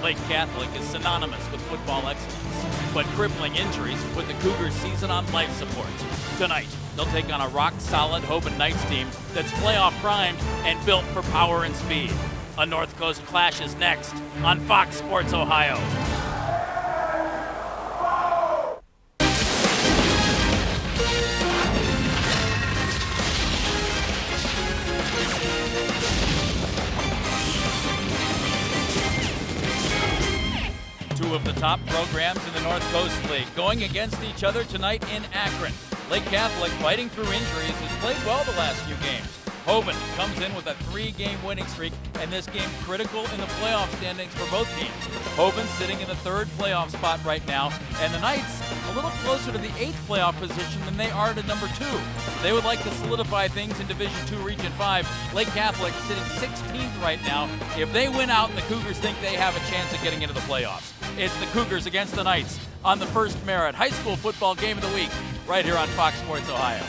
Lake Catholic is synonymous with football excellence, but crippling injuries put the Cougars season on life support. Tonight, they'll take on a rock-solid Hoban Knights team that's playoff primed and built for power and speed. A North Coast clash is next on Fox Sports Ohio. Two of the top programs in the North Coast League going against each other tonight in Akron. Lake Catholic, fighting through injuries, has played well the last few games. Hoban comes in with a 3-game winning streak, and this game critical in the playoff standings for both teams. Hoban sitting in the 3rd playoff spot right now, and the Knights a little closer to the 8th playoff position than they are to number 2. They would like to solidify things in Division II Region 5. Lake Catholic sitting 16th right now. If they win out, the Cougars think they have a chance of getting into the playoffs. It's the Cougars against the Knights on the First Merit High School Football Game of the Week right here on Fox Sports Ohio.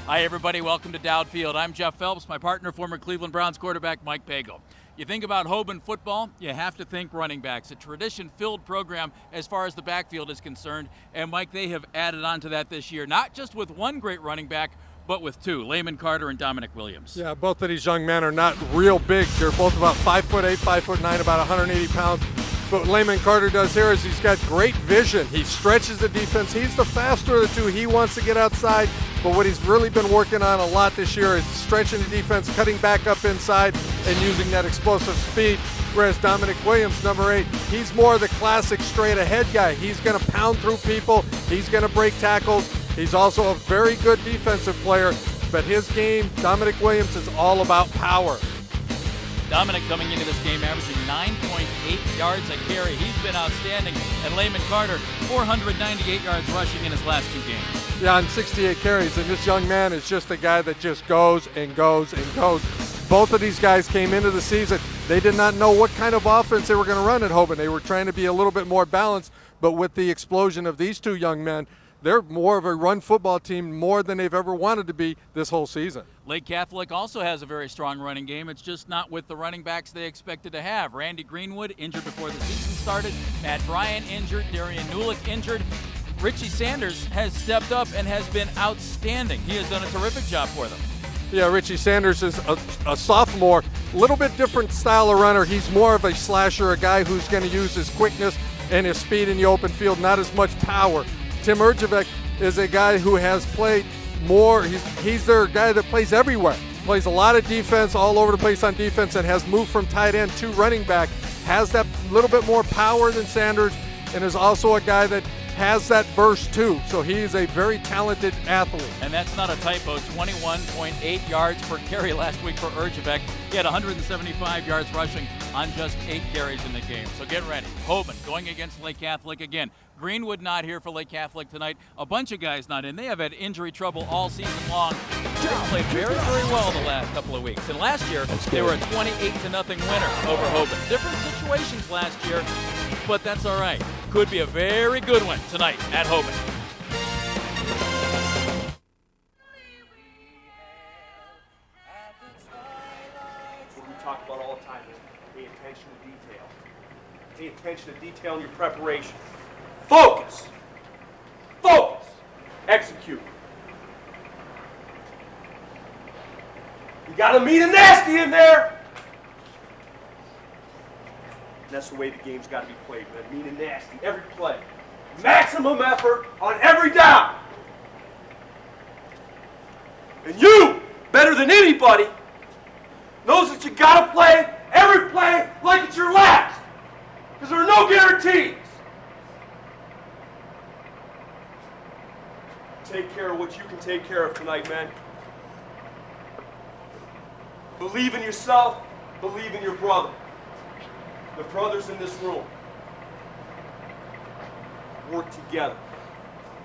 Hi, everybody. Welcome to Dowd Field. I'm Jeff Phelps, my partner, former Cleveland Browns quarterback Mike Pagel. You think about Hoban football, you have to think running backs. A tradition-filled program as far as the backfield is concerned. And, Mike, they have added on to that this year, not just with one great running back, but with 2, Layman Carter and Dominic Williams. Yeah, both of these young men are not real big. They're both about 5'8", 5'9", about 180 pounds. But what Layman Carter does here is he's got great vision. He stretches the defense. He's the faster of the two. He wants to get outside. But what he's really been working on a lot this year is stretching the defense, cutting back up inside, and using that explosive speed. Whereas Dominic Williams, number 8, he's more the classic straight-ahead guy. He's going to pound through people. He's going to break tackles. He's also a very good defensive player. But his game, Dominic Williams, is all about power. Dominic coming into this game averaging 9.8 yards a carry. He's been outstanding. And Layman Carter, 498 yards rushing in his last 2 games. Yeah, on 68 carries. And this young man is just a guy that just goes and goes and goes. Both of these guys came into the season. They did not know what kind of offense they were going to run at Hoban. They were trying to be a little bit more balanced. But with the explosion of these 2 young men, they're more of a run football team more than they've ever wanted to be this whole season. Lake Catholic also has a very strong running game. It's just not with the running backs they expected to have. Randy Greenwood injured before the season started. Matt Bryan injured. Darian Newlick injured. Richie Sanders has stepped up and has been outstanding. He has done a terrific job for them. Yeah, Richie Sanders is a sophomore. A little bit different style of runner. He's more of a slasher, a guy who's going to use his quickness and his speed in the open field, not as much power. Tim Urjevec is a guy who has played more. He's their guy that plays everywhere. Plays a lot of defense, all over the place on defense, and has moved from tight end to running back. Has that little bit more power than Sanders, and is also a guy that has that burst too. So he's a very talented athlete. And that's not a typo. 21.8 yards per carry last week for Urjevec. He had 175 yards rushing on just 8 carries in the game. So get ready. Hoban going against Lake Catholic again. Greenwood not here for Lake Catholic tonight. A bunch of guys not in. They have had injury trouble all season long. They played very, very well the last couple of weeks. And last year, they were a 28-0 winner over Hoban. Different situations last year, but that's all right. Could be a very good one tonight at Hoban. What we talk about all the time is pay attention to detail. Pay attention to detail in your preparation. Focus! Focus! Execute. You got a mean and nasty in there! And that's the way the game's got to be played, man. Mean and nasty, every play. Maximum effort on every down. And you, better than anybody, knows that you got to play every play like it's your last. Because there are no guarantees. Take care of what you can take care of tonight, man. Believe in yourself. Believe in your brother. The brothers in this room. Work together.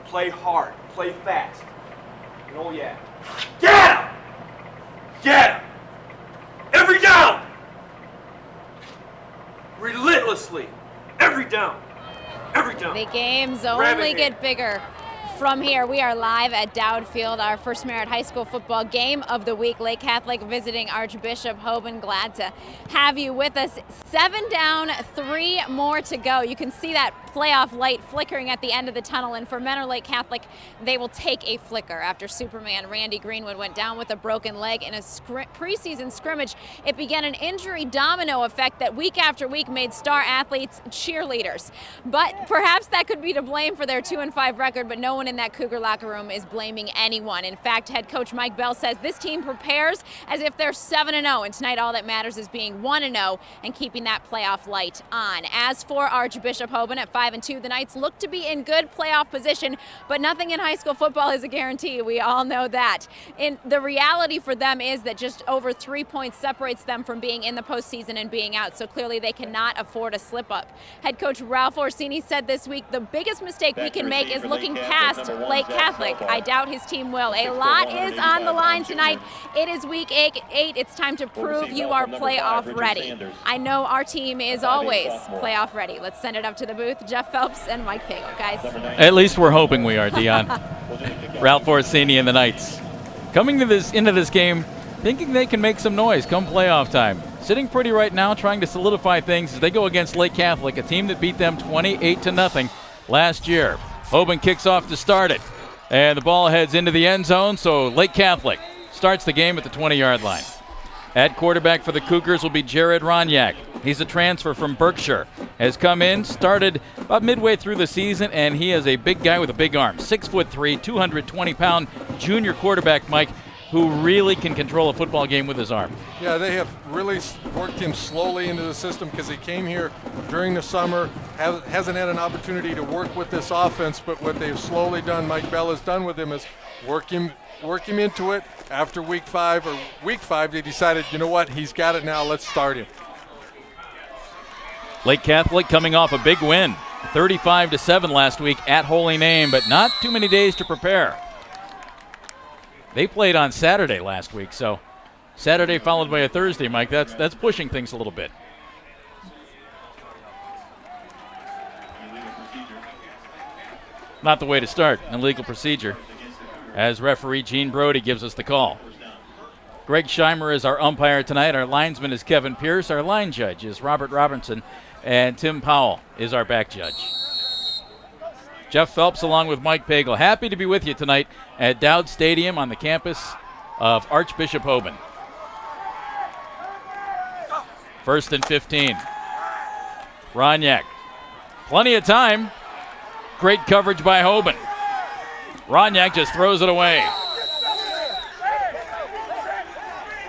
Play hard. Play fast. And oh yeah, get him! Get him! Every down! Relentlessly. Every down. Every down. The games only get bigger. From here, we are live at Dowd Field, our First Merit High School football game of the week. Lake Catholic visiting Archbishop Hoban. Glad to have you with us. 7 down, 3 more to go. You can see that playoff light flickering at the end of the tunnel, and for Mentor Lake Catholic, they will take a flicker after Superman Randy Greenwood went down with a broken leg in a preseason scrimmage. It began an injury domino effect that week after week made star athletes cheerleaders. But perhaps that could be to blame for their 2-5 record, but no one in that Cougar locker room is blaming anyone. In fact, head coach Mike Bell says this team prepares as if they're 7-0, and tonight all that matters is being 1-0 and keeping that playoff light on. As for Archbishop Hoban at 5-2, the Knights look to be in good playoff position, but nothing in high school football is a guarantee. We all know that. And the reality for them is that just over 3 points separates them from being in the postseason and being out, so clearly they cannot afford a slip-up. Head coach Ralph Orsini said this week, the biggest mistake we can make is looking past Lake Catholic. I doubt his team will. A lot is on the line tonight. It is week 8. It's time to prove you are playoff ready. I know our team is always playoff ready. Let's send it up to the booth. Jeff Phelps and Mike Pagel, guys. At least we're hoping we are, Dion. Ralph Orsini and the Knights coming to into this game thinking they can make some noise come playoff time. Sitting pretty right now, trying to solidify things as they go against Lake Catholic, a team that beat them 28-0 last year. Hoban kicks off to start it, and the ball heads into the end zone, so Lake Catholic starts the game at the 20-yard line. At quarterback for the Cougars will be Jared Ronyak. He's a transfer from Berkshire. Has come in, started about midway through the season, and he is a big guy with a big arm. 6'3", 220-pound junior quarterback, Mike, who really can control a football game with his arm. Yeah, they have really worked him slowly into the system because he came here during the summer, hasn't had an opportunity to work with this offense, but what they've slowly done, Mike Bell has done with him, is work him into it. After week 5, they decided, you know what, he's got it now, let's start him. Lake Catholic coming off a big win, 35-7 last week at Holy Name, but not too many days to prepare. They played on Saturday last week, so Saturday followed by a Thursday, Mike. That's pushing things a little bit. Not the way to start, an illegal procedure, as referee Gene Brody gives us the call. Greg Scheimer is our umpire tonight. Our linesman is Kevin Pierce. Our line judge is Robert Robinson, and Tim Powell is our back judge. Jeff Phelps along with Mike Pagel. Happy to be with you tonight at Dowd Stadium on the campus of Archbishop Hoban. 1st and 15. Ronyak. Plenty of time. Great coverage by Hoban. Ronyak just throws it away.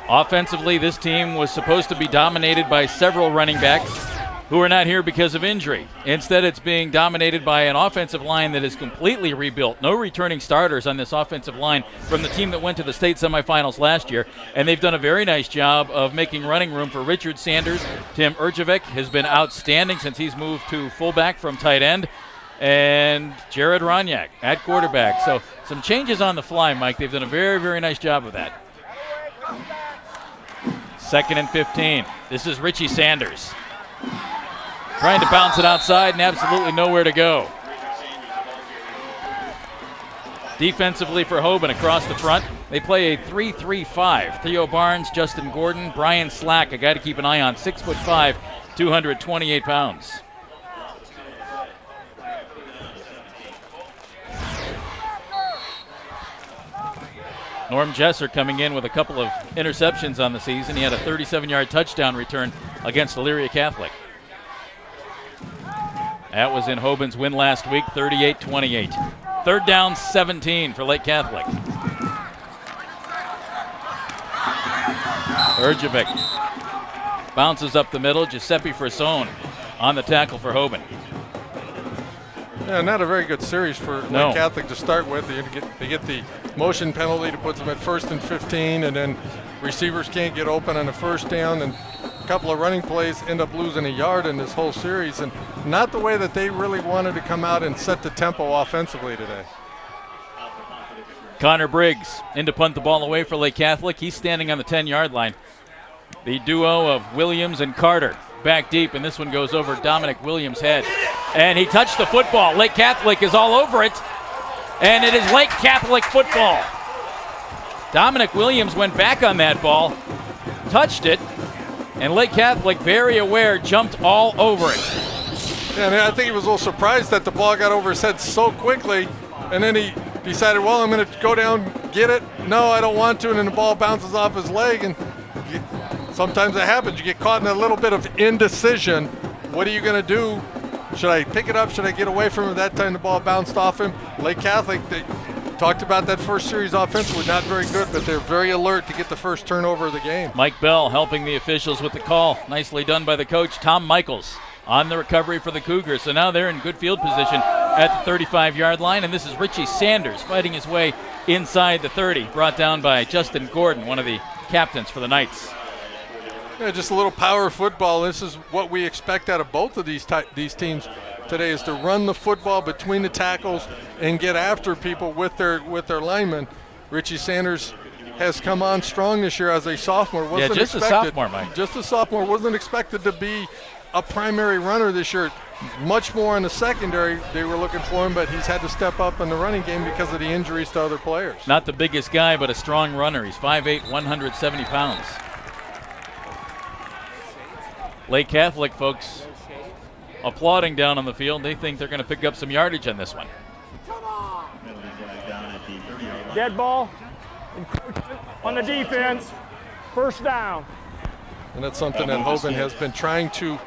Offensively, this team was supposed to be dominated by several running backs who are not here because of injury. Instead, it's being dominated by an offensive line that is completely rebuilt. No returning starters on this offensive line from the team that went to the state semifinals last year, and they've done a very nice job of making running room for Richard Sanders. Tim Urjevic has been outstanding since he's moved to fullback from tight end, and Jared Ronyak at quarterback. So some changes on the fly, Mike. They've done a very, very nice job of that. 2nd and 15. This is Richie Sanders. Trying to bounce it outside and absolutely nowhere to go. Defensively for Hoban across the front, they play a 3-3-5. Theo Barnes, Justin Gordon, Brian Slack, a guy to keep an eye on, 6'5", 228 pounds. Norm Jesser coming in with a couple of interceptions on the season. He had a 37-yard touchdown return against Elyria Catholic. That was in Hoban's win last week, 38-28. 3rd down, 17 for Lake Catholic. Urjevic bounces up the middle. Giuseppe Frasone on the tackle for Hoban. Yeah, not a very good series for Lake Catholic to start with. They get the motion penalty that puts them at 1st and 15, and then receivers can't get open on the 1st down, and a couple of running plays end up losing a yard in this whole series, and not the way that they really wanted to come out and set the tempo offensively today. Connor Briggs in to punt the ball away for Lake Catholic. He's standing on the 10-yard line. The duo of Williams and Carter back deep, and this one goes over Dominic Williams' head. And he touched the football. Lake Catholic is all over it. and it is Lake Catholic football. Dominic Williams went back on that ball, touched it, and Lake Catholic, very aware, jumped all over it. And I think he was a little surprised that the ball got over his head so quickly, and then he decided, well, I'm going to go down, get it. No, I don't want to, and then the ball bounces off his leg, and sometimes it happens. You get caught in a little bit of indecision. What are you going to do? Should I pick it up? Should I get away from him? That time the ball bounced off him. Lake Catholic, they talked about that first series offensively, not very good, but they're very alert to get the first turnover of the game. Mike Bell helping the officials with the call. Nicely done by the coach, Tom Michaels, on the recovery for the Cougars. So now they're in good field position at the 35-yard line, and this is Richie Sanders fighting his way inside the 30, brought down by Justin Gordon, one of the captains for the Knights. Yeah, just a little power football. This is what we expect out of both of these teams today, is to run the football between the tackles and get after people with their linemen. Richie Sanders has come on strong this year as a sophomore. Wasn't just expected, a sophomore, Mike. Just a sophomore. Wasn't expected to be a primary runner this year. Much more in the secondary they were looking for him, but he's had to step up in the running game because of the injuries to other players. Not the biggest guy, but a strong runner. He's 5'8", 170 pounds. Lake Catholic folks applauding down on the field. They think they're going to pick up some yardage on this one. Dead ball on the defense. First down. And that's something that Hoban has been trying to,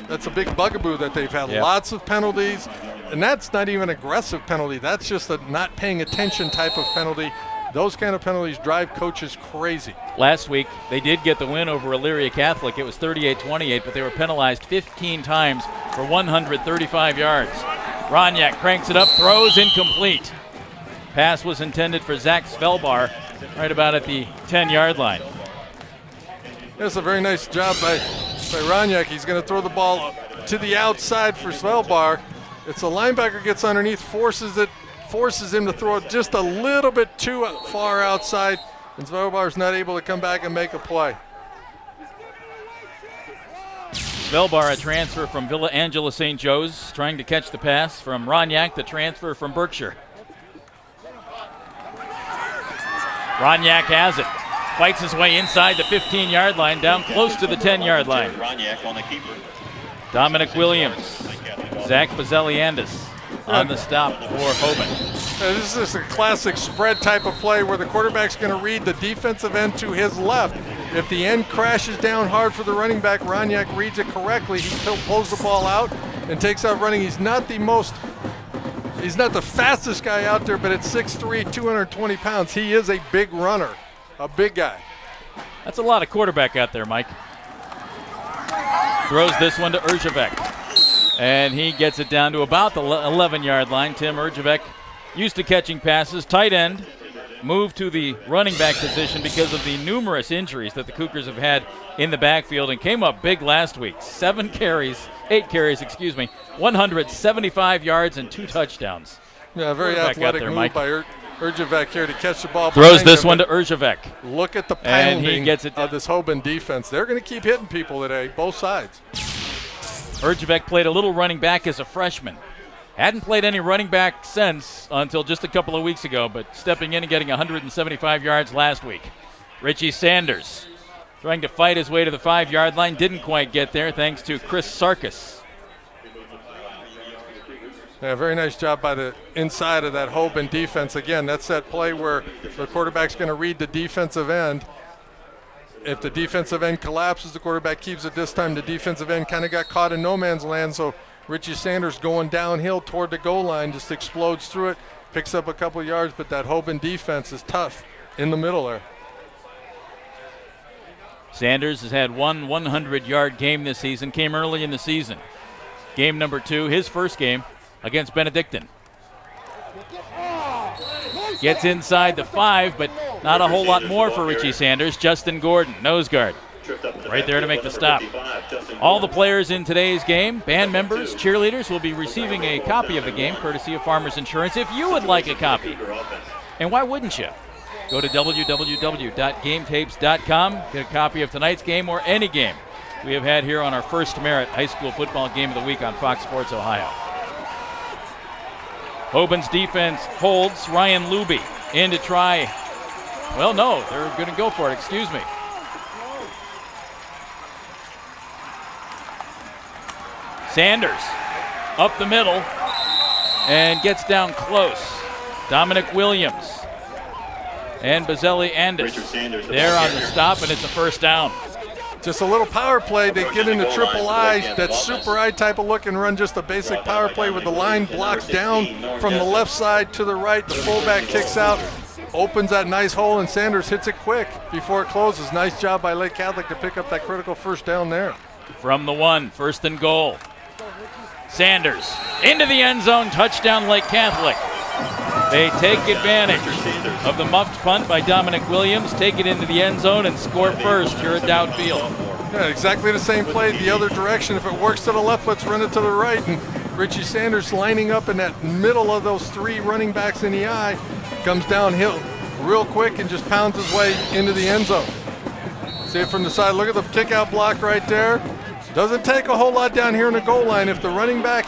that's a big bugaboo that they've had. Yep. Lots of penalties, and that's not even aggressive penalty. That's just a not paying attention type of penalty. Those kind of penalties drive coaches crazy. Last week, they did get the win over Elyria Catholic. It was 38-28, but they were penalized 15 times for 135 yards. Ronyak cranks it up, throws incomplete. Pass was intended for Zach Svelbar, right about at the 10-yard line. That's a very nice job by Ronyak. He's going to throw the ball to the outside for Svelbar. It's a linebacker gets underneath, forces him to throw it just a little bit too far outside, and Svelbar's not able to come back and make a play. Svelbar, a transfer from Villa Angela St. Joe's, trying to catch the pass from Ronyak, the transfer from Berkshire. Ronyak has it. Fights his way inside the 15-yard line, down close to the 10-yard line. Ronyak on the keeper. Dominic Williams, Zach Bazeliandis on the stop for Hoban. This is a classic spread type of play where the quarterback's going to read the defensive end to his left. If the end crashes down hard for the running back, Ronyak reads it correctly. He pulls the ball out and takes out running. He's not the fastest guy out there, but at 6'3", 220 pounds, he is a big runner, a big guy. That's a lot of quarterback out there, Mike. Throws this one to Urzhavec. And he gets it down to about the 11-yard line. Tim Urzhavec, used to catching passes, tight end, moved to the running back position because of the numerous injuries that the Cougars have had in the backfield, and came up big last week. 8 carries, 175 yards and 2 touchdowns. Yeah, very athletic move Mike. By Urzhavec here to catch the ball. Throws this one to Urzhavec. Look at the pounding and he gets it of this Hoban defense. They're going to keep hitting people today, both sides. Urzhavec played a little running back as a freshman. Hadn't played any running back since until just a couple of weeks ago, but stepping in and getting 175 yards last week. Richie Sanders trying to fight his way to the 5-yard line. Didn't quite get there thanks to Chris Sarkis. Yeah, very nice job by the inside of that Hoban defense. Again, that's that play where the quarterback's going to read the defensive end. If the defensive end collapses, the quarterback keeps it. This time the defensive end kind of got caught in no man's land, so Richie Sanders going downhill toward the goal line just explodes through it, picks up a couple of yards, but that Hoban defense is tough in the middle there. Sanders has had one 100-yard game this season, came early in the season. Game number 2, his first game against Benedictine. Gets inside the 5, but not a whole lot more for Richie Sanders. Justin Gordon, nose guard, right there to make the stop. All the players in today's game, band members, cheerleaders, will be receiving a copy of the game, courtesy of Farmers Insurance, if you would like a copy. And why wouldn't you? Go to www.gametapes.com, get a copy of tonight's game or any game we have had here on our First Merit High School Football Game of the Week on Fox Sports Ohio. Hoban's defense holds. Ryan Luby in to try. Well, no, they're going to go for it. Excuse me. Sanders up the middle and gets down close. Dominic Williams and Bazzelli Andis there on the stop, and it's a first down. Just a little power play. They get into triple I, that super I type of look, and run just a basic power play with the line blocked down from the left side to the right. The fullback kicks out, opens that nice hole, and Sanders hits it quick before it closes. Nice job by Lake Catholic to pick up that critical first down there. From the 1, first and goal. Sanders into the end zone, touchdown Lake Catholic. They take advantage of the muffed punt by Dominic Williams, take it into the end zone, and score first here at Dowd Field. Yeah, exactly the same play the other direction. If it works to the left, let's run it to the right. And Richie Sanders lining up in that middle of those 3 running backs in the I, comes downhill real quick and just pounds his way into the end zone. See it from the side. Look at the kick out block right there. Doesn't take a whole lot down here in the goal line. If the running back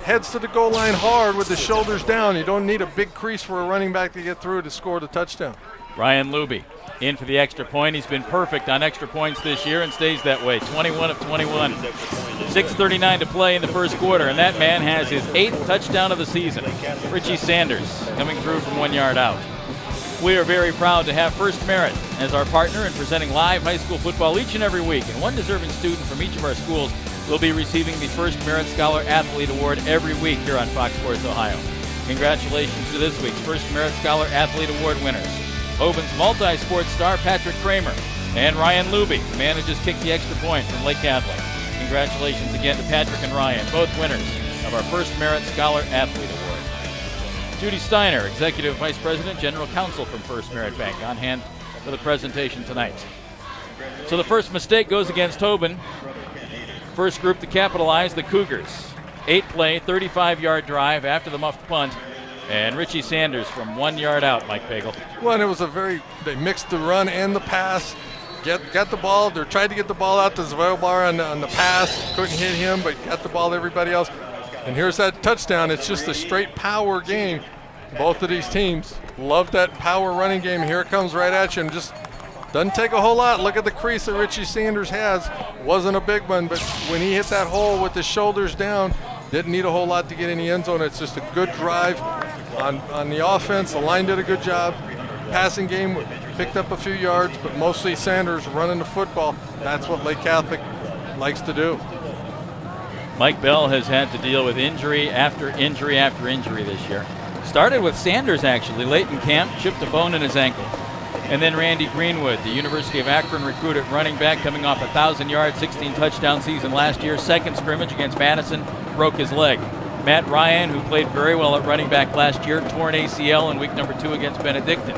heads to the goal line hard with the shoulders down, you don't need a big crease for a running back to get through to score the touchdown. Ryan Luby in for the extra point. He's been perfect on extra points this year and stays that way. 21 of 21. 6:39 to play in the first quarter, and that man has his 8th touchdown of the season. Richie Sanders coming through from 1 yard out. We are very proud to have First Merit as our partner in presenting live high school football each and every week, and one deserving student from each of our schools will be receiving the First Merit Scholar Athlete Award every week here on Fox Sports Ohio. Congratulations to this week's First Merit Scholar Athlete Award winners. Hoban's multi-sport star Patrick Kramer and Ryan Luby manages kick the extra point from Lake Catholic. Congratulations again to Patrick and Ryan, both winners of our First Merit Scholar Athlete Award. Judy Steiner, Executive Vice President, General Counsel from First Merit Bank, on hand for the presentation tonight. So the first mistake goes against Hoban. First group to capitalize, the Cougars. 8-play, 35-yard drive after the muffed punt. And Richie Sanders from 1 yard out, Mike Pagel. Well, and it was they mixed the run and the pass. Got the ball. They tried to get the ball out to Zvelbar on the pass. Couldn't hit him, but got the ball to everybody else. And here's that touchdown. It's just a straight power game. Both of these teams love that power running game. Here it comes right at you, and just doesn't take a whole lot. Look at the crease that Richie Sanders has. Wasn't a big one, but when he hit that hole with his shoulders down, didn't need a whole lot to get in the end zone. It's just a good drive on the offense. The line did a good job. Passing game picked up a few yards, but mostly Sanders running the football. That's what Lake Catholic likes to do. Mike Bell has had to deal with injury after injury after injury this year. Started with Sanders, actually, late in camp, chipped a bone in his ankle. And then Randy Greenwood, the University of Akron recruit at running back, coming off a 1,000-yard, 16-touchdown season last year. Second scrimmage against Madison, broke his leg. Matt Ryan, who played very well at running back last year, torn ACL in week number 2 against Benedictine.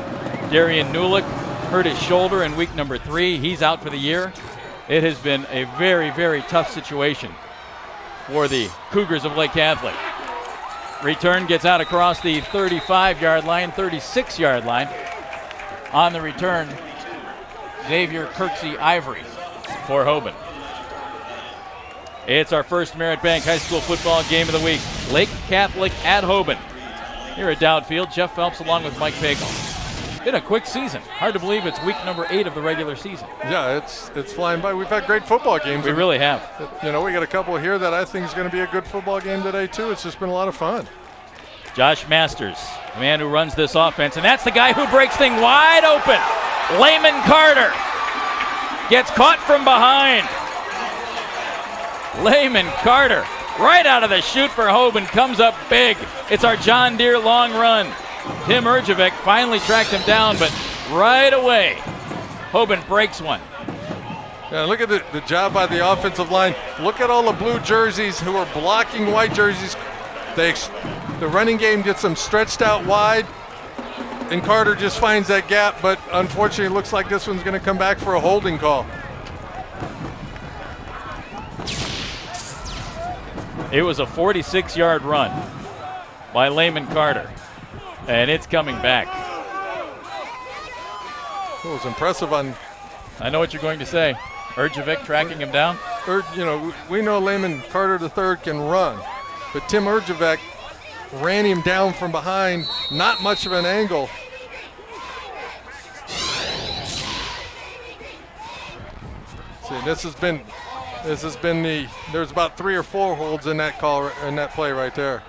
Darian Newlick hurt his shoulder in week number 3. He's out for the year. It has been a very, very tough situation for the Cougars of Lake Catholic. Return gets out across the 35-yard line, 36-yard line. On the return, Xavier Kirksey Ivory for Hoban. It's our First Merit Bank High School football game of the week. Lake Catholic at Hoban. Here at Dowd Field, Jeff Phelps along with Mike Pagel. Been a quick season. Hard to believe it's week number 8 of the regular season. Yeah, it's flying by. We've had great football games. We really have. You know, we got a couple here that I think is going to be a good football game today, too. It's just been a lot of fun. Josh Masters, the man who runs this offense, and that's the guy who breaks things wide open. Layman Carter gets caught from behind. Layman Carter, right out of the chute for Hoban, comes up big. It's our John Deere long run. Tim Urjevic finally tracked him down, but right away, Hoban breaks one. Yeah, look at the job by the offensive line. Look at all the blue jerseys who are blocking white jerseys. The running game gets them stretched out wide, and Carter just finds that gap, but unfortunately it looks like this one's going to come back for a holding call. It was a 46-yard run by Layman Carter, and it's coming back. It was impressive on... I know what you're going to say. Urjevic tracking him down? You know, we know Layman Carter III can run, but Tim Urjevic ran him down from behind. Not much of an angle. See, this has been there's about 3 or 4 holds in that call, in that play right there.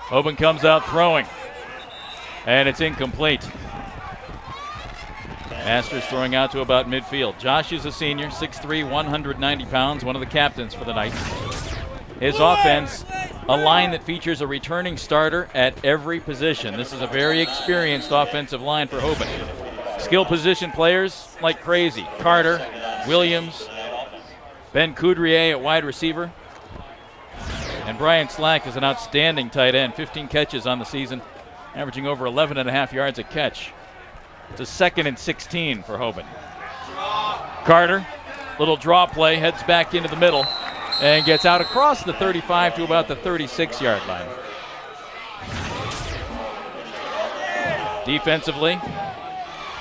Hoban comes out throwing, and it's incomplete. Masters throwing out to about midfield. Josh is a senior, 6'3", 190 pounds, one of the captains for the night. His offense, a line that features a returning starter at every position. This is a very experienced offensive line for Hoban. Skill position players like crazy. Carter, Williams, Ben Coudrier at wide receiver. And Brian Slack is an outstanding tight end, 15 catches on the season, averaging over 11.5 yards a catch. It's a 2nd and 16 for Hoban. Carter, little draw play, heads back into the middle and gets out across the 35 to about the 36-yard line. Defensively,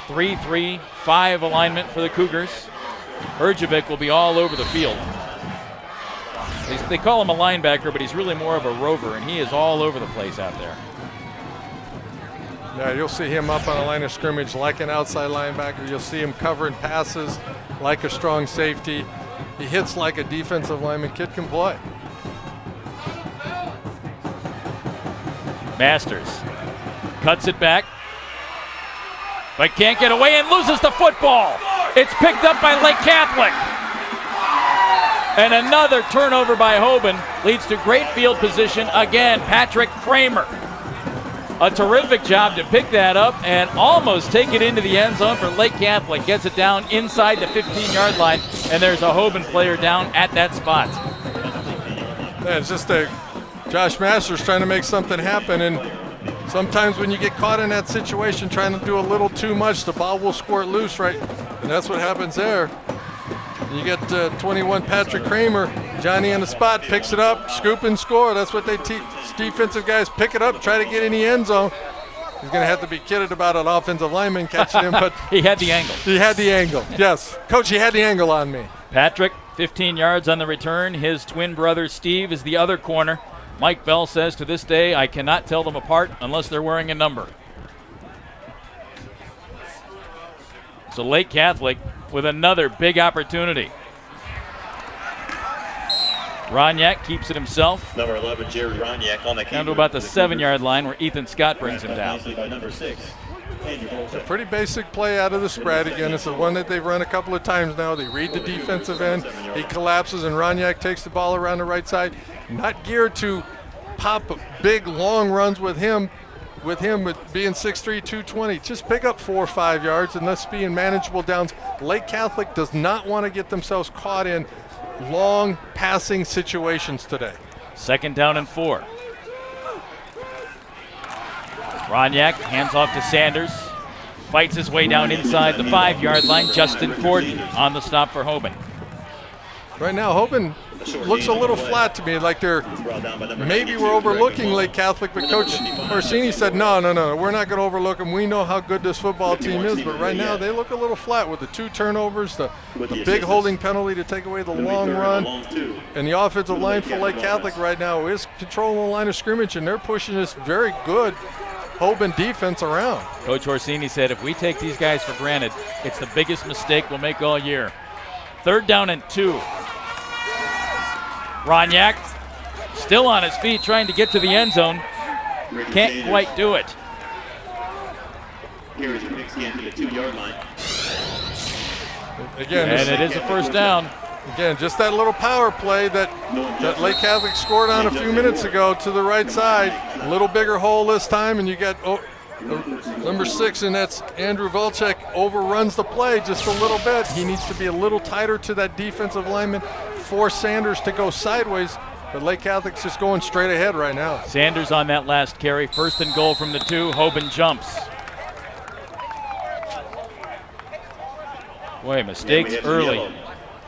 3-3-5 alignment for the Cougars. Hrgovic will be all over the field. They call him a linebacker, but he's really more of a rover, and he is all over the place out there. Yeah, you'll see him up on the line of scrimmage like an outside linebacker. You'll see him covering passes like a strong safety. He hits like a defensive lineman. Kid can play. Masters cuts it back, but can't get away and loses the football. It's picked up by Lake Catholic. And another turnover by Hoban leads to great field position again. Patrick Kramer. A terrific job to pick that up and almost take it into the end zone for Lake Catholic. Gets it down inside the 15-yard line, and there's a Hoban player down at that spot. Yeah, it's just Josh Masters trying to make something happen, and sometimes when you get caught in that situation trying to do a little too much, the ball will squirt loose, right? And that's what happens there. You get 21 Patrick Kramer, Johnny on the spot, picks it up, scoop and score. That's what they teach defensive guys, pick it up, try to get in the end zone. He's going to have to be kidded about an offensive lineman catching him, but he had the angle. He had the angle, yes. Coach, he had the angle on me. Patrick, 15 yards on the return. His twin brother, Steve, is the other corner. Mike Bell says, to this day, I cannot tell them apart unless they're wearing a number. So Lake Catholic with another big opportunity. Roniak keeps it himself. Number 11, Jerry Roniak on the down to about the 7-yard line where Ethan Scott brings him down. Number 6. A pretty basic play out of the spread. Again, it's the one that they've run a couple of times now. They read the defensive end. He collapses, and Roniak takes the ball around the right side. Not geared to pop big, long runs with him with being 6'3", 220. Just pick up 4 or 5 yards, and thus be in manageable downs. Lake Catholic does not want to get themselves caught in long passing situations today. 2nd down and 4. Roniak hands off to Sanders. Fights his way down inside the 5-yard line. Justin Gordon on the stop for Hoban. Right now, Hoban looks a little flat to me, like maybe we're overlooking Lake Catholic, but Coach Orsini said, no, we're not going to overlook them. We know how good this football team is, but right now they look a little flat with the 2 turnovers, the big holding penalty to take away the long run, and the offensive line for Lake Catholic right now is controlling the line of scrimmage, and they're pushing this very good Hoban defense around. Coach Orsini said, if we take these guys for granted, it's the biggest mistake we'll make all year. 3rd down and 2. Roniak still on his feet trying to get to the end zone. Can't quite do it. Here's your mix again to the 2-yard line. Again, and it is a 1st down. Again, just that little power play that Lake Catholic scored on a few minutes ago to the right side. A little bigger hole this time, and you get number 6, and that's Andrew Volchek, overruns the play just a little bit. He needs to be a little tighter to that defensive lineman, force Sanders to go sideways, but Lake Catholic's just going straight ahead right now. Sanders on that last carry, 1st and goal from the 2. Hoban jumps. Boy, mistakes early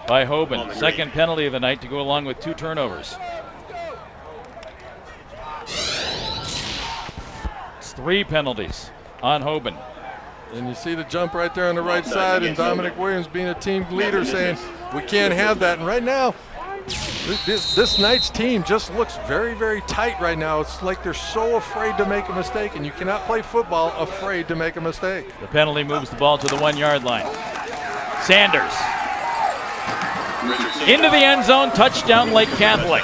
by Hoban. 2nd penalty of the night to go along with 2 turnovers. It's 3 penalties on Hoban. And you see the jump right there on the right side, and Dominic Williams being a team leader saying, we can't have that. And right now, This Knights team just looks very, very tight right now. It's like they're so afraid to make a mistake, and you cannot play football afraid to make a mistake. The penalty moves the ball to the 1 yard line. Sanders into the end zone, touchdown Lake Catholic.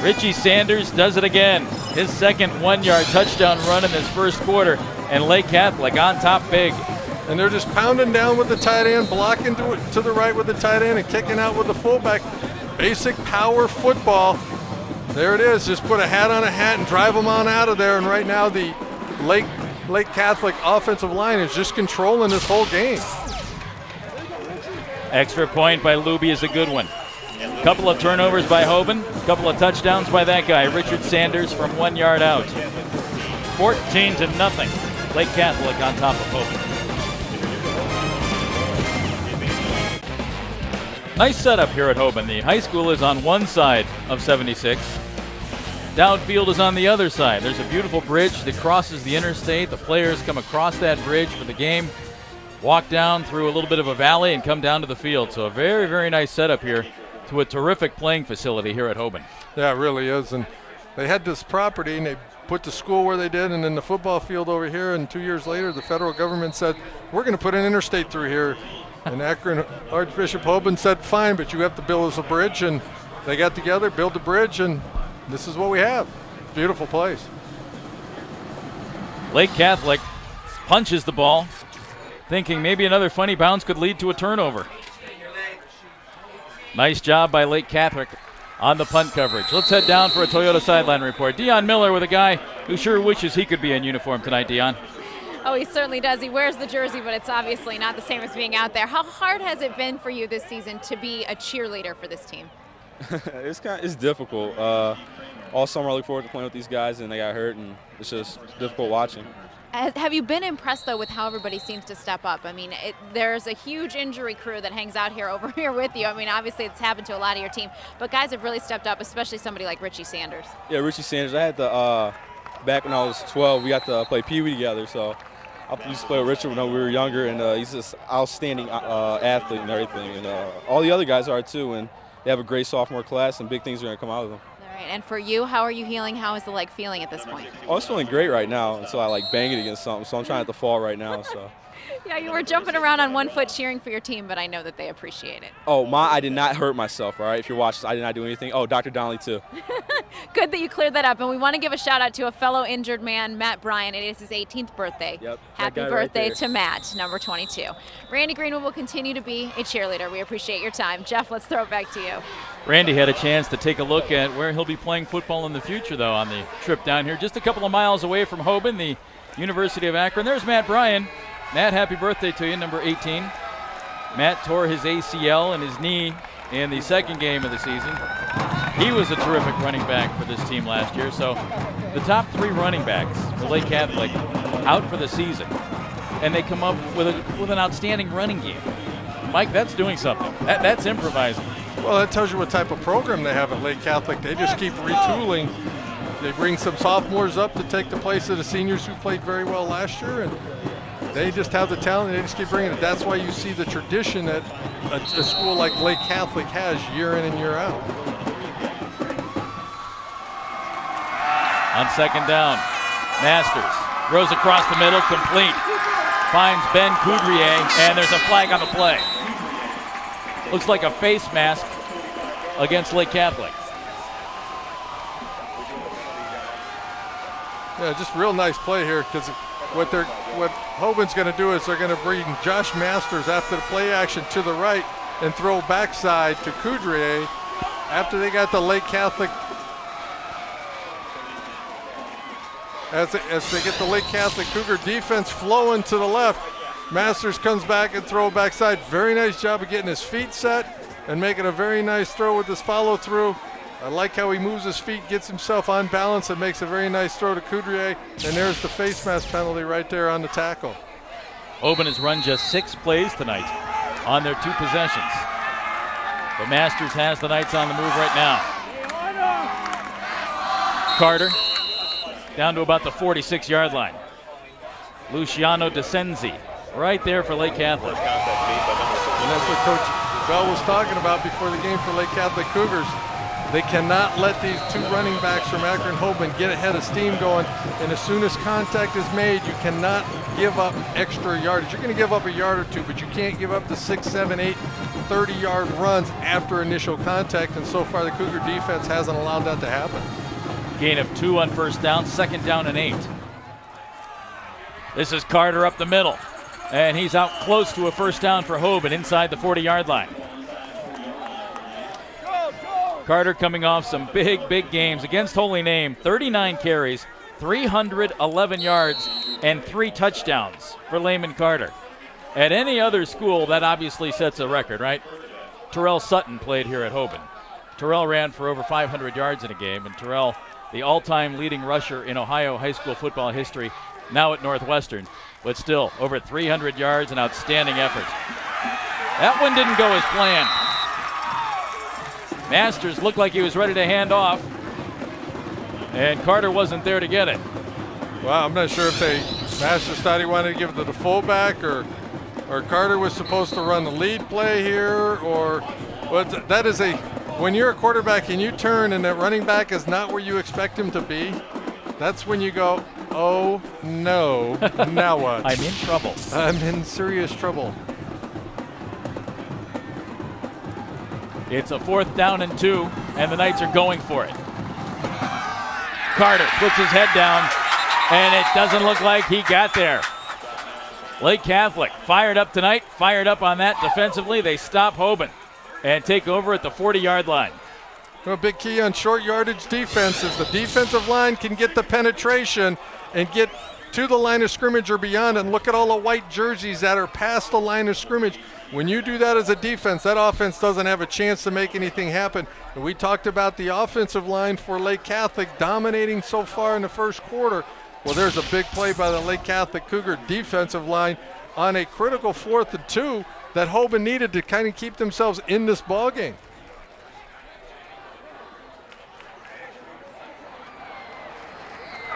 Richie Sanders does it again. His second 1 yard touchdown run in this first quarter, and Lake Catholic on top big. And they're just pounding down with the tight end, blocking to the right with the tight end, and kicking out with the fullback. Basic power football. There it is. Just put a hat on a hat and drive them on out of there. And right now the Lake Catholic offensive line is just controlling this whole game. Extra point by Luby is a good one. Couple of turnovers by Hoban, couple of touchdowns by that guy, Richard Sanders, from 1 yard out. 14-0. Lake Catholic on top of Hoban. Nice setup here at Hoban. The high school is on one side of 76. Dowd Field is on the other side. There's a beautiful bridge that crosses the interstate. The players come across that bridge for the game, walk down through a little bit of a valley, and come down to the field. So a very, very nice setup here to a terrific playing facility here at Hoban. Yeah, it really is. And they had this property, and they put the school where they did, and then the football field over here. And 2 years later, the federal government said, we're going to put an interstate through here. And Akron Archbishop Hoban said, fine, but you have to build us a bridge. And they got together, built the bridge, and this is what we have. Beautiful place. Lake Catholic punches the ball, thinking maybe another funny bounce could lead to a turnover. Nice job by Lake Catholic on the punt coverage. Let's head down for a Toyota sideline report. Dion Miller with a guy who sure wishes he could be in uniform tonight, Dion. Oh, he certainly does. He wears the jersey, but it's obviously not the same as being out there. How hard has it been for you this season to be a cheerleader for this team? It's difficult. All summer I look forward to playing with these guys, and they got hurt, and it's just difficult watching. Have you been impressed, though, with how everybody seems to step up? I mean, there's a huge injury crew that hangs out here over here with you. I mean, obviously it's happened to a lot of your team, but guys have really stepped up, especially somebody like Richie Sanders. Yeah, Richie Sanders. I had to, back when I was 12, we got to play Pee Wee together, so I used to play with Richard when we were younger, and he's just outstanding athlete and everything. And all the other guys are too, and they have a great sophomore class, and big things are going to come out of them. All right, and for you, how are you healing? How is the leg feeling at this point? Oh, it's feeling great right now until I bang it against something, so I'm trying not to fall right now. So. Yeah, you were jumping around on one foot cheering for your team, but I know that they appreciate it. Oh, I did not hurt myself, all right? If you're watching, I did not do anything. Oh, Dr. Donnelly, too. Good that you cleared that up. And we want to give a shout-out to a fellow injured man, Matt Bryan. It is his 18th birthday. Yep. Happy birthday to Matt, number 22. Randy Greenwood will continue to be a cheerleader. We appreciate your time. Jeff, let's throw it back to you. Randy had a chance to take a look at where he'll be playing football in the future, though, on the trip down here. Just a couple of miles away from Hoban, the University of Akron. There's Matt Bryan. Matt, happy birthday to you, number 18. Matt tore his ACL and his knee in the second game of the season. He was a terrific running back for this team last year. So the top three running backs for Lake Catholic out for the season, and they come up with an outstanding running game. Mike, that's doing something. That's improvising. Well, that tells you what type of program they have at Lake Catholic. They just keep retooling. They bring some sophomores up to take the place of the seniors who played very well last year, and they just have the talent. They just keep bringing it. That's why you see the tradition that a school like Lake Catholic has year in and year out. On second down, Masters throws across the middle, complete. Finds Ben Coudrier, and there's a flag on the play. Looks like a face mask against Lake Catholic. Yeah, just real nice play here, because what Hoban's going to do is they're going to bring Josh Masters after the play action to the right and throw backside to Coudrier after they got the Lake Catholic. As they get the Lake Catholic Cougar defense flowing to the left, Masters comes back and throw backside. Very nice job of getting his feet set and making a very nice throw with this follow through. I like how he moves his feet, gets himself on balance, and makes a very nice throw to Coudrier. And there's the face mask penalty right there on the tackle. Hoban has run just 6 plays tonight on their 2 possessions. But Masters has the Knights on the move right now. Carter down to about the 46-yard line. Luciano DeCenzi right there for Lake Catholic. And that's what Coach Bell was talking about before the game for Lake Catholic Cougars. They cannot let these two running backs from Akron Hoban get ahead of steam going, and as soon as contact is made, you cannot give up extra yardage. You're going to give up a yard or two, but you can't give up the 6, 7, 8, 30-yard runs after initial contact, and so far the Cougar defense hasn't allowed that to happen. Gain of 2 on first down, 2nd down and 8. This is Carter up the middle, and he's out close to a first down for Hoban inside the 40-yard line. Carter coming off some big games against Holy Name. 39 carries, 311 yards, and 3 touchdowns for Layman Carter. At any other school, that obviously sets a record, right? Terrell Sutton played here at Hoban. Terrell ran for over 500 yards in a game, and Terrell, the all-time leading rusher in Ohio high school football history, now at Northwestern, but still over 300 yards and outstanding effort. That one didn't go as planned. Masters looked like he was ready to hand off, and Carter wasn't there to get it. Well, I'm not sure if Masters thought he wanted to give it to the fullback or Carter was supposed to run the lead play here, or what? That is when you're a quarterback and you turn and that running back is not where you expect him to be, that's when you go, oh no, now what? I'm in trouble. I'm in serious trouble. It's a 4th down and 2, and the Knights are going for it. Carter puts his head down, and it doesn't look like he got there. Lake Catholic fired up tonight, fired up on that defensively. They stop Hoban and take over at the 40-yard line. Well, a big key on short yardage defense is the defensive line can get the penetration and get to the line of scrimmage or beyond, and look at all the white jerseys that are past the line of scrimmage. When you do that as a defense, that offense doesn't have a chance to make anything happen. And we talked about the offensive line for Lake Catholic dominating so far in the first quarter. Well, there's a big play by the Lake Catholic Cougar defensive line on a critical 4th and 2 that Hoban needed to kind of keep themselves in this ball game.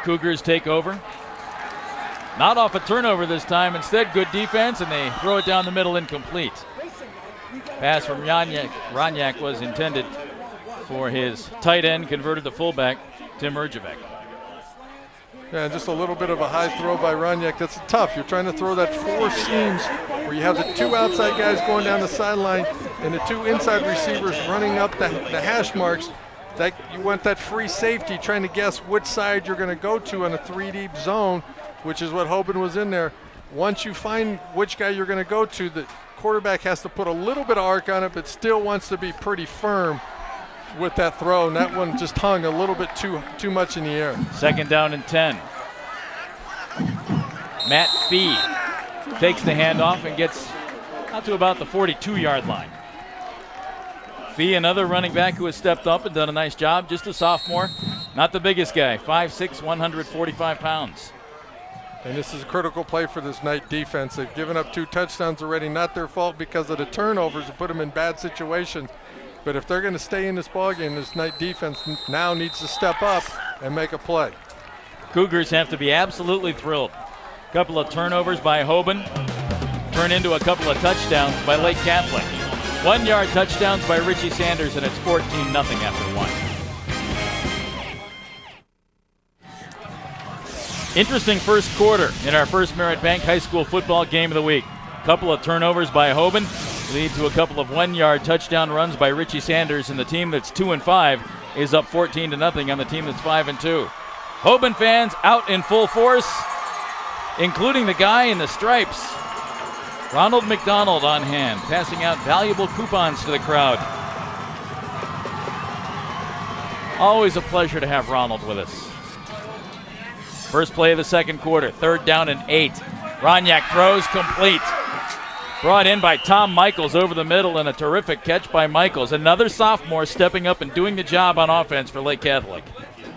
Cougars take over. Not off a turnover this time. Instead, good defense, and they throw it down the middle, incomplete. Pass from Ranyak was intended for his tight end, converted to fullback, Tim Urjevec. Yeah, just a little bit of a high throw by Ranyak. That's tough. You're trying to throw that 4 seams where you have the 2 outside guys going down the sideline and the 2 inside receivers running up the hash marks. That you want that free safety trying to guess which side you're going to go to in a 3-deep zone, which is what Hoban was in there. Once you find which guy you're going to go to, the quarterback has to put a little bit of arc on it, but still wants to be pretty firm with that throw, and that one just hung a little bit too much in the air. 2nd down and 10. Matt Fee takes the handoff and gets out to about the 42-yard line. Fee, another running back who has stepped up and done a nice job, just a sophomore. Not the biggest guy, 5'6", 145 pounds. And this is a critical play for this Knight defense. They've given up 2 touchdowns already, not their fault because of the turnovers that put them in bad situations. But if they're going to stay in this ballgame, this Knight defense now needs to step up and make a play. Cougars have to be absolutely thrilled. A couple of turnovers by Hoban turn into a couple of touchdowns by Lake Catholic. 1-yard touchdowns by Richie Sanders, and it's 14-0 after 1. Interesting first quarter in our First Merit Bank High School football game of the week. Couple of turnovers by Hoban lead to a couple of 1-yard touchdown runs by Richie Sanders, and the team that's 2-5 is up 14-0 on the team that's 5-2. Hoban fans out in full force, including the guy in the stripes. Ronald McDonald on hand, passing out valuable coupons to the crowd. Always a pleasure to have Ronald with us. First play of the second quarter, 3rd down and 8. Ranyak throws complete. Brought in by Tom Michaels over the middle, and a terrific catch by Michaels. Another sophomore stepping up and doing the job on offense for Lake Catholic.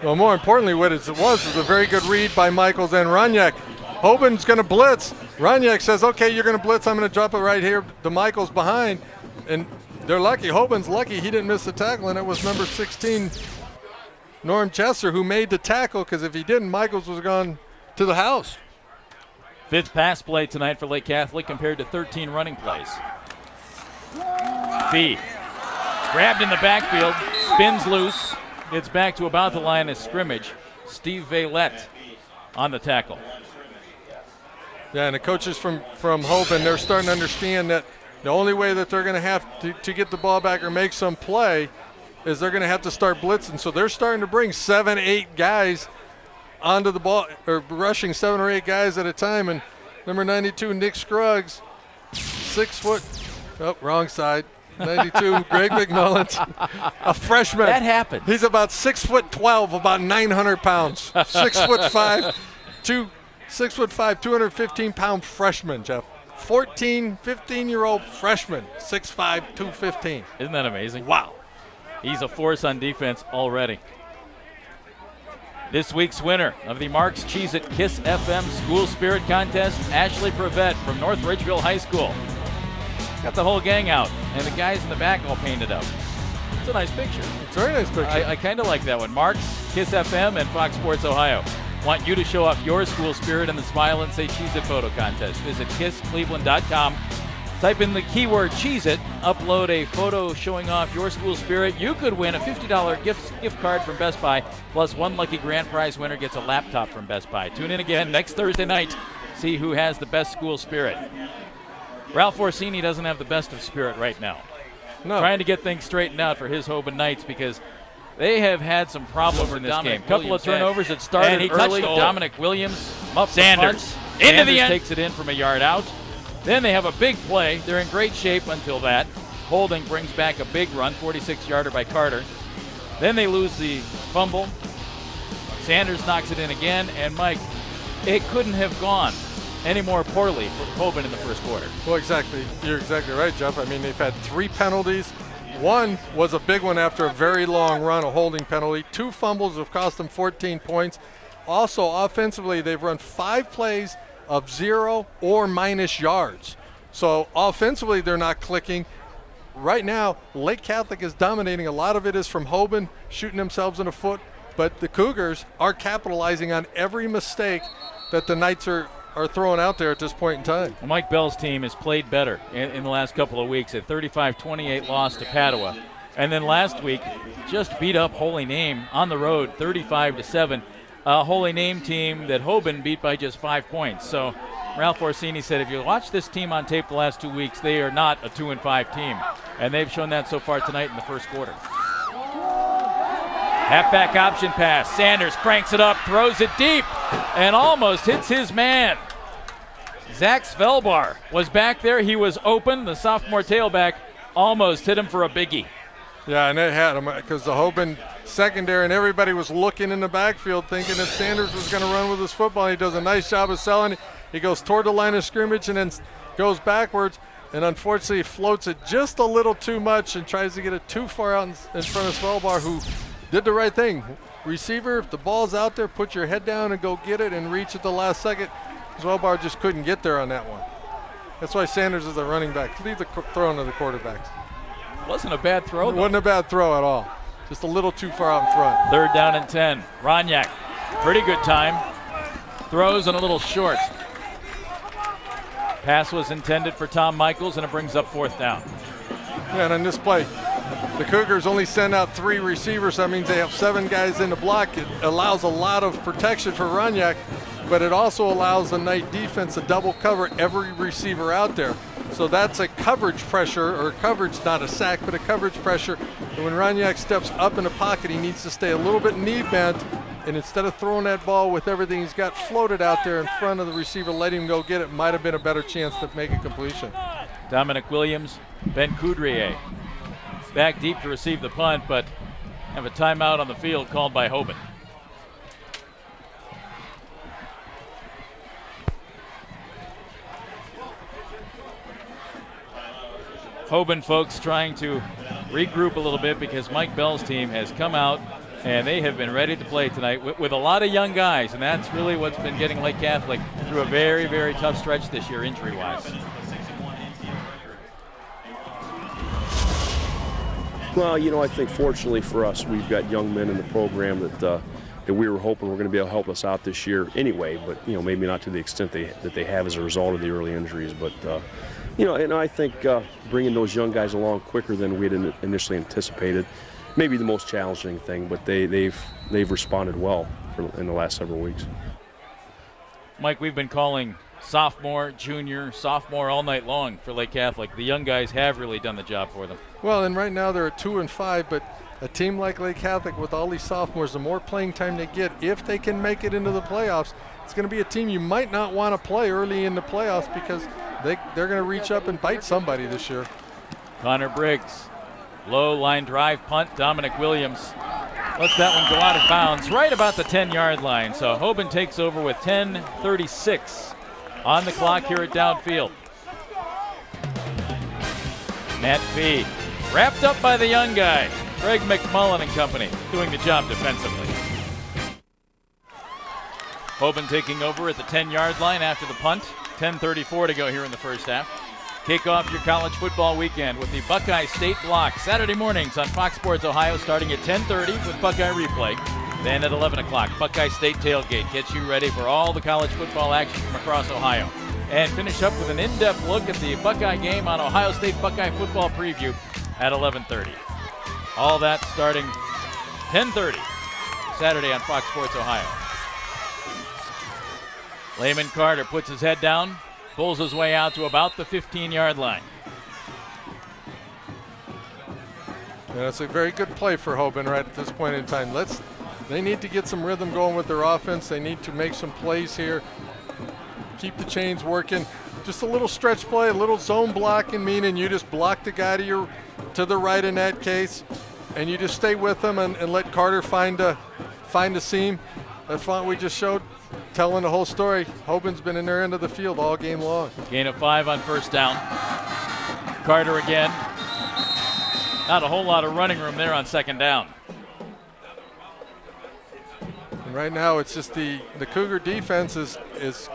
Well, more importantly, what it was a very good read by Michaels and Ranyak. Hoban's going to blitz. Ranyak says, okay, you're going to blitz. I'm going to drop it right here to Michaels behind. And they're lucky. Hoban's lucky he didn't miss the tackle, and it was number 16, Norm Chesser, who made the tackle, because if he didn't, Michaels was gone to the house. 5th pass play tonight for Lake Catholic compared to 13 running plays. Fee grabbed in the backfield, spins loose, gets back to about the line of scrimmage. Steve Vailette on the tackle. Yeah, and the coaches from Hoban, they're starting to understand that the only way that they're going to have to get the ball back or make some play is they're going to have to start blitzing. So they're starting to bring 7, 8 guys onto the ball, or rushing 7 or 8 guys at a time. And number 92, Nick Scruggs, 6 foot, oh, wrong side, 92, Greg McMullen, a freshman. That happens. He's about 6'12", about 900 pounds. 6'5", 215-pound freshman, Jeff. 15-year-old freshman, 6'5", 215. Isn't that amazing? Wow. He's a force on defense already. This week's winner of the Marks Cheez-It Kiss FM School Spirit Contest, Ashley Prevette from North Ridgeville High School. Got the whole gang out, and the guys in the back all painted up. It's a nice picture. It's a very nice picture. I kind of like that one. Marks, Kiss FM, and Fox Sports Ohio want you to show off your school spirit in the Smile and Say Cheez-It photo contest. Visit kisscleveland.com. Type in the keyword Cheez-It, upload a photo showing off your school spirit. You could win a $50 gift card from Best Buy, plus one lucky grand prize winner gets a laptop from Best Buy. Tune in again next Thursday night. See who has the best school spirit. Ralph Orsini doesn't have the best of spirit right now. No. Trying to get things straightened out for his Hoban Knights because they have had some problems in this game. Couple of turnovers that started early. Dominic Williams, Sanders into the end. Takes it in from a yard out. Then they have a big play. They're in great shape until that. Holding brings back a big run, 46-yarder by Carter. Then they lose the fumble. Sanders knocks it in again, and Mike, it couldn't have gone any more poorly for Hoban in the first quarter. Well, exactly. You're exactly right, Jeff. I mean, they've had 3 penalties. One was a big one after a very long run, a holding penalty. 2 fumbles have cost them 14 points. Also, offensively, they've run 5 plays of 0 or minus yards. So offensively, they're not clicking. Right now, Lake Catholic is dominating. A lot of it is from Hoban shooting themselves in the foot, but the Cougars are capitalizing on every mistake that the Knights are throwing out there at this point in time. Well, Mike Bell's team has played better in the last couple of weeks. A 35-28 loss to Padua. And then last week, just beat up Holy Name on the road, 35-7. A Holy Name team that Hoban beat by just 5 points. So Ralph Orsini said, if you watch this team on tape the last 2 weeks, they are not a 2-5 team. And they've shown that so far tonight in the first quarter. Halfback option pass. Sanders cranks it up, throws it deep, and almost hits his man. Zach Svelbar was back there. He was open. The sophomore tailback almost hit him for a biggie. Yeah, and it had him because the Hoban secondary and everybody was looking in the backfield thinking that Sanders was going to run with his football. He does a nice job of selling it. He goes toward the line of scrimmage and then goes backwards, and unfortunately floats it just a little too much and tries to get it too far out in front of Svelbar, who did the right thing. Receiver, if the ball's out there, put your head down and go get it and reach at the last second. Svelbar just couldn't get there on that one. That's why Sanders is the running back. Leave the throwing to the quarterbacks. Wasn't a bad throw, though. Wasn't a bad throw at all. Just a little too far out in front. 3rd down and 10. Ronyak, pretty good time. Throws and a little short. Pass was intended for Tom Michaels, and it brings up 4th down. Yeah, and on this play, the Cougars only send out 3 receivers. That means they have 7 guys in the block. It allows a lot of protection for Ronyak, but it also allows the Knight defense to double cover every receiver out there. So that's a coverage pressure, or coverage, not a sack, but a coverage pressure. And when Ronyak steps up in the pocket, he needs to stay a little bit knee bent, and instead of throwing that ball with everything he's got floated out there in front of the receiver, let him go get it. Might have been a better chance to make a completion. Dominic Williams, Ben Coudrier back deep to receive the punt, but have a timeout on the field called by Hoban. Hoban folks trying to regroup a little bit because Mike Bell's team has come out and they have been ready to play tonight with a lot of young guys, and that's really what's been getting Lake Catholic through a very, very tough stretch this year injury-wise. Well, you know, I think fortunately for us, we've got young men in the program that that we were hoping were going to be able to help us out this year anyway, but maybe not to the extent that they have as a result of the early injuries. But and I think bringing those young guys along quicker than we had initially anticipated may be the most challenging thing, but they've responded well in the last several weeks. Mike, we've been calling sophomore, junior, sophomore all night long for Lake Catholic. The young guys have really done the job for them. Well, and right now they're at 2-5, but a team like Lake Catholic with all these sophomores, the more playing time they get, if they can make it into the playoffs, it's going to be a team you might not want to play early in the playoffs because they're going to reach up and bite somebody this year. Connor Briggs, low line drive punt. Dominic Williams lets that one go out of bounds right about the 10-yard line. So Hoban takes over with 10:36 on the clock here at downfield. Matt Fee, wrapped up by the young guy, Greg McMullen and company, doing the job defensively. Hoban taking over at the 10-yard line after the punt. 10:34 to go here in the first half. Kick off your college football weekend with the Buckeye State Block Saturday mornings on Fox Sports Ohio, starting at 10:30 with Buckeye Replay. Then at 11 o'clock, Buckeye State Tailgate gets you ready for all the college football action from across Ohio. And finish up with an in-depth look at the Buckeye game on Ohio State Buckeye football preview at 11:30. All that starting 10:30 Saturday on Fox Sports Ohio. Layman Carter puts his head down, pulls his way out to about the 15-yard line. That's a very good play for Hoban right at this point in time. They need to get some rhythm going with their offense. They need to make some plays here. Keep the chains working. Just a little stretch play, a little zone blocking, meaning you just block the guy to the right in that case, and you just stay with them and let Carter find a seam. That font we just showed, telling the whole story. Hoban's been in their end of the field all game long. Gain of 5 on first down. Carter again. Not a whole lot of running room there on second down. And right now it's just the Cougar defense is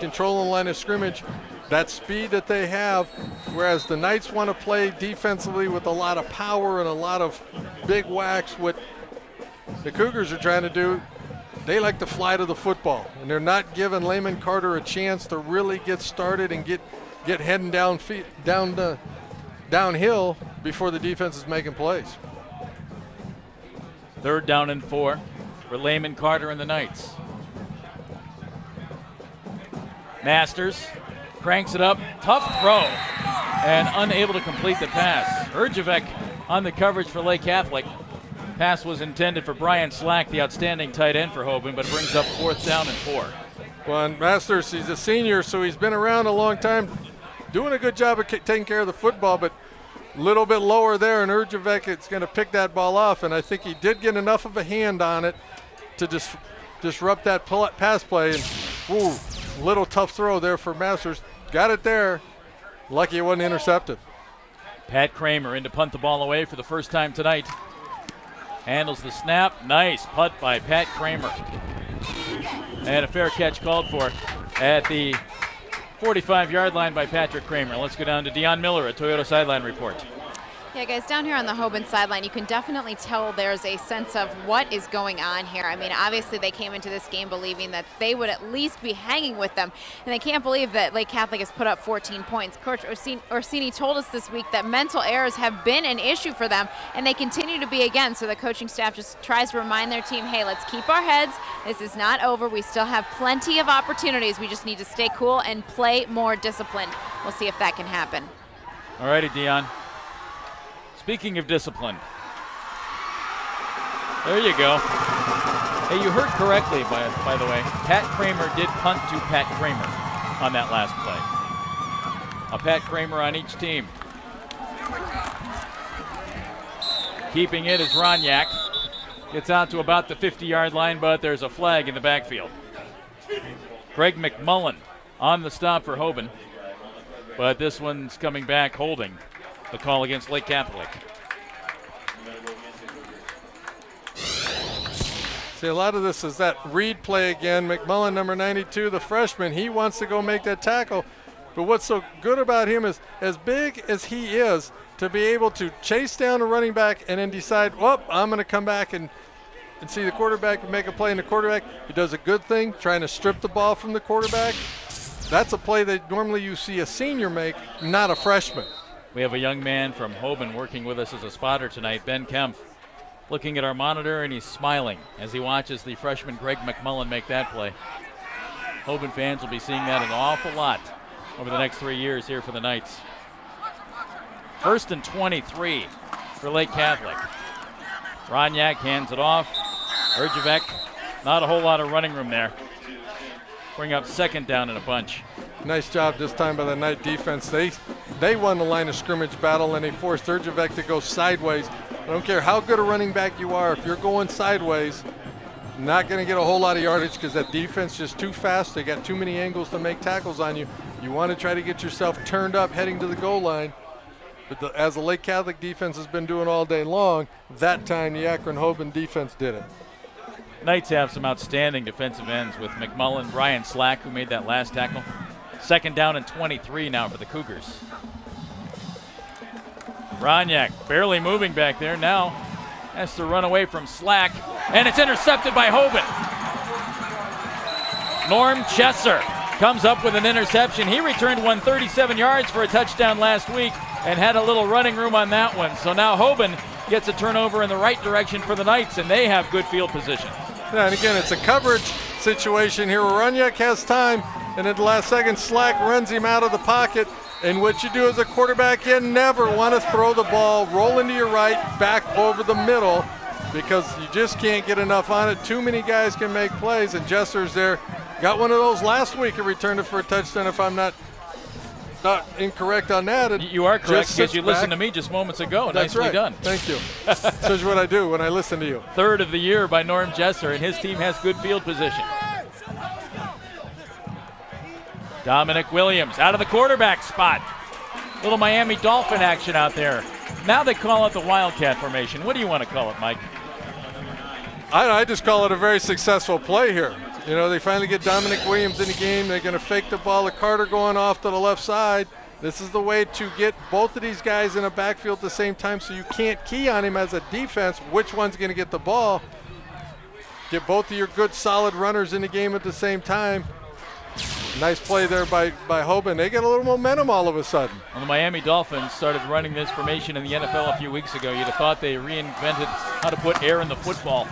controlling the line of scrimmage. That speed that they have, whereas the Knights want to play defensively with a lot of power and a lot of big whacks. What the Cougars are trying to do, they like to fly to the football, and they're not giving Layman Carter a chance to really get started and get heading downhill before the defense is making plays. 3rd down and 4 for Layman Carter and the Knights. Masters cranks it up, tough throw, and unable to complete the pass. Urjevec on the coverage for Lake Catholic. Pass was intended for Brian Slack, the outstanding tight end for Hoban, but brings up 4th down and 4. Well, and Masters, he's a senior, so he's been around a long time, doing a good job of taking care of the football, but a little bit lower there, and Urjevec is going to pick that ball off, and I think he did get enough of a hand on it to disrupt that pass play. And little tough throw there for Masters. Got it there. Lucky it wasn't intercepted. Pat Kramer in to punt the ball away for the first time tonight. Handles the snap. Nice putt by Pat Kramer. And a fair catch called for at the 45-yard line by Patrick Kramer. Let's go down to Deion Miller, a Toyota sideline report. Yeah, guys, down here on the Hoban sideline, you can definitely tell there's a sense of what is going on here. I mean, obviously they came into this game believing that they would at least be hanging with them, and they can't believe that Lake Catholic has put up 14 points. Coach Orsini told us this week that mental errors have been an issue for them, and they continue to be again. So the coaching staff just tries to remind their team, hey, let's keep our heads. This is not over. We still have plenty of opportunities. We just need to stay cool and play more disciplined. We'll see if that can happen. All righty, Deion. Speaking of discipline, there you go. Hey, you heard correctly, by the way. Pat Kramer did punt to Pat Kramer on that last play. A Pat Kramer on each team. Keeping it is Ronyak. Gets out to about the 50-yard line, but there's a flag in the backfield. Greg McMullen on the stop for Hoban, but this one's coming back holding. The call against Lake Catholic. See, a lot of this is that read play again. McMullen, number 92, the freshman, he wants to go make that tackle. But what's so good about him is, as big as he is, to be able to chase down a running back and then decide, well, I'm going to come back and and see the quarterback make a play, and the quarterback, he does a good thing, trying to strip the ball from the quarterback. That's a play that normally you see a senior make, not a freshman. We have a young man from Hoban working with us as a spotter tonight, Ben Kempf, looking at our monitor, and he's smiling as he watches the freshman Greg McMullen make that play. Hoban fans will be seeing that an awful lot over the next 3 years here for the Knights. 1st and 23 for Lake Catholic. Roniak hands it off. Erjavec, not a whole lot of running room there. Bring up 2nd down in a bunch. Nice job this time by the Knight defense. They won the line of scrimmage battle, and they forced Erjavec to go sideways. I don't care how good a running back you are, if you're going sideways, not going to get a whole lot of yardage because that defense is just too fast. They got too many angles to make tackles on you. You want to try to get yourself turned up heading to the goal line. But as the Lake Catholic defense has been doing all day long, that time the Akron Hoban defense did it. Knights have some outstanding defensive ends with McMullen, Brian Slack, who made that last tackle. 2nd down and 23 now for the Cougars. Roniak barely moving back there now. Has to run away from Slack, and it's intercepted by Hoban. Norm Chesser comes up with an interception. He returned 137 yards for a touchdown last week and had a little running room on that one. So now Hoban gets a turnover in the right direction for the Knights, and they have good field position. Yeah, and again, it's a coverage situation here where Roniak has time, and at the last second, Slack runs him out of the pocket. And what you do as a quarterback, you never want to throw the ball, roll into your right, back over the middle, because you just can't get enough on it. Too many guys can make plays, and Jesser's there. Got one of those last week and returned it for a touchdown, if I'm not incorrect on that. You are correct, because you listened to me just moments ago. That's Nicely right. done. Thank you. Shows you what I do when I listen to you. 3rd of the year by Norm Jesser, and his team has good field position. Dominic Williams out of the quarterback spot. Little Miami Dolphin action out there. Now they call it the Wildcat formation. What do you want to call it, Mike? I just call it a very successful play here. You know, they finally get Dominic Williams in the game. They're going to fake the ball to Carter going off to the left side. This is the way to get both of these guys in a backfield at the same time, so you can't key on him as a defense which one's going to get the ball. Get both of your good, solid runners in the game at the same time. Nice play there by Hoban. They get a little momentum all of a sudden. Well, the Miami Dolphins started running this formation in the NFL a few weeks ago. You'd have thought they reinvented how to put air in the football.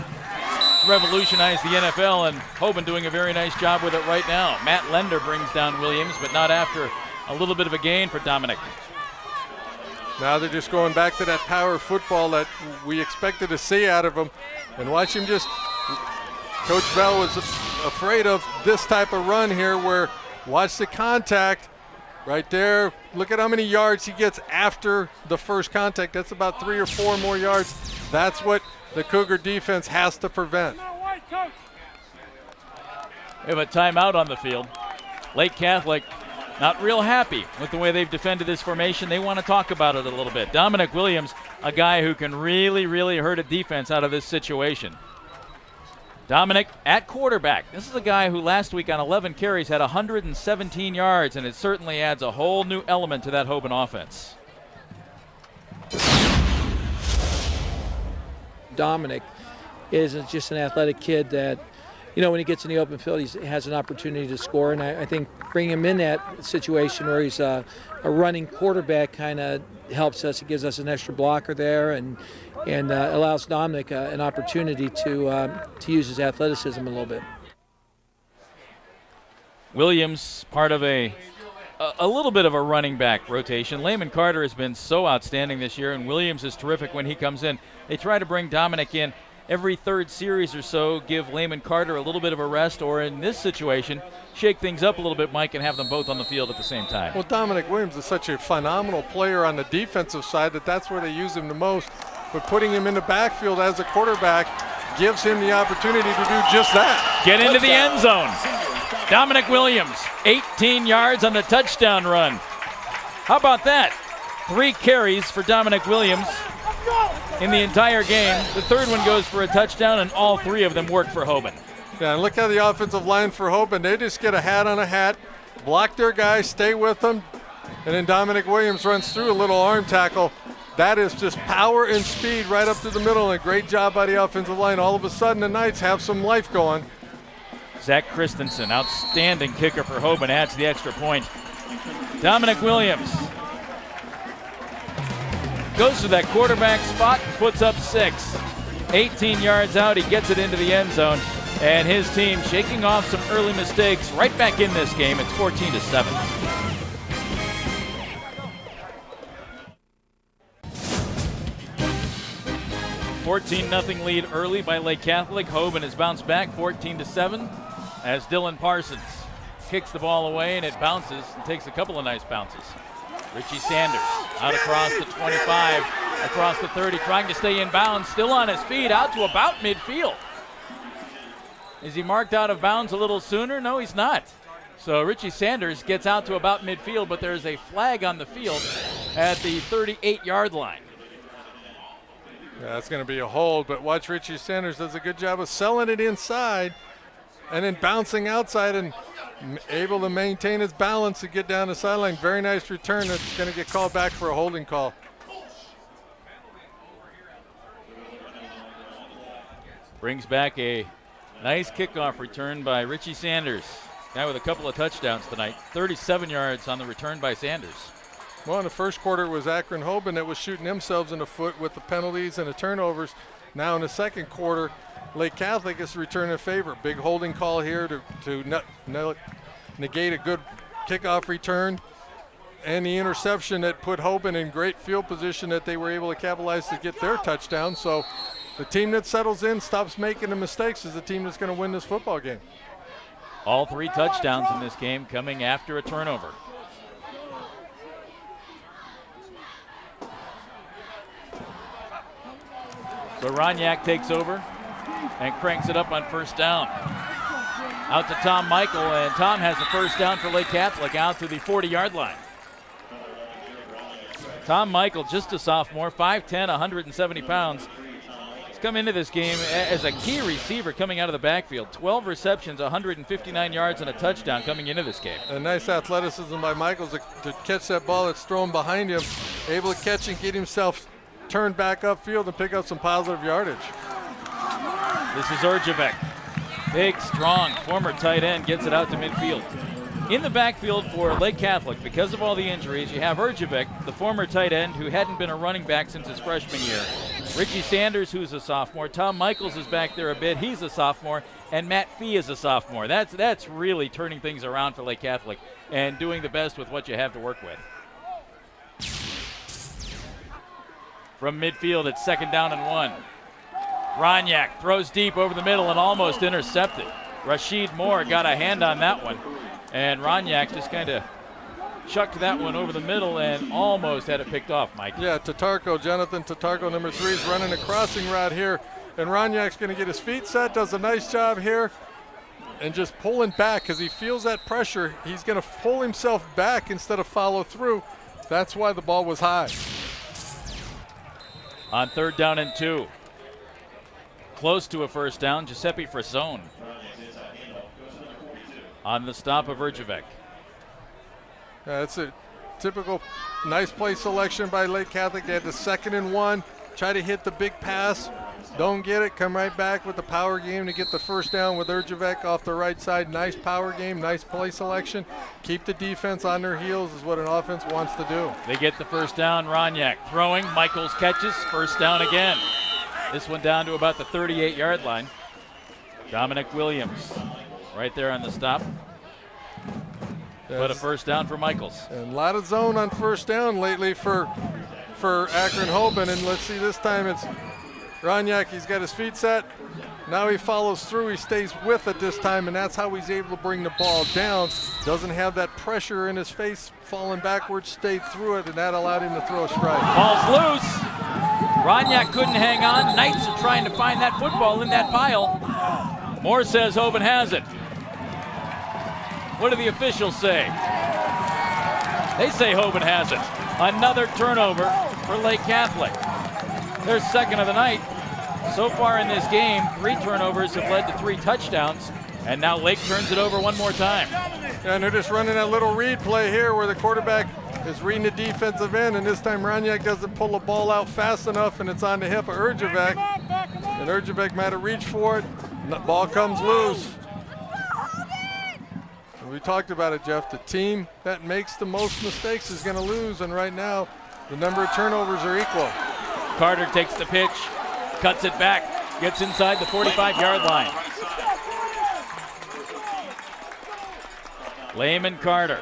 Revolutionized the NFL, and Hoban doing a very nice job with it right now. Matt Lender brings down Williams, but not after a little bit of a gain for Dominic. Now they're just going back to that power football that we expected to see out of them. And watch him just, Coach Bell was afraid of this type of run here where, watch the contact right there. Look at how many yards he gets after the first contact. That's about 3 or 4 more yards. That's what the Cougar defense has to prevent. We have a timeout on the field. Lake Catholic not real happy with the way they've defended this formation. They want to talk about it a little bit. Dominic Williams, a guy who can really, really hurt a defense out of this situation. Dominic at quarterback. This is a guy who last week on 11 carries had 117 yards, and it certainly adds a whole new element to that Hoban offense. Dominic is just an athletic kid that, you know, when he gets in the open field, he has an opportunity to score. And I think bringing him in that situation where he's a running quarterback kind of helps us. It gives us an extra blocker there and allows Dominic an opportunity to use his athleticism a little bit. Williams, part of a little bit of a running back rotation. Layman Carter has been so outstanding this year, and Williams is terrific when he comes in. They try to bring Dominic in every third series or so, give Layman Carter a little bit of a rest, or in this situation, shake things up a little bit, Mike, and have them both on the field at the same time. Well, Dominic Williams is such a phenomenal player on the defensive side that's where they use him the most. But putting him in the backfield as a quarterback gives him the opportunity to do just that. Get into the end zone. Dominic Williams, 18 yards on the touchdown run. How about that? 3 carries for Dominic Williams in the entire game. The third one goes for a touchdown, and all 3 of them work for Hoban. Yeah, and look at the offensive line for Hoban. They just get a hat on a hat, block their guys, stay with them, and then Dominic Williams runs through a little arm tackle. That is just power and speed right up to the middle, and a great job by the offensive line. All of a sudden, the Knights have some life going. Zach Christensen, outstanding kicker for Hoban, adds the extra point. Dominic Williams goes to that quarterback spot and puts up 6. 18 yards out, he gets it into the end zone, and his team shaking off some early mistakes right back in this game. It's 14-7. $14-0 lead early by Lake Catholic. Hoban has bounced back 14-7 as Dylan Parsons kicks the ball away, and it bounces and takes a couple of nice bounces. Richie Sanders out across the 25, across the 30, trying to stay in bounds, still on his feet, out to about midfield. Is he marked out of bounds a little sooner? No, he's not. So Richie Sanders gets out to about midfield, but there's a flag on the field at the 38-yard line. Yeah, that's going to be a hold, but watch Richie Sanders does a good job of selling it inside and then bouncing outside and able to maintain his balance to get down the sideline. Very nice return. That's going to get called back for a holding call. Brings back a nice kickoff return by Richie Sanders. Guy with a couple of touchdowns tonight. 37 yards on the return by Sanders. Well, in the first quarter, it was Akron Hoban that was shooting themselves in the foot with the penalties and the turnovers. Now in the second quarter, Lake Catholic is returning a favor. Big holding call here to negate a good kickoff return and the interception that put Hoban in great field position that they were able to capitalize to get their touchdown. So the team that settles in, stops making the mistakes, is the team that's going to win this football game. All 3 touchdowns in this game coming after a turnover. So Roniak takes over and cranks it up on first down. Out to Tom Michael, and Tom has the first down for Lake Catholic out to the 40-yard line. Tom Michael, just a sophomore, 5'10", 170 pounds. He's come into this game as a key receiver coming out of the backfield. 12 receptions, 159 yards, and a touchdown coming into this game. A nice athleticism by Michaels to catch that ball that's thrown behind him. Able to catch and get himself turned back upfield and pick up some positive yardage. This is Urjevec. Big, strong, former tight end, gets it out to midfield. In the backfield for Lake Catholic, because of all the injuries, you have Urjevec, the former tight end who hadn't been a running back since his freshman year. Richie Sanders, who's a sophomore. Tom Michaels is back there a bit. He's a sophomore. And Matt Fee is a sophomore. That's really turning things around for Lake Catholic and doing the best with what you have to work with. From midfield, it's 2nd down and 1. Roniak throws deep over the middle and almost intercepted. Rashid Moore got a hand on that one. And Roniak just kind of chucked that one over the middle and almost had it picked off, Mike. Yeah, Tatarko, Jonathan Tatarko, number 3, is running a crossing route here. And Roniak's going to get his feet set, does a nice job here. And just pulling back because he feels that pressure. He's going to pull himself back instead of follow through. That's why the ball was high. On 3rd down and 2. Close to a first down, Giuseppe Frassone on the stop of Urjevec. That's a typical nice play selection by Lake Catholic. They had the 2nd and 1, try to hit the big pass, don't get it, come right back with the power game to get the first down with Urjevec off the right side. Nice power game, nice play selection. Keep the defense on their heels is what an offense wants to do. They get the first down. Roniak throwing, Michaels catches, first down again. This one down to about the 38-yard line. Dominic Williams right there on the stop. But a first down for Michaels. And a lot of zone on first down lately for Akron Hoban. And let's see, this time it's Roniak. He's got his feet set. Now he follows through. He stays with it this time, and that's how he's able to bring the ball down. Doesn't have that pressure in his face, falling backwards, stayed through it, and that allowed him to throw a strike. Ball's loose. Roniak couldn't hang on. Knights are trying to find that football in that pile. Moore says Hoban has it. What do the officials say? They say Hoban has it. Another turnover for Lake Catholic. Their 2nd of the night. So far in this game, 3 turnovers have led to 3 touchdowns, and now Lake turns it over one more time. And they're just running that little read play here where the quarterback is reading the defensive end, and this time Roniak doesn't pull the ball out fast enough, and it's on the hip of Urjevec. And Urjevec might have reached for it, and the ball comes loose. And we talked about it, Jeff. The team that makes the most mistakes is going to lose, and right now the number of turnovers are equal. Carter takes the pitch, cuts it back, gets inside the 45-yard line. Layman Carter.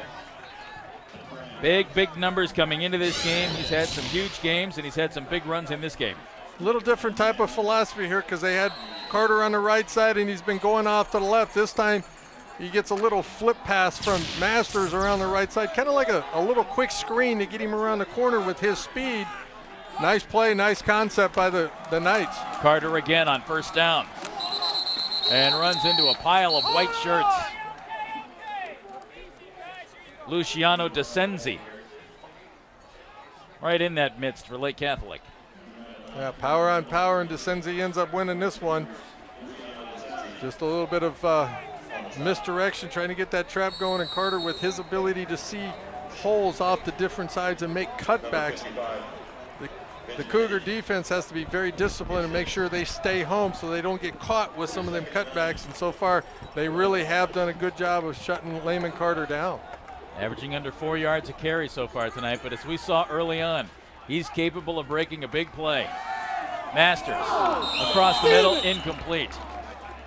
Big numbers coming into this game. He's had some huge games, and he's had some big runs in this game. A little different type of philosophy here because they had Carter on the right side, and he's been going off to the left. This time he gets a little flip pass from Masters around the right side, kind of like a little quick screen to get him around the corner with his speed. Nice play, nice concept by the Knights. Carter again on first down and runs into a pile of white shirts. Luciano DeCenzi right in that midst for Lake Catholic. Yeah, power on power, and DeCenzi ends up winning this one. Just a little bit of misdirection, trying to get that trap going, and Carter, with his ability to see holes off the different sides and make cutbacks. The Cougar defense has to be very disciplined and make sure they stay home so they don't get caught with some of them cutbacks, and so far they really have done a good job of shutting Layman Carter down. Averaging under 4 yards a carry so far tonight, but as we saw early on, he's capable of breaking a big play. Masters across the middle, incomplete.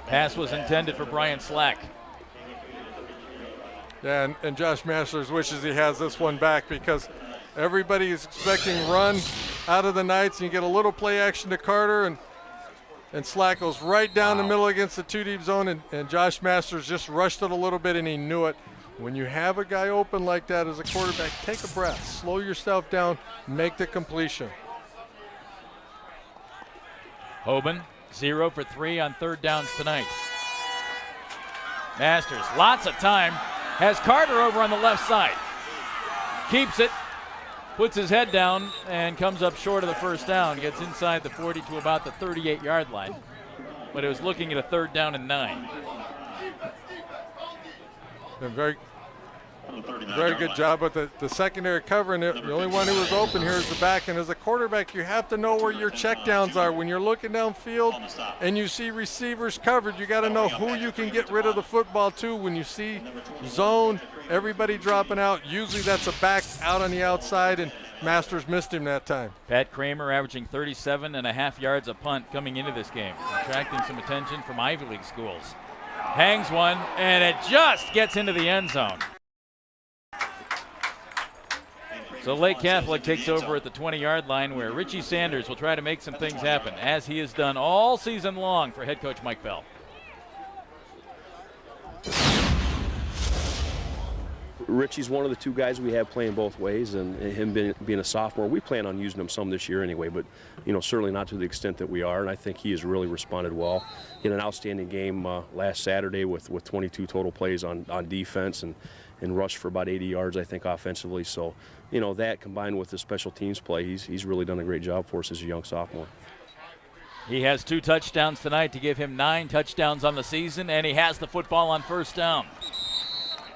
Pass was intended for Brian Slack. Yeah, and Josh Masters wishes he has this one back because everybody is expecting run out of the Knights, and you get a little play action to Carter, and Slack goes right down the middle against the two deep zone, and Josh Masters just rushed it a little bit, and he knew it. When you have a guy open like that as a quarterback, take a breath, slow yourself down, make the completion. Hoban 0 for 3 on third downs tonight. Masters, lots of time, has Carter over on the left side. Keeps it, puts his head down, and comes up short of the first down. Gets inside the 40 to about the 38-yard line. But it was looking at a third down and 9. Very good job with the secondary covering it. The only one who was open here is the back, and as a quarterback, you have to know where your checkdowns are. When you're looking downfield and you see receivers covered, you got to know who you can get rid of the football to. When you see zone, everybody dropping out, usually that's a back out on the outside, and Masters missed him that time. Pat Kramer averaging 37.5 yards a punt coming into this game, attracting some attention from Ivy League schools. Hangs one, and it just gets into the end zone. So Lake Catholic takes over at the 20-yard line, where Richie Sanders will try to make some things happen, as he has done all season long for head coach Mike Bell. Richie's one of the two guys we have playing both ways, and him being a sophomore, we plan on using him some this year anyway, but certainly not to the extent that we are, and I think he has really responded well. In an outstanding game last Saturday with 22 total plays on defense, and rushed for about 80 yards, I think, offensively. So, that combined with the special teams play, he's really done a great job for us as a young sophomore. He has 2 touchdowns tonight to give him 9 touchdowns on the season, and he has the football on first down.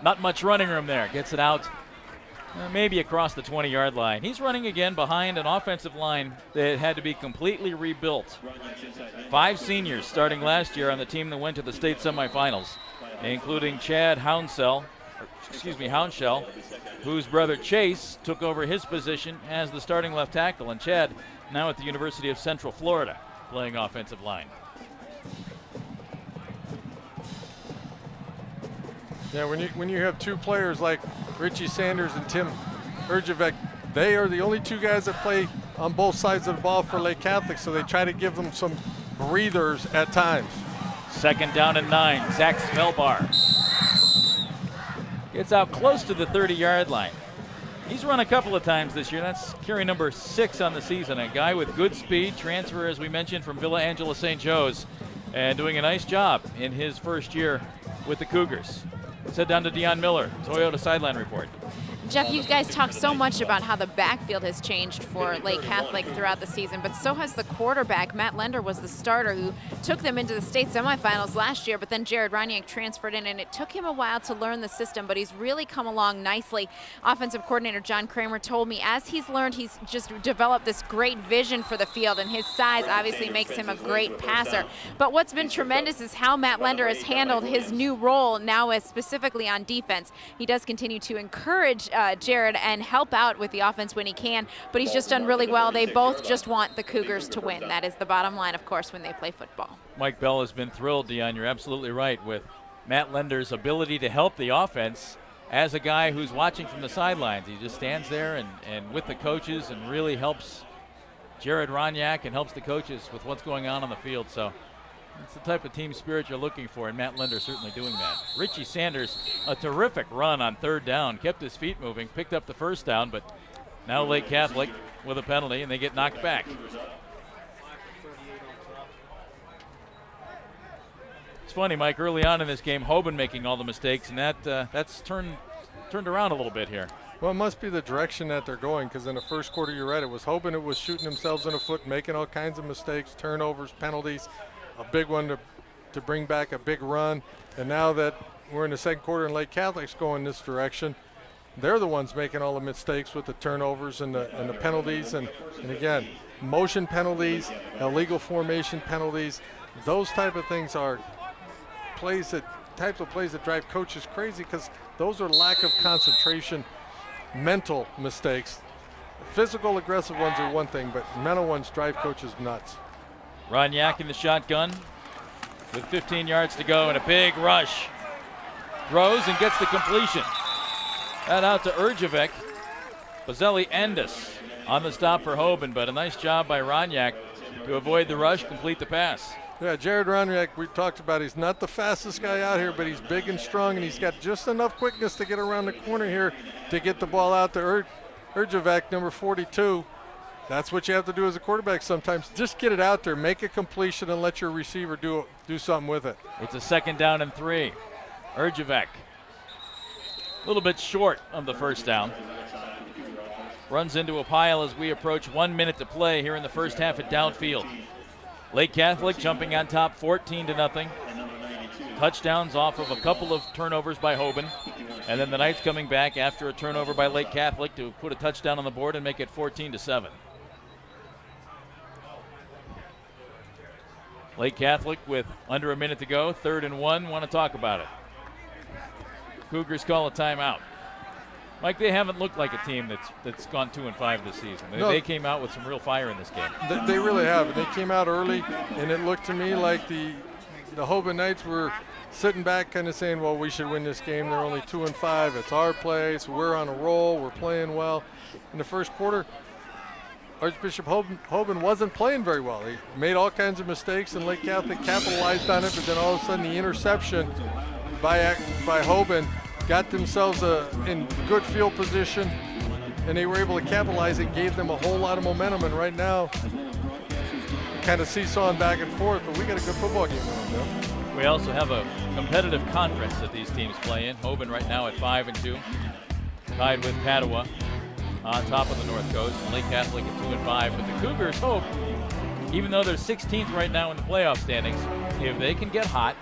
Not much running room there. Gets it out maybe across the 20-yard line. He's running again behind an offensive line that had to be completely rebuilt. 5 seniors starting last year on the team that went to the state semifinals, including Chad Hounshell, whose brother Chase took over his position as the starting left tackle, and Chad now at the University of Central Florida playing offensive line. Yeah, when you have 2 players like Richie Sanders and Tim Urjevec, they are the only 2 guys that play on both sides of the ball for Lake Catholic, so they try to give them some breathers at times. 2nd down and 9, Zach Svelbar. Gets out close to the 30-yard line. He's run a couple of times this year. That's carry number 6 on the season. A guy with good speed, transfer, as we mentioned, from Villa Angela St. Joe's, and doing a nice job in his first year with the Cougars. Let's head down to Deion Miller, Toyota Sideline Report. Jeff, you guys talk so much about how the backfield has changed for Lake Catholic throughout the season, but so has the quarterback. Matt Lender was the starter who took them into the state semifinals last year, but then Jared Roniak transferred in, and it took him a while to learn the system, but he's really come along nicely. Offensive coordinator John Kramer told me as he's learned, he's just developed this great vision for the field, and his size obviously makes him a great passer. But what's been tremendous is how Matt Lender has handled his new role now as specifically on defense. He does continue to encourage Jared and help out with the offense when he can, but he's just done really well. They both just want the Cougars to win. That is the bottom line, of course, when they play football. Mike Bell has been thrilled, Dion. You're absolutely right with Matt Lender's ability to help the offense as a guy who's watching from the sidelines. He just stands there and with the coaches and really helps Jared Roniak and helps the coaches with what's going on the field. So it's the type of team spirit you're looking for, and Matt Lender certainly doing that. Richie Sanders, a terrific run on third down, kept his feet moving, picked up the first down, but now Lake Catholic with a penalty, and they get knocked back. It's funny, Mike, early on in this game, Hoban making all the mistakes, and that's turned around a little bit here. Well, it must be the direction that they're going, because in the first quarter, you're right, it was Hoban who was shooting themselves in the foot, making all kinds of mistakes, turnovers, penalties. A big one to bring back a big run. And now that we're in the second quarter and Lake Catholic's going this direction, they're the ones making all the mistakes with the turnovers and the penalties. And again, motion penalties, illegal formation penalties, those type of things are types of plays that drive coaches crazy, because those are lack of concentration, mental mistakes. Physical, aggressive ones are one thing, but mental ones drive coaches nuts. Roniak in the shotgun with 15 yards to go and a big rush. Throws and gets the completion. That out to Urjevec. Bazzelli Endis on the stop for Hoban, but a nice job by Roniak to avoid the rush, complete the pass. Yeah, Jared Roniak, we talked about, he's not the fastest guy out here, but he's big and strong, and he's got just enough quickness to get around the corner here to get the ball out to Urjevec, number 42. That's what you have to do as a quarterback sometimes. Just get it out there, make a completion, and let your receiver do something with it. It's a 2nd down and 3. Urjevec, a little bit short of the first down. Runs into a pile as we approach 1 minute to play here in the first half at Downfield. Lake Catholic jumping on top 14-0. Touchdowns off of a couple of turnovers by Hoban. And then the Knights coming back after a turnover by Lake Catholic to put a touchdown on the board and make it 14-7. Lake Catholic with under a minute to go, 3rd and 1. Want to talk about it. Cougars call a timeout. Mike, they haven't looked like a team that's gone 2-5 this season. They came out with some real fire in this game. They really have. And they came out early, and it looked to me like the Hoban Knights were sitting back kind of saying, well, we should win this game. They're only 2-5. It's our place. We're on a roll. We're playing well. In the first quarter, Archbishop Hoban wasn't playing very well. He made all kinds of mistakes, and Lake Catholic capitalized on it, but then all of a sudden the interception by Hoban got themselves in good field position, and they were able to capitalize. It gave them a whole lot of momentum, and right now kind of seesawing back and forth, but we got a good football game going, Joe. We also have a competitive conference that these teams play in. Hoban right now at 5-2, tied with Padua on top of the North Coast, and Lake Catholic at 2-5. But the Cougars hope, even though they're 16th right now in the playoff standings, if they can get hot,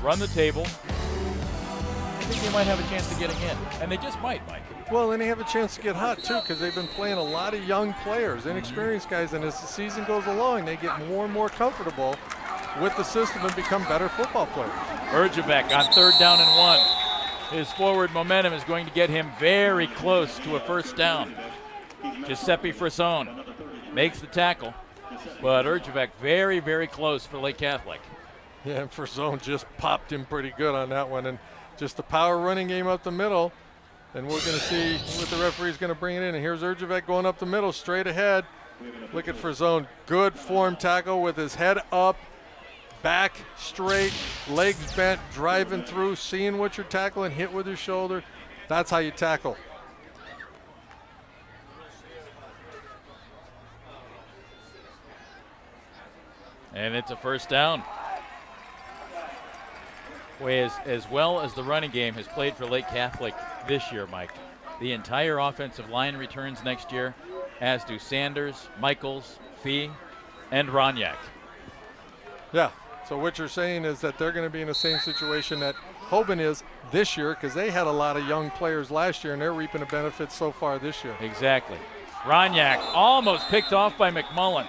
run the table, I think they might have a chance of getting in. And they just might, Mike. Well, and they have a chance to get hot, too, because they've been playing a lot of young players, inexperienced guys, and as the season goes along, they get more and more comfortable with the system and become better football players. Urjevec on 3rd down and 1. His forward momentum is going to get him very close to a first down. Giuseppe Frisone makes the tackle, but Urjevec very, very close for Lake Catholic. Yeah, and Frisone just popped him pretty good on that one, and just a power running game up the middle, and we're going to see what the referee's going to bring it in. And here's Urjevec going up the middle, straight ahead. Look at Frisone, good form tackle with his head up, back straight, legs bent, driving through, seeing what you're tackling, hit with your shoulder. That's how you tackle. And it's a first down. Way as well as the running game has played for Lake Catholic this year, Mike. The entire offensive line returns next year, as do Sanders, Michaels, Fee, and Roniak. Yeah, so what you're saying is that they're going to be in the same situation that Hoban is this year, because they had a lot of young players last year and they're reaping the benefits so far this year. Exactly. Roniak almost picked off by McMullen.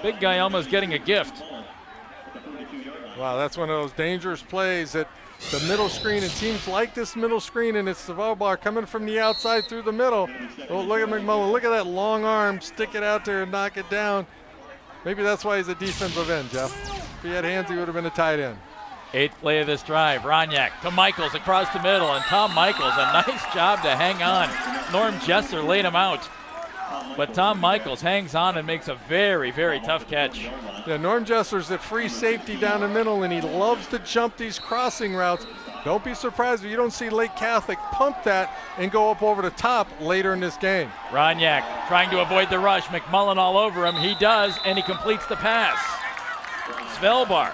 Big guy almost getting a gift. Wow, that's one of those dangerous plays that the middle screen, and teams like this middle screen, and it's the bar coming from the outside through the middle. Oh, look at McMullen. Look at that long arm. Stick it out there and knock it down. Maybe that's why he's a defensive end, Jeff. If he had hands, he would have been a tight end. 8th play of this drive. Roniak to Michaels across the middle, and Tom Michaels, a nice job to hang on. Norm Jesser laid him out. But Tom Michaels hangs on and makes a very, very tough catch. Yeah, Norm Jesser's at free safety down the middle, and he loves to jump these crossing routes. Don't be surprised if you don't see Lake Catholic pump that and go up over the top later in this game. Roniak trying to avoid the rush. McMullen all over him. He does, and he completes the pass. Svelbar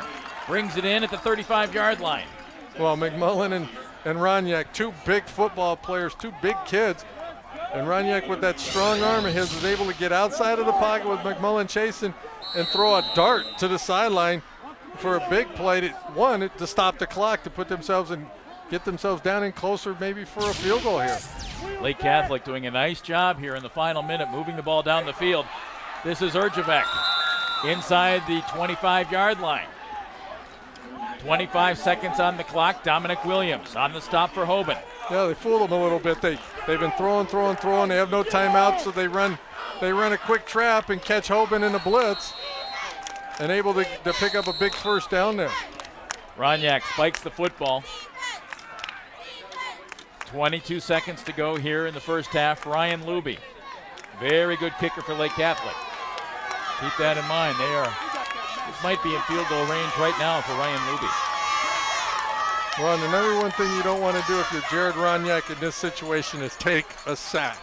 brings it in at the 35-yard line. Well, McMullen and Roniak, two big football players, two big kids. And Roniak, with that strong arm of his, was able to get outside of the pocket with McMullen chasing and throw a dart to the sideline for a big play to stop the clock, to put themselves and get themselves down and closer maybe for a field goal here. Lake Catholic doing a nice job here in the final minute, moving the ball down the field. This is Urjavec inside the 25-yard line. 25 seconds on the clock. Dominic Williams on the stop for Hoban. Yeah, they fooled them a little bit. They've been throwing. They have no timeout, so they run a quick trap and catch Hoban in the blitz, and able to pick up a big first down there. Roniak spikes the football. 22 seconds to go here in the first half. Ryan Luby, very good kicker for Lake Catholic. Keep that in mind. This might be in field goal range right now for Ryan Luby. Well, and the number one thing you don't want to do if you're Jared Roniak in this situation is take a sack.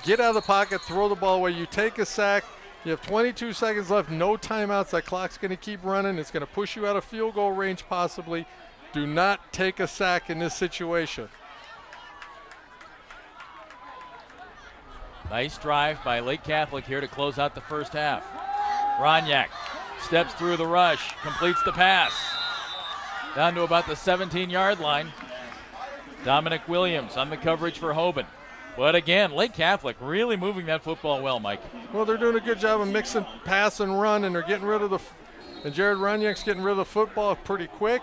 Get out of the pocket, throw the ball away. You take a sack. You have 22 seconds left, no timeouts. That clock's going to keep running. It's going to push you out of field goal range possibly. Do not take a sack in this situation. Nice drive by Lake Catholic here to close out the first half. Roniak steps through the rush, completes the pass. Down to about the 17-yard line. Dominic Williams on the coverage for Hoban. But again, Lake Catholic really moving that football well, Mike. Well, they're doing a good job of mixing pass and run, and they're getting rid of and Jared Roniak's getting rid of the football pretty quick.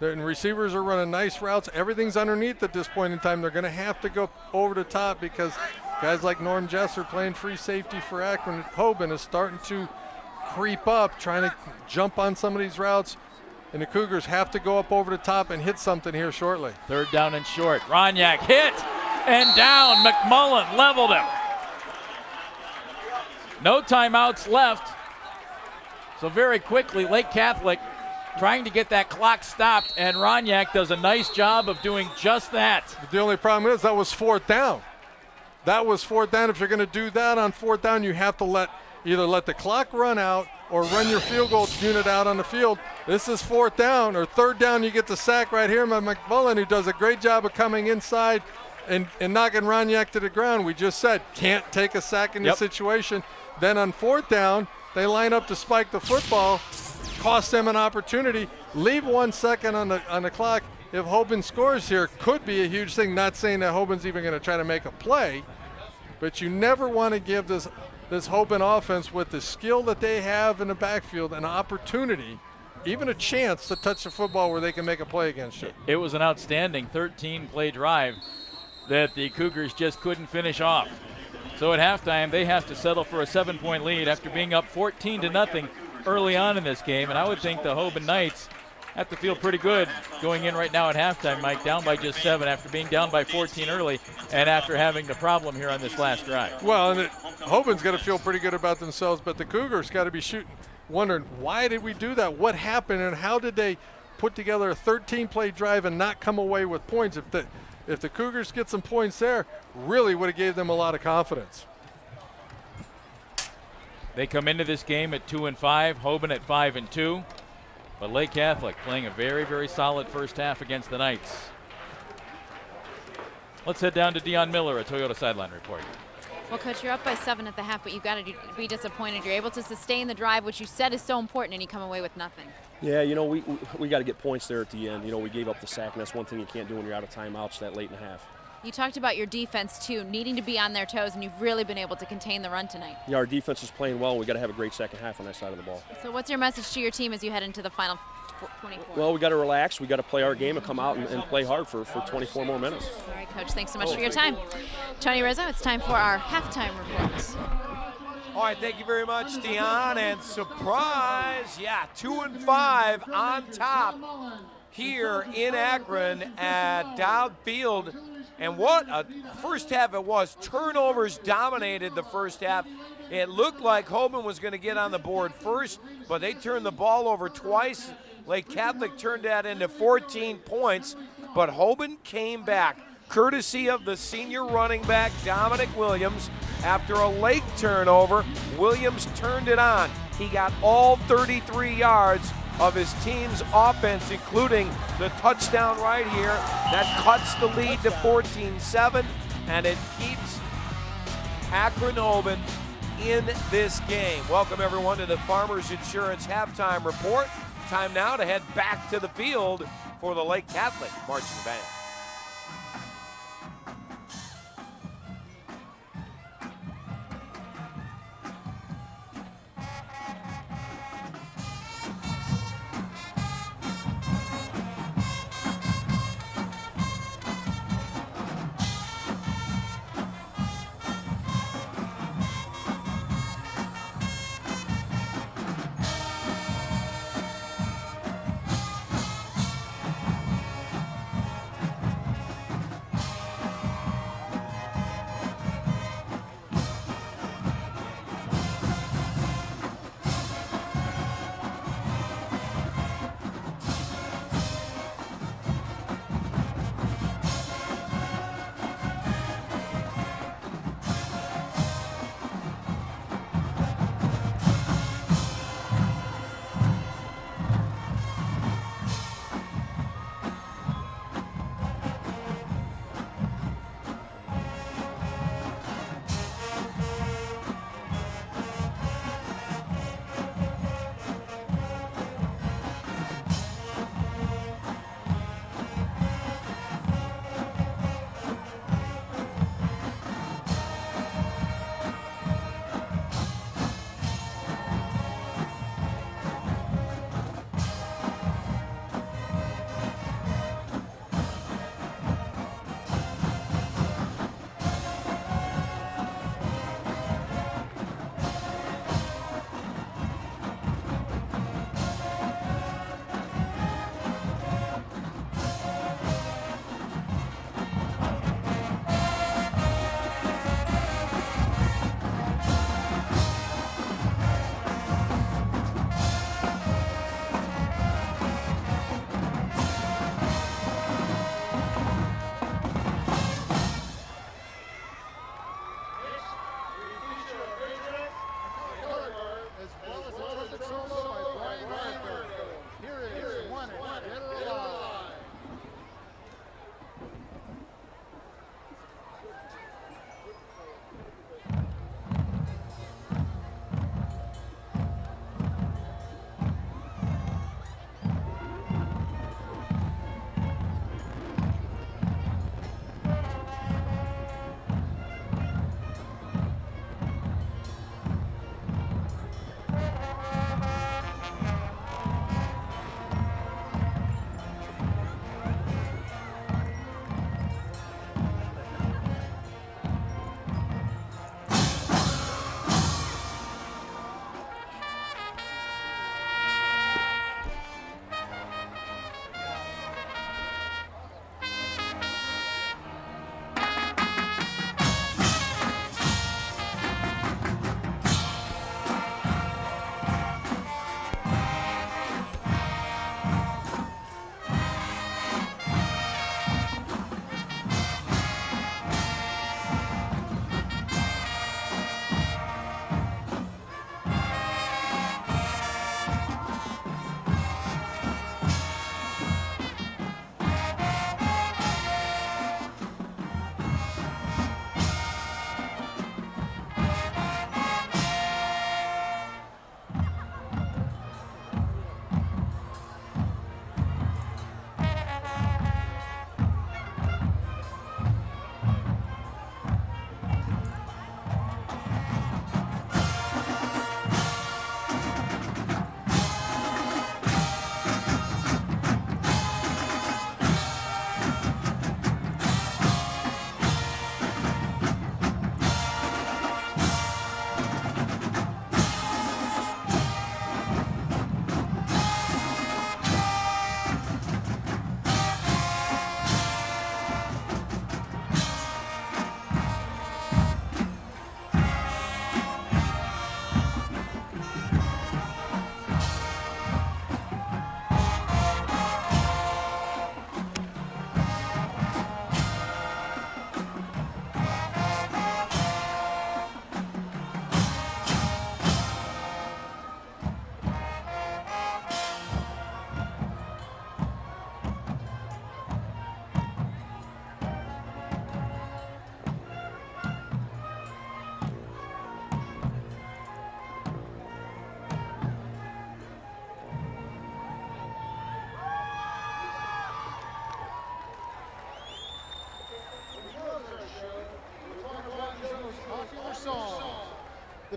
And receivers are running nice routes. Everything's underneath at this point in time. They're going to have to go over the top because guys like Norm Jesser playing free safety for Akron. Hoban is starting to creep up, trying to jump on some of these routes. And the Cougars have to go up over the top and hit something here shortly. 3rd down and short. Roniak hit and down. McMullen leveled him. No timeouts left. So very quickly, Lake Catholic trying to get that clock stopped, and Roniak does a nice job of doing just that. But the only problem is that was 4th down. That was 4th down. If you're going to do that on 4th down, you have to either let the clock run out or run your field goal unit out on the field. This is 4th down, or 3rd down. You get the sack right here by McMullen, who does a great job of coming inside and knocking Roniak to the ground. We just said can't take a sack in this situation. Then on 4th down, they line up to spike the football, cost them an opportunity, leave 1 second on the clock. If Hoban scores here, could be a huge thing. Not saying that Hoban's even going to try to make a play, but you never want to give this Hoban offense, with the skill that they have in the backfield, an opportunity, even a chance to touch the football where they can make a play against you. It was an outstanding 13-play drive that the Cougars just couldn't finish off. So at halftime, they have to settle for a 7-point lead after being up 14-0 early on in this game. And I would think the Hoban Knights have to feel pretty good going in right now at halftime, Mike, down by just 7 after being down by 14 early and after having the problem here on this last drive. Well, and Hoban's got to feel pretty good about themselves, but the Cougars got to be wondering, why did we do that? What happened, and how did they put together a 13-play drive and not come away with points? If the Cougars get some points there, really would have gave them a lot of confidence. They come into this game at 2-5, Hoban at 5-2. But Lake Catholic playing a very, very solid first half against the Knights. Let's head down to Dion Miller, a Toyota sideline report. Well, Coach, you're up by 7 at the half, but you've got to be disappointed. You're able to sustain the drive, which you said is so important, and you come away with nothing. Yeah, we got to get points there at the end. We gave up the sack, and that's one thing you can't do when you're out of timeouts that late in the half. You talked about your defense, too, needing to be on their toes, and you've really been able to contain the run tonight. Yeah, our defense is playing well, and we got to have a great second half on that side of the ball. So what's your message to your team as you head into the final 24? Well, we got to relax. We got to play our game and come out and play hard for 24 more minutes. All right, Coach, thanks so much for your time. Tony Rizzo, it's time for our halftime report. All right, thank you very much, Dion. And surprise, 2-5 on top here in Akron at Dowd Field. And what a first half it was. Turnovers dominated the first half. It looked like Hoban was going to get on the board first, but they turned the ball over twice. Lake Catholic turned that into 14 points, but Hoban came back, courtesy of the senior running back, Dominic Williams. After a late turnover, Williams turned it on. He got all 33 yards of his team's offense, including the touchdown right here. That cuts the lead to 14-7, and it keeps Akron Hoban in this game. Welcome, everyone, to the Farmers Insurance Halftime Report. Time now to head back to the field for the Lake Catholic marching band.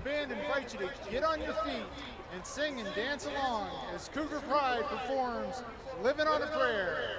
the band invites you to get on your feet and sing and dance along as Cougar Pride performs Living on a Prayer.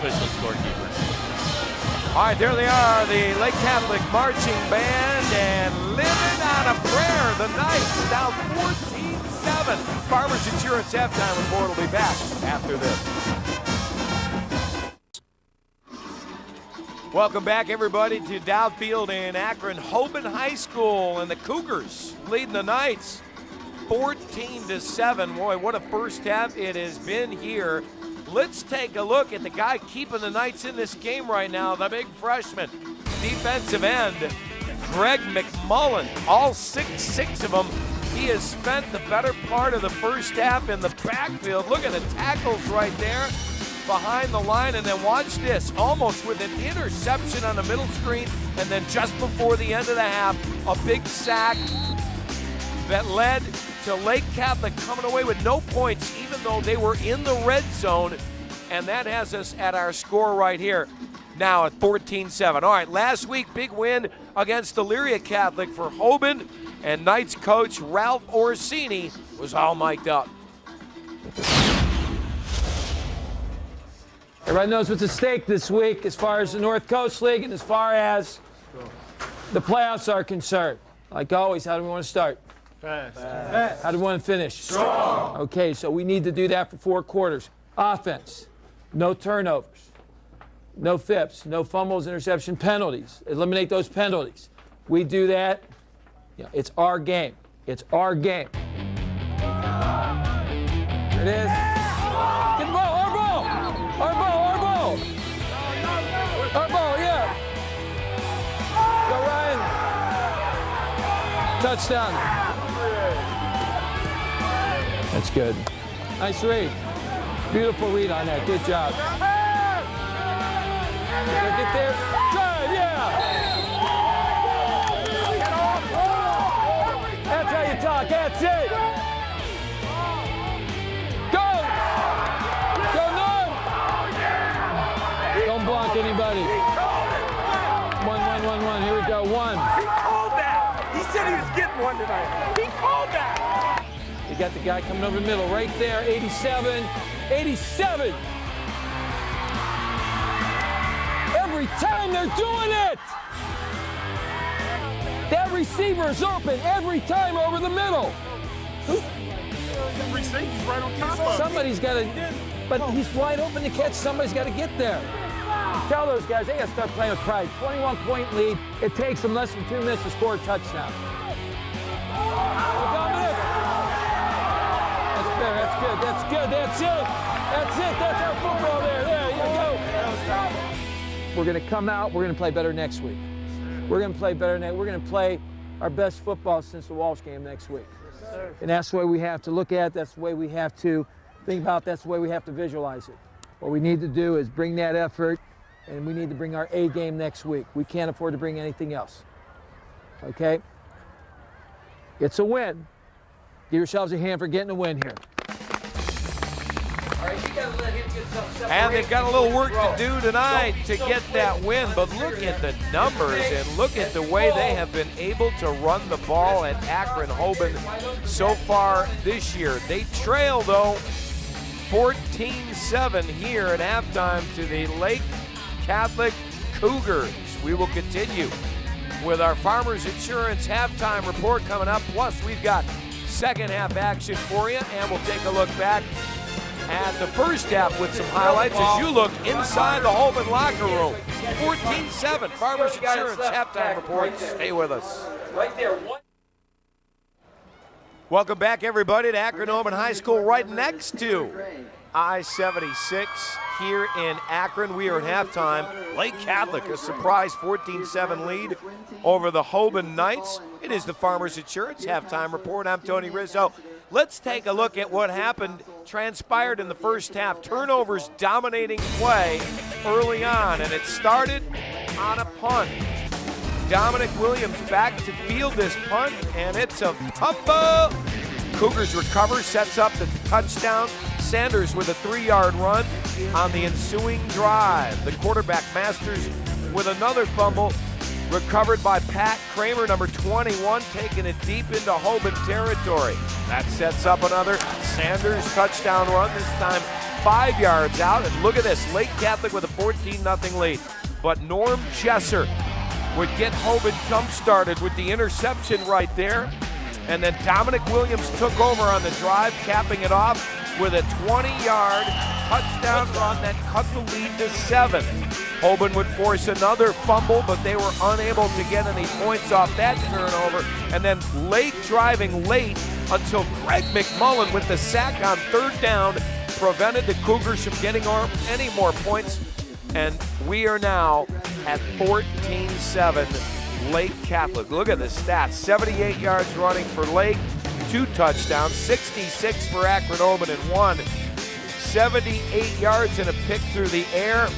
Official scorekeepers. All right, there they are, the Lake Catholic Marching Band, and Living on a Prayer. The Knights down 14-7. Farmers Insurance halftime report will be back after this. Welcome back, everybody, to Dowd Field in Akron. Hoban High School and the Cougars leading the Knights 14-7. Boy, what a first half it has been here. Let's take a look at the guy keeping the Knights in this game right now, the big freshman, defensive end, Greg McMullen. All 6'6" of them. He has spent the better part of the first half in the backfield. Look at the tackles right there behind the line, and then watch this, almost with an interception on the middle screen, and then just before the end of the half, a big sack that led to Lake Catholic coming away with no points, even though they were in the red zone, and that has us at our score right here now at 14-7. All right, last week, big win against Elyria Catholic for Hoban, and Knights coach Ralph Orsini was all mic'd up. Everybody knows what's at stake this week as far as the North Coast League and as far as the playoffs are concerned. Like always, how do we want to start? Fast. How do we want to finish? Strong. Okay, so we need to do that for 4 quarters. Offense, no turnovers, no FIPS, no fumbles, interception, penalties. Eliminate those penalties. We do that, it's our game. It's our game. There it is. Get the ball, our ball! Our ball, our ball! Our ball, yeah! Go Ryan! Touchdown. That's good. Nice read. Beautiful read on that. Good job. Get there. Drive, yeah! That's how you talk. That's it. Go! Go, Norm! Don't block anybody. 1. Here we go. 1. He called that. He said he was getting one tonight. He called that. You got the guy coming over the middle right there, 87. 87! time they're doing it. That receiver is open every time over the middle. Every safety's right on top of him. Somebody's got to, but he's wide open to catch. Somebody's got to get there. Tell those guys they got to start playing with pride. 21-point lead. It takes them less than 2 minutes to score a touchdown. Dominic. That's fair. That's good. That's good. That's it. That's it. That's our football there. There you go. We're going to come out. We're going to play better next week. We're going to play better next. We're going to play our best football since the Walsh game next week. And that's the way we have to look at it. That's the way we have to think about it. That's the way we have to visualize it. What we need to do is bring that effort, and we need to bring our A game next week. We can't afford to bring anything else. Okay? It's a win. Give yourselves a hand for getting a win here. All right, you gotta let him get some separation. And they've got a little work to do tonight to get that win, but look at the numbers and look at the way they have been able to run the ball at Akron Hoban so far this year. They trail, though, 14-7 here at halftime to the Lake Catholic Cougars. We will continue with our Farmers Insurance halftime report coming up. Plus, we've got second half action for you, and we'll take a look back at the first half with some highlights as you look inside the Hoban locker room. 14-7, Farmers Insurance halftime report. Stay with us. Right there. Welcome back, everybody, to Akron Hoban High School, right next to I-76 here in Akron. We are at halftime. Lake Catholic, a surprise 14-7 lead over the Hoban Knights. It is the Farmers Insurance halftime report. I'm Tony Rizzo. Let's take a look at what happened, transpired in the first half. Turnovers dominating play early on, and it started on a punt. Dominic Williams back to field this punt, and it's a fumble. Cougars recover, sets up the touchdown. Sanders with a 3-yard run on the ensuing drive. The quarterback Masters with another fumble, recovered by Pat Kramer, number 21, taking it deep into Hoban territory. That sets up another Sanders touchdown run, this time 5 yards out. And look at this, Lake Catholic with a 14-0 lead. But Norm Chesser would get Hoban jump-started with the interception right there. And then Dominic Williams took over on the drive, capping it off with a 20-yard touchdown run that cut the lead to 7. Hoban would force another fumble, but they were unable to get any points off that turnover. And then driving late until Greg McMullen with the sack on 3rd down prevented the Cougars from getting any more points. And we are now at 14-7 Lake Catholic. Look at the stats. 78 yards running for Lake, 2 touchdowns, 66 for Akron Hoban and 1. 78 yards and a pick through the air,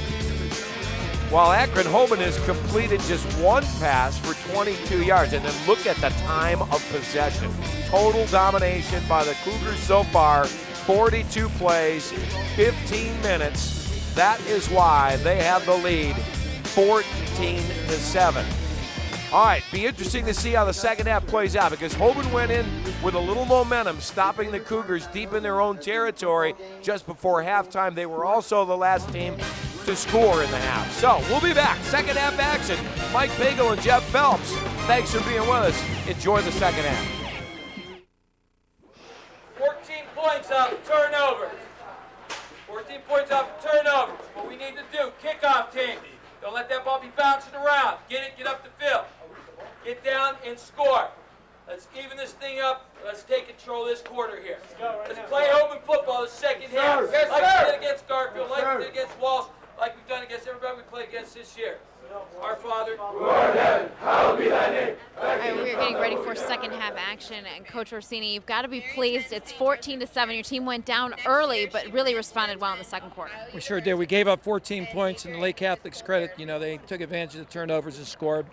while Akron Hoban has completed just 1 pass for 22 yards. And then look at the time of possession. Total domination by the Cougars so far, 42 plays, 15 minutes. That is why they have the lead, 14-7. All right, be interesting to see how the second half plays out, because Hoban went in with a little momentum, stopping the Cougars deep in their own territory just before halftime. They were also the last team to score in the half. So we'll be back. Second half action. Mike Pagel and Jeff Phelps, thanks for being with us. Enjoy the second half. 14 points off turnovers. 14 points off turnovers. What we need to do, kickoff team. Don't let that ball be bouncing around. Get up the field. Get down and score. Let's even this thing up. Let's take control of this quarter here. Let's play Hoban football the second half. Yes, like sir. we did against Garfield, like we did against Walsh, like we've done against everybody we play against this year. Our Father, who art in heaven, hallowed be thy name. All right, we're getting ready for second half action, and Coach Orsini, you've got to be pleased. It's 14-7. Your team went down early, but really responded well in the second quarter. We sure did. We gave up 14 points, and the Lake Catholic's credit, they took advantage of the turnovers and scored.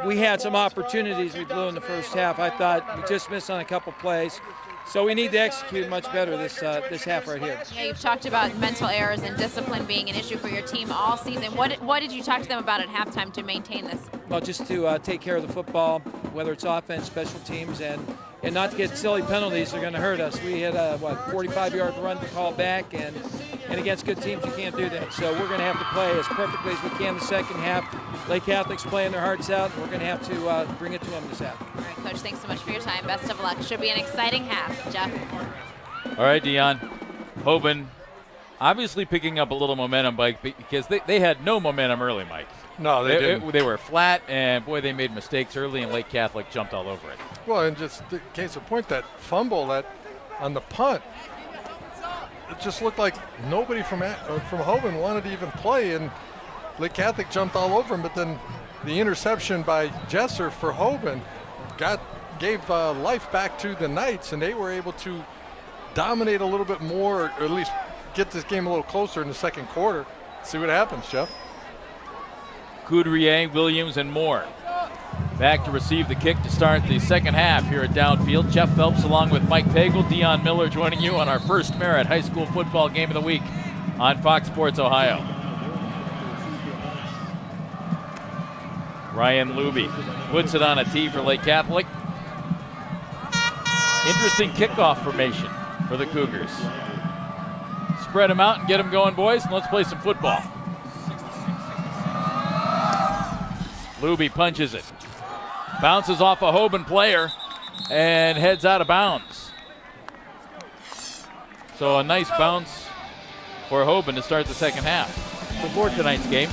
We had some opportunities we blew in the first half. I thought we just missed on a couple plays. So we need to execute much better this half right here. Yeah, you've talked about mental errors and discipline being an issue for your team all season. What did you talk to them about at halftime to maintain this? Well, just to take care of the football, whether it's offense, special teams, and not to get silly penalties that are going to hurt us. We had a 45-yard run to call back, and against good teams you can't do that. So we're going to have to play as perfectly as we can the second half. Lake Catholic's playing their hearts out, and we're going to have to bring it to them this half. All right, Coach, thanks so much for your time. Best of luck. Should be an exciting half. Jeff. All right, Dion. Hoban obviously picking up a little momentum, Mike, because they had no momentum early, Mike. No, they didn't. They were flat, and, boy, they made mistakes early, and Lake Catholic jumped all over it. Well, and just the case in point, that fumble on the punt, it just looked like nobody from Hoban wanted to even play, and Lake Catholic jumped all over him. But then the interception by Jesser for Hoban gave life back to the Knights, and they were able to dominate a little bit more, or at least get this game a little closer in the second quarter. See what happens, Jeff. Coudrier, Williams, and Moore back to receive the kick to start the second half here at Downfield. Jeff Phelps along with Mike Pagel, Dion Miller joining you on our first Merritt High School football game of the week on Fox Sports Ohio. Ryan Luby puts it on a tee for Lake Catholic. Interesting kickoff formation for the Cougars. Spread them out and get them going, boys, and let's play some football. Luby punches it. Bounces off a Hoban player and heads out of bounds. So a nice bounce for Hoban to start the second half. Before tonight's game,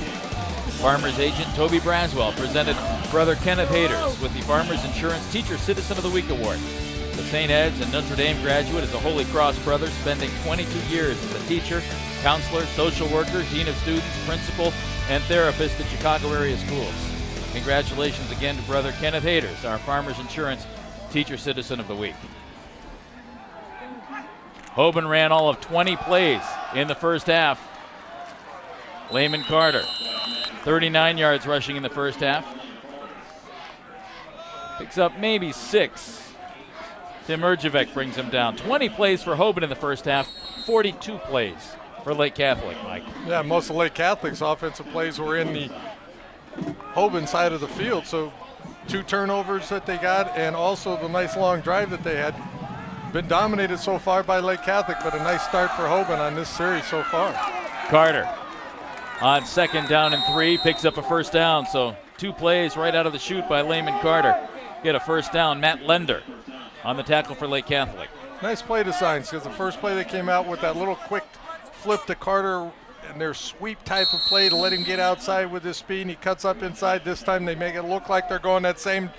Farmers agent Toby Braswell presented brother Kenneth Haters with the Farmers Insurance Teacher Citizen of the Week Award. The St. Ed's and Notre Dame graduate is a Holy Cross brother, spending 22 years as a teacher, counselor, social worker, dean of students, principal, and therapist at Chicago area schools. Congratulations again to brother Kenneth Haters, our Farmers Insurance Teacher Citizen of the Week. Hoban ran all of 20 plays in the first half. Layman Carter, 39 yards rushing in the first half. Picks up maybe 6. Tim Urjevec brings him down. 20 plays for Hoban in the first half, 42 plays for Lake Catholic, Mike. Yeah, most of Lake Catholic's offensive plays were in the Hoban side of the field. So 2 turnovers that they got, and also the nice long drive that they had. Been dominated so far by Lake Catholic, but a nice start for Hoban on this series so far. Carter on second down and 3, picks up a first down. So 2 plays right out of the chute by Layman Carter. Get a first down. Matt Lender on the tackle for Lake Catholic. Nice play designs, because the first play they came out with that little quick flip to Carter and their sweep type of play to let him get outside with his speed, and he cuts up inside. This time they make it look like they're going that same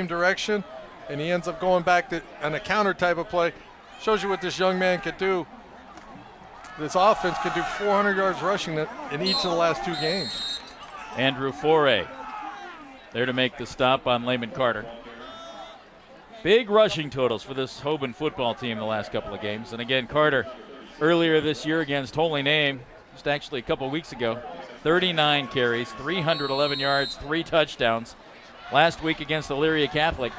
direction, and he ends up going back on a counter type of play. Shows you what this young man could do. This offense could do 400 yards rushing in each of the last 2 games. Andrew Foray there to make the stop on Layman Carter. Big rushing totals for this Hoban football team the last couple of games. And again, Carter earlier this year against Holy Name, just actually a couple weeks ago, 39 carries, 311 yards, 3 touchdowns. Last week against Elyria Catholic,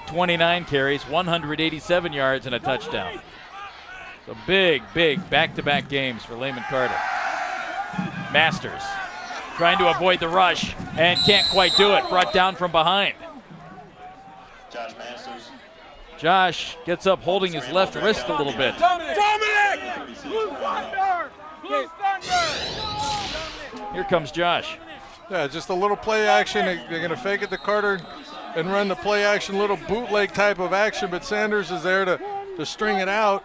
29 carries, 187 yards, and a touchdown. So big back-to-back games for Layman Carter. Masters trying to avoid the rush and can't quite do it. Brought down from behind. Josh Masters. Josh gets up holding his left wrist a little bit. Dominic! Blue Thunder! Blue Thunder! Here comes Josh. Yeah, just a little play action. They're going to fake it to Carter and run the play action, little bootleg type of action, but Sanders is there to string it out,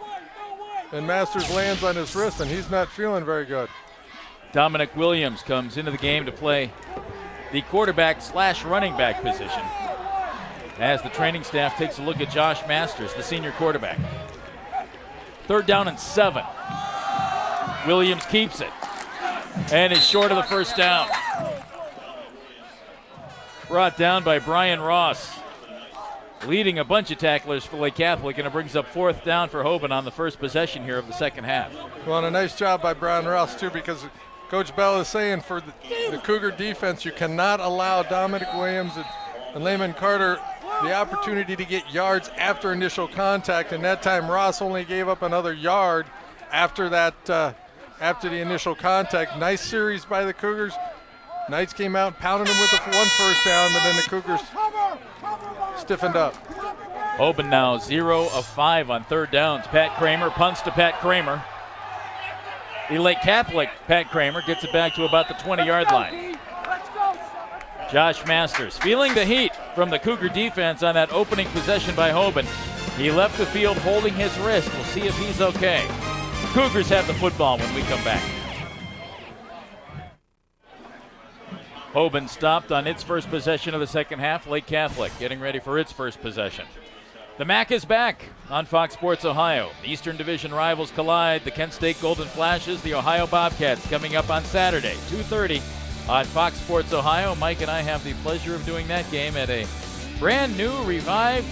and Masters lands on his wrist, and he's not feeling very good. Dominic Williams comes into the game to play the quarterback / running back position as the training staff takes a look at Josh Masters, the senior quarterback. 3rd down and 7. Williams keeps it and is short of the first down. Brought down by Brian Ross, leading a bunch of tacklers for Lake Catholic, and it brings up 4th down for Hoban on the first possession here of the second half. Well, and a nice job by Brian Ross, too, because Coach Bell is saying for the Cougar defense, you cannot allow Dominic Williams and Layman Carter the opportunity to get yards after initial contact, and that time Ross only gave up another yard after that, after the initial contact. Nice series by the Cougars. Knights came out, pounded them with the one first down, but then the Cougars stiffened up. Hoban now 0 of 5 on third downs. Pat Kramer punts to Pat Kramer. The Lake Catholic Pat Kramer gets it back to about the 20-yard line. Josh Masters feeling the heat from the Cougar defense on that opening possession by Hoban. He left the field holding his wrist. We'll see if he's okay. Cougars have the football when we come back. Hoban stopped on its first possession of the second half. Lake Catholic getting ready for its first possession. The MAC is back on Fox Sports Ohio. The Eastern Division rivals collide. The Kent State Golden Flashes, the Ohio Bobcats coming up on Saturday, 2:30 on Fox Sports Ohio. Mike and I have the pleasure of doing that game at a brand new, revived,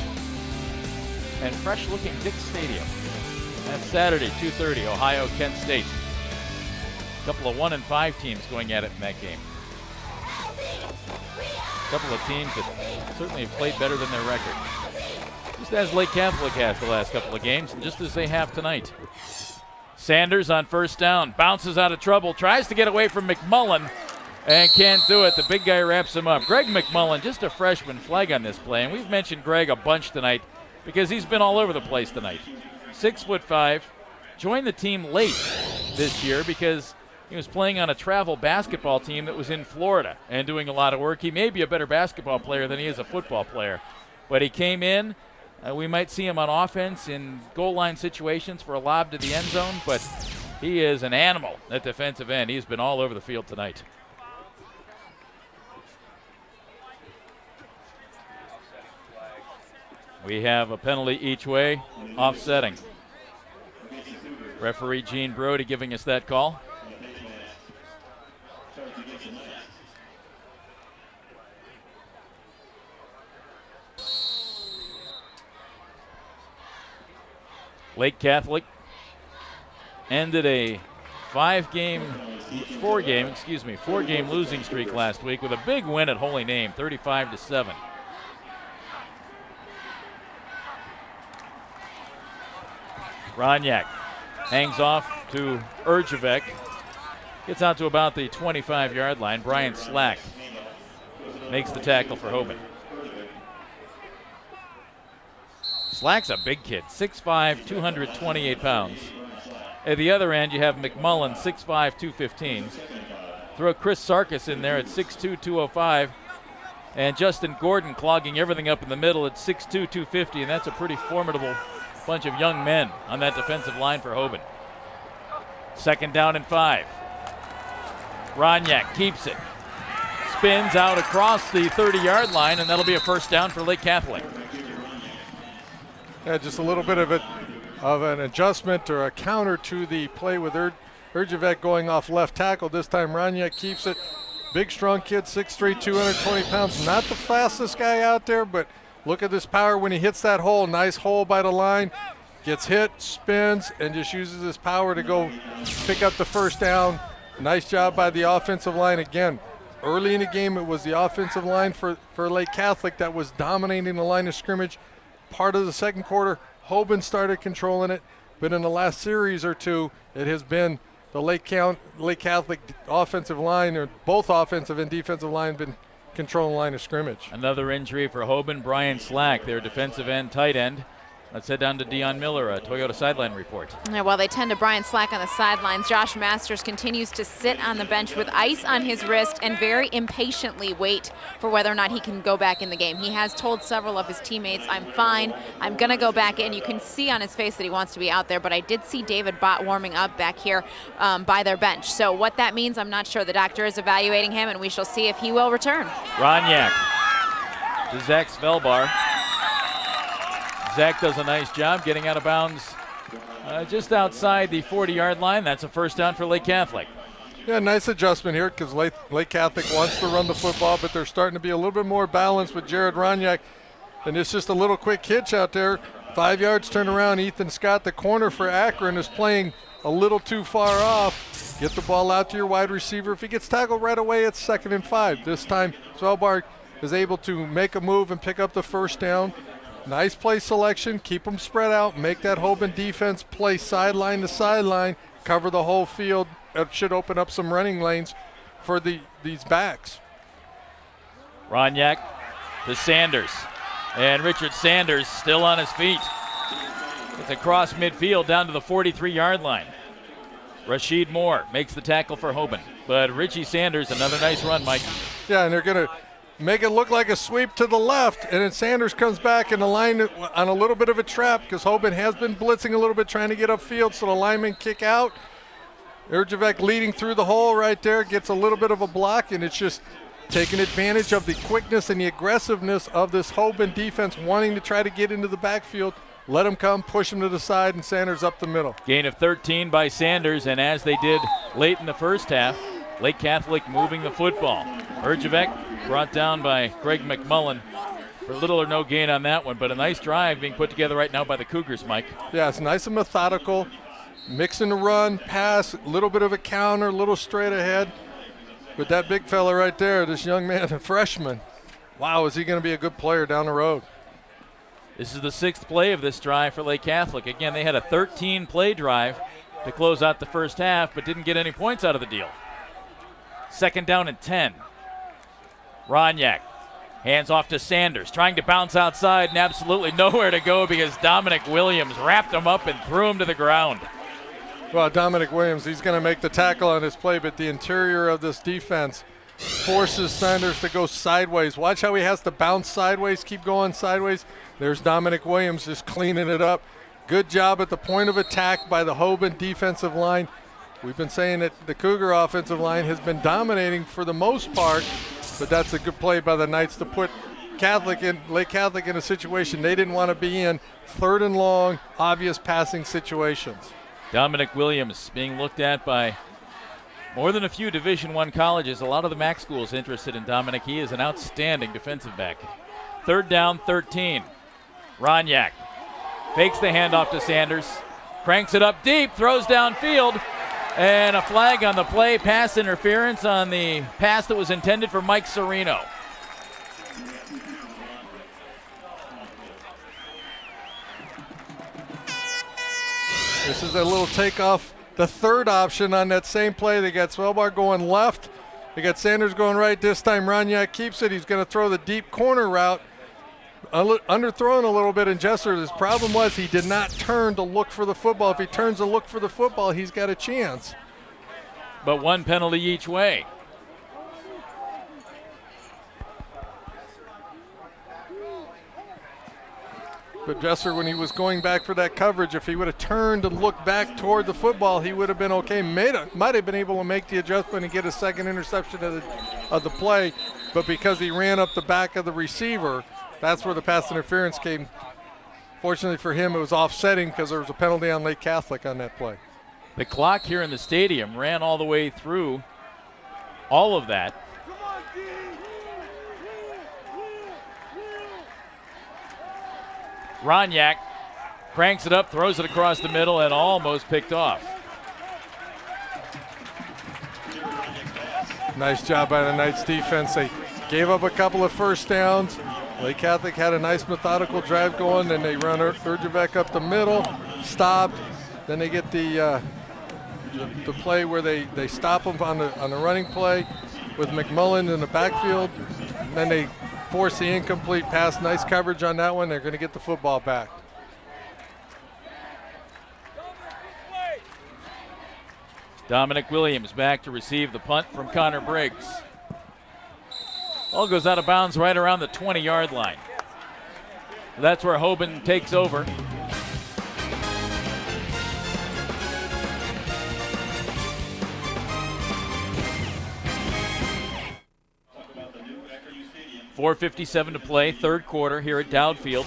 and fresh-looking Dick's Stadium. That's Saturday, 2:30, Ohio, Kent State. A couple of 1 and 5 teams going at it in that game. A couple of teams that certainly have played better than their record. Just as Lake Catholic has the last couple of games, and just as they have tonight. Sanders on first down, bounces out of trouble, tries to get away from McMullen, and can't do it. The big guy wraps him up. Greg McMullen, just a freshman, flag on this play, and we've mentioned Greg a bunch tonight because he's been all over the place tonight. 6'5", joined the team late this year because he was playing on a travel basketball team that was in Florida and doing a lot of work. He may be a better basketball player than he is a football player, but he came in. We might see him on offense in goal line situations for a lob to the end zone, but he is an animal at defensive end. He's been all over the field tonight. We have a penalty each way, offsetting. Referee Gene Brody giving us that call. Lake Catholic ended a four-game losing streak last week with a big win at Holy Name, 35-7. Ronyak hangs off to Urjevec. Gets out to about the 25-yard line. Brian Slack makes the tackle for Hoban. Slack's a big kid, 6'5", 228 pounds. At the other end, you have McMullen, 6'5", 215. Throw Chris Sarkis in there at 6'2", 205. And Justin Gordon clogging everything up in the middle at 6'2", 250. And that's a pretty formidable bunch of young men on that defensive line for Hoban. 2nd down and 5. Ronyak keeps it. Spins out across the 30-yard line, and that'll be a first down for Lake Catholic. Yeah, just a little bit of an adjustment or a counter to the play with Urjevec going off left tackle. This time Ronyak keeps it. Big, strong kid, 6'3", 220 pounds. Not the fastest guy out there, but look at this power when he hits that hole. Nice hole by the line. Gets hit, spins, and just uses his power to go pick up the first down. Nice job by the offensive line again. Early in the game, it was the offensive line for Lake Catholic that was dominating the line of scrimmage. Part of the second quarter, Hoban started controlling it, but in the last series or two, it has been the Lake Catholic offensive line, or both offensive and defensive line, been controlling the line of scrimmage. Another injury for Hoban. Brian Slack, their defensive end, tight end. Let's head down to Dion Miller, a Toyota sideline report. Yeah, while they tend to Brian Slack on the sidelines, Josh Masters continues to sit on the bench with ice on his wrist and very impatiently wait for whether or not he can go back in the game. He has told several of his teammates, I'm fine, I'm going to go back in. You can see on his face that he wants to be out there, but I did see David Bott warming up back here by their bench. So what that means, I'm not sure. The doctor is evaluating him, and we shall see if he will return. Ronyak to Zach Svelbar. Zach does a nice job getting out of bounds just outside the 40-yard line. That's a first down for Lake Catholic. Yeah, nice adjustment here because Lake Catholic wants to run the football, but they're starting to be a little bit more balanced with Jared Ronyak. And it's just a little quick hitch out there. 5 yards, turn around. Ethan Scott, the corner for Akron, is playing a little too far off. Get the ball out to your wide receiver. If he gets tackled right away, it's 2nd and 5. This time, Svelbar is able to make a move and pick up the first down. Nice play selection, keep them spread out, make that Hoban defense play sideline to sideline, cover the whole field. It should open up some running lanes for these backs. Ronyak to Sanders. And Richard Sanders still on his feet. It's across midfield down to the 43-yard line. Rashid Moore makes the tackle for Hoban. But Richie Sanders, another nice run, Mike. Yeah, and they're going to make it look like a sweep to the left, and then Sanders comes back in the line on a little bit of a trap because Hoban has been blitzing a little bit, trying to get upfield, so the linemen kick out. Erjavec leading through the hole right there, gets a little bit of a block, and it's just taking advantage of the quickness and the aggressiveness of this Hoban defense, wanting to try to get into the backfield. Let him come, push him to the side, and Sanders up the middle. Gain of 13 by Sanders, and as they did late in the first half, Lake Catholic moving the football. Erjavec brought down by Greg McMullen for little or no gain on that one, but a nice drive being put together right now by the Cougars, Mike. Yeah, it's nice and methodical, mixing the run, pass, a little bit of a counter, a little straight ahead. But that big fella right there, this young man, a freshman, wow, is he going to be a good player down the road? This is the 6th play of this drive for Lake Catholic. Again, they had a 13-play drive to close out the first half, but didn't get any points out of the deal. 2nd down and 10. Ronyak hands off to Sanders, trying to bounce outside and absolutely nowhere to go because Dominic Williams wrapped him up and threw him to the ground. Well, Dominic Williams, he's going to make the tackle on this play, but the interior of this defense forces Sanders to go sideways. Watch how he has to bounce sideways, keep going sideways. There's Dominic Williams just cleaning it up. Good job at the point of attack by the Hoban defensive line. We've been saying that the Cougar offensive line has been dominating for the most part, but that's a good play by the Knights to put Lake Catholic in a situation they didn't want to be in. 3rd and long, obvious passing situations. Dominic Williams being looked at by more than a few Division I colleges. A lot of the MAC schools interested in Dominic. He is an outstanding defensive back. 3rd down, 13. Ronyak fakes the handoff to Sanders, cranks it up deep, throws downfield, and a flag on the play, pass interference on the pass that was intended for Mike Serino. This is a little takeoff, the 3rd option on that same play. They got Swellbar going left. They got Sanders going right. This time Ronyak keeps it. He's going to throw the deep corner route. Underthrown a little bit in Jesser. His problem was he did not turn to look for the football. If he turns to look for the football, he's got a chance. But 1 penalty each way. But Jesser, when he was going back for that coverage, if he would have turned and looked back toward the football, he would have been okay. Might have been able to make the adjustment and get a 2nd interception of the play. But because he ran up the back of the receiver, that's where the pass interference came. Fortunately for him, it was offsetting because there was a penalty on Lake Catholic on that play. The clock here in the stadium ran all the way through all of that. Ronyak cranks it up, throws it across the middle, and almost picked off. Nice job by the Knights defense. They gave up a couple of 1st downs. Lake Catholic had a nice methodical drive going, then they run Erjavec up the middle, stopped. Then they get the play where they stop them on the running play with McMullen in the backfield. And then they force the incomplete pass. Nice coverage on that one. They're going to get the football back. Dominic Williams back to receive the punt from Connor Briggs. Ball goes out of bounds right around the 20-yard line. That's where Hoban takes over. .457 to play, 3rd quarter here at Dowd Field.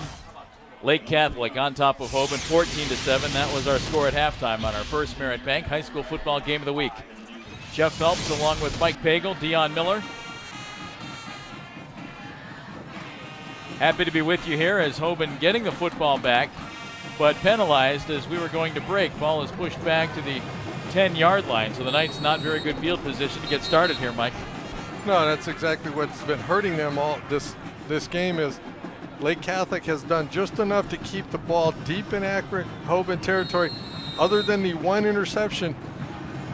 Lake Catholic on top of Hoban, 14-7. That was our score at halftime on our First Merit Bank High School Football Game of the Week. Jeff Phelps along with Mike Pagel, Dion Miller. Happy to be with you here as Hoban getting the football back, but penalized as we were going to break. Ball is pushed back to the 10-yard line, so the Knights not very good field position to get started here, Mike. No, that's exactly what's been hurting them all this game is Lake Catholic has done just enough to keep the ball deep in Akron, Hoban territory. Other than the 1 interception,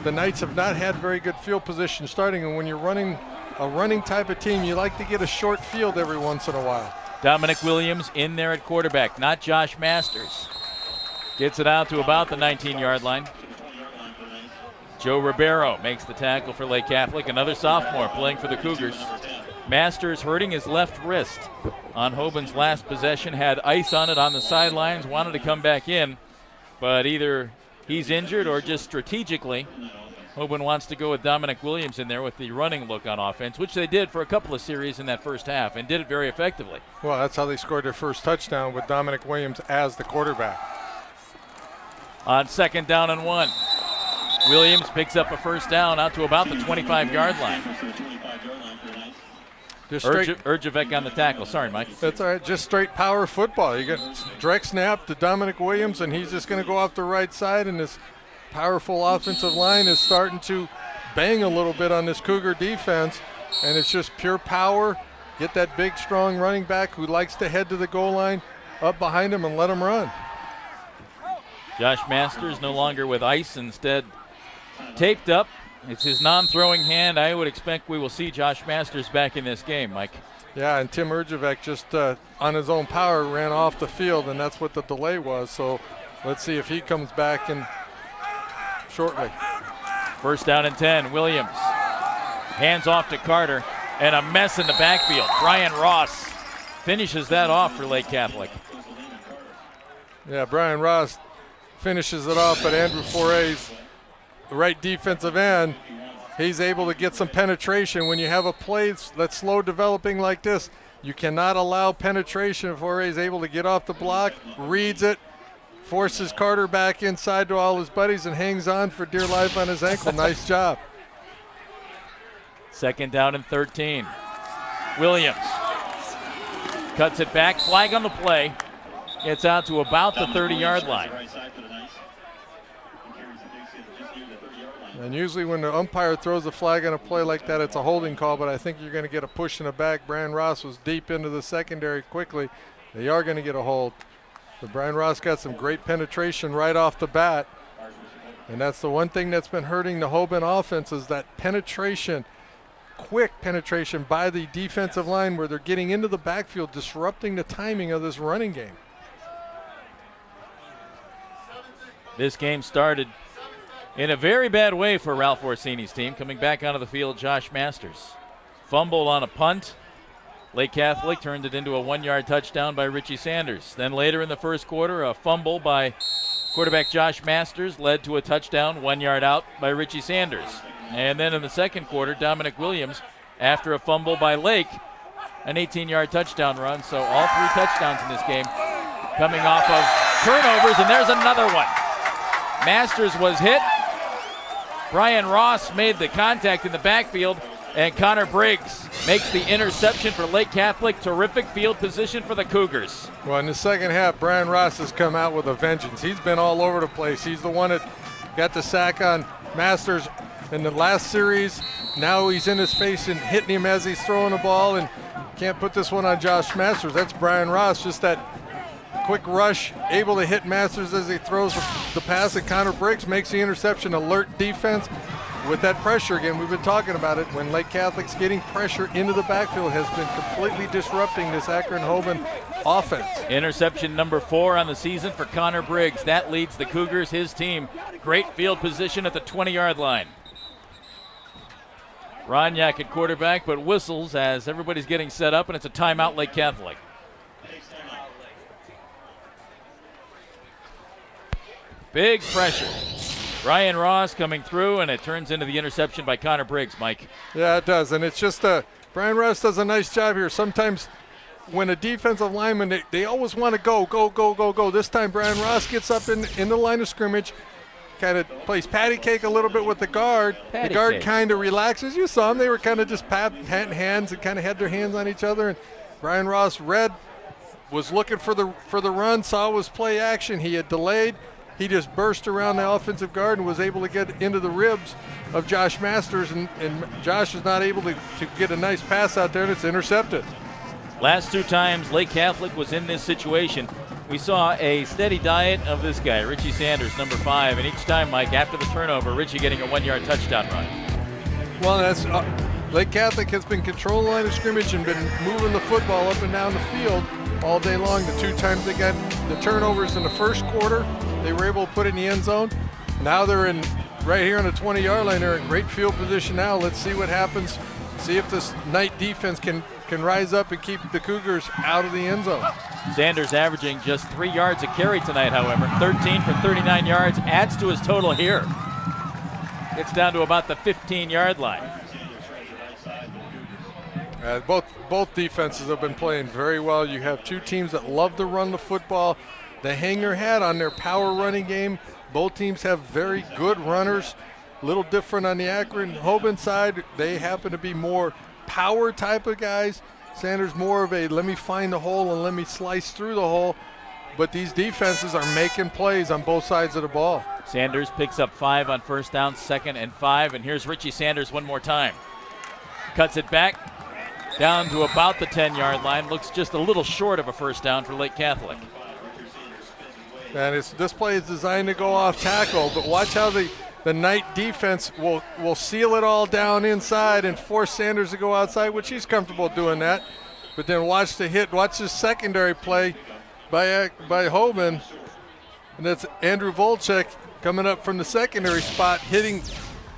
the Knights have not had very good field position starting, and when you're running a running type of team, you like to get a short field every once in a while. Dominic Williams in there at quarterback, not Josh Masters. Gets it out to about the 19-yard line. Joe Ribeiro makes the tackle for Lake Catholic, another sophomore playing for the Cougars. Masters hurting his left wrist on Hoban's last possession, had ice on it on the sidelines, wanted to come back in, but either he's injured or just strategically, Hoban wants to go with Dominic Williams in there with the running look on offense, which they did for a couple of series in that first half and did it very effectively. Well, that's how they scored their first touchdown, with Dominic Williams as the quarterback. On 2nd down and 1, Williams picks up a first down out to about the 25-yard line. Urjevec on the tackle. Sorry, Mike. That's all right. Just straight power football. You get direct snap to Dominic Williams, and he's just going to go off the right side, and this powerful offensive line is starting to bang a little bit on this Cougar defense, and it's just pure power. Get that big, strong running back who likes to head to the goal line up behind him and let him run. Josh Masters no longer with ice, instead taped up. It's his non-throwing hand. I would expect we will see Josh Masters back in this game, Mike. Yeah, and Tim Urjevec just on his own power ran off the field, and that's what the delay was. So let's see if he comes back in shortly. 1st down and 10, Williams. Hands off to Carter, and a mess in the backfield. Brian Ross finishes that off for Lake Catholic. Yeah, Brian Ross finishes it off, but Andrew Foray's the right defensive end. He's able to get some penetration. When you have a play that's slow developing like this, you cannot allow penetration. Foray's able to get off the block, reads it, forces Carter back inside to all his buddies, and hangs on for dear life on his ankle. Nice job. 2nd down and 13. Williams cuts it back, flag on the play. Gets out to about the 30-yard line. And usually when the umpire throws a flag on a play like that, it's a holding call, but I think you're going to get a push in the back. Brian Ross was deep into the secondary quickly. They are going to get a hold. But Brian Ross got some great penetration right off the bat. And that's the one thing that's been hurting the Hoban offense, is that penetration, quick penetration by the defensive line, where they're getting into the backfield, disrupting the timing of this running game. This game started in a very bad way for Ralph Orsini's team. Coming back onto the field, Josh Masters. Fumble on a punt. Lake Catholic turned it into a 1-yard touchdown by Richie Sanders. Then later in the first quarter, a fumble by quarterback Josh Masters led to a touchdown 1 yard out by Richie Sanders. And then in the second quarter, Dominic Williams, after a fumble by Lake, an 18-yard touchdown run. So all 3 touchdowns in this game coming off of turnovers, and there's another one. Masters was hit. Brian Ross made the contact in the backfield, and Connor Briggs makes the interception for Lake Catholic. Terrific field position for the Cougars. Well, in the second half, Brian Ross has come out with a vengeance. He's been all over the place. He's the one that got the sack on Masters in the last series. Now he's in his face and hitting him as he's throwing the ball, and can't put this one on Josh Masters. That's Brian Ross, just that quick rush, able to hit Masters as he throws the pass, and Connor Briggs makes the interception. Alert defense with that pressure. Again, we've been talking about it. When Lake Catholic's getting pressure into the backfield, has been completely disrupting this Akron Hoban offense. Interception number 4 on the season for Connor Briggs. That leads the Cougars, his team. Great field position at the 20-yard line. Ronyak at quarterback, but whistles as everybody's getting set up, and it's a timeout, Lake Catholic. Big pressure. Brian Ross coming through, and it turns into the interception by Connor Briggs, Mike. Yeah, it does, and it's just Brian Ross does a nice job here. Sometimes when a defensive lineman, they always want to go. This time Brian Ross gets up in the line of scrimmage, kind of plays patty cake a little bit with the guard. The guard kind of relaxes. You saw them. They were kind of just patting hands and kind of had their hands on each other. And Brian Ross was looking for the run, saw his play action. He had delayed. He just burst around the offensive guard and was able to get into the ribs of Josh Masters, and Josh is not able to get a nice pass out there, and it's intercepted. Last 2 times Lake Catholic was in this situation, we saw a steady diet of this guy, Richie Sanders, number 5. And each time, Mike, after the turnover, Richie getting a 1-yard touchdown run. Well, that's Lake Catholic has been controlling the line of scrimmage and been moving the football up and down the field all day long. The 2 times they got the turnovers in the first quarter, they were able to put it in the end zone. Now they're in right here on the 20-yard line. They're in great field position now. Let's see what happens. See if this night defense can rise up and keep the Cougars out of the end zone. Sanders averaging just 3 yards a carry tonight, however. 13 for 39 yards, adds to his total here. Gets down to about the 15-yard line. Both defenses have been playing very well. You have 2 teams that love to run the football. They hang their hat on their power running game. Both teams have very good runners. A little different on the Akron Hoban side. They happen to be more power type of guys. Sanders more of a let me find the hole and let me slice through the hole. But these defenses are making plays on both sides of the ball. Sanders picks up 5 on first down, 2nd and 5. And here's Richie Sanders one more time. Cuts it back down to about the 10-yard line. Looks just a little short of a first down for Lake Catholic. And this play is designed to go off tackle, but watch how the night defense will seal it all down inside and force Sanders to go outside, which he's comfortable doing that. But then watch the hit, watch this secondary play by Hoban. And that's Andrew Volchek coming up from the secondary spot, hitting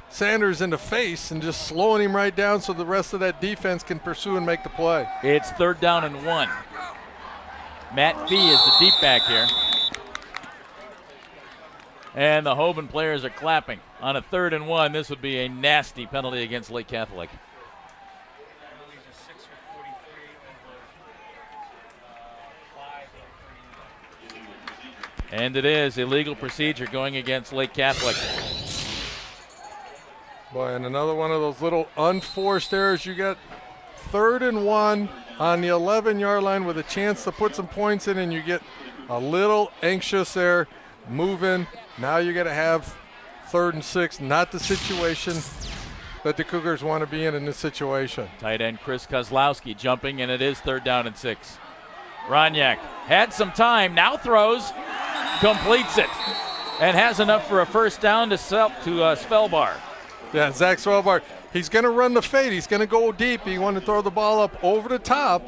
Sanders in the face and just slowing him right down so the rest of that defense can pursue and make the play. It's 3rd down and 1. Matt Fee is the deep back here. And the Hoban players are clapping. On a 3rd and 1, this would be a nasty penalty against Lake Catholic. And it is illegal procedure going against Lake Catholic. Boy, and another one of those little unforced errors. You got 3rd and 1 on the 11-yard line with a chance to put some points in, and you get a little anxious there, moving. Now you got to have 3rd and 6, not the situation that the Cougars want to be in this situation. Tight end Chris Kozlowski jumping, and it is 3rd down and 6. Roniak had some time, now throws, completes it, and has enough for a first down to Svelbar. Yeah, Zach Svelbar, he's going to run the fade. He's going to go deep. He wanted to throw the ball up over the top.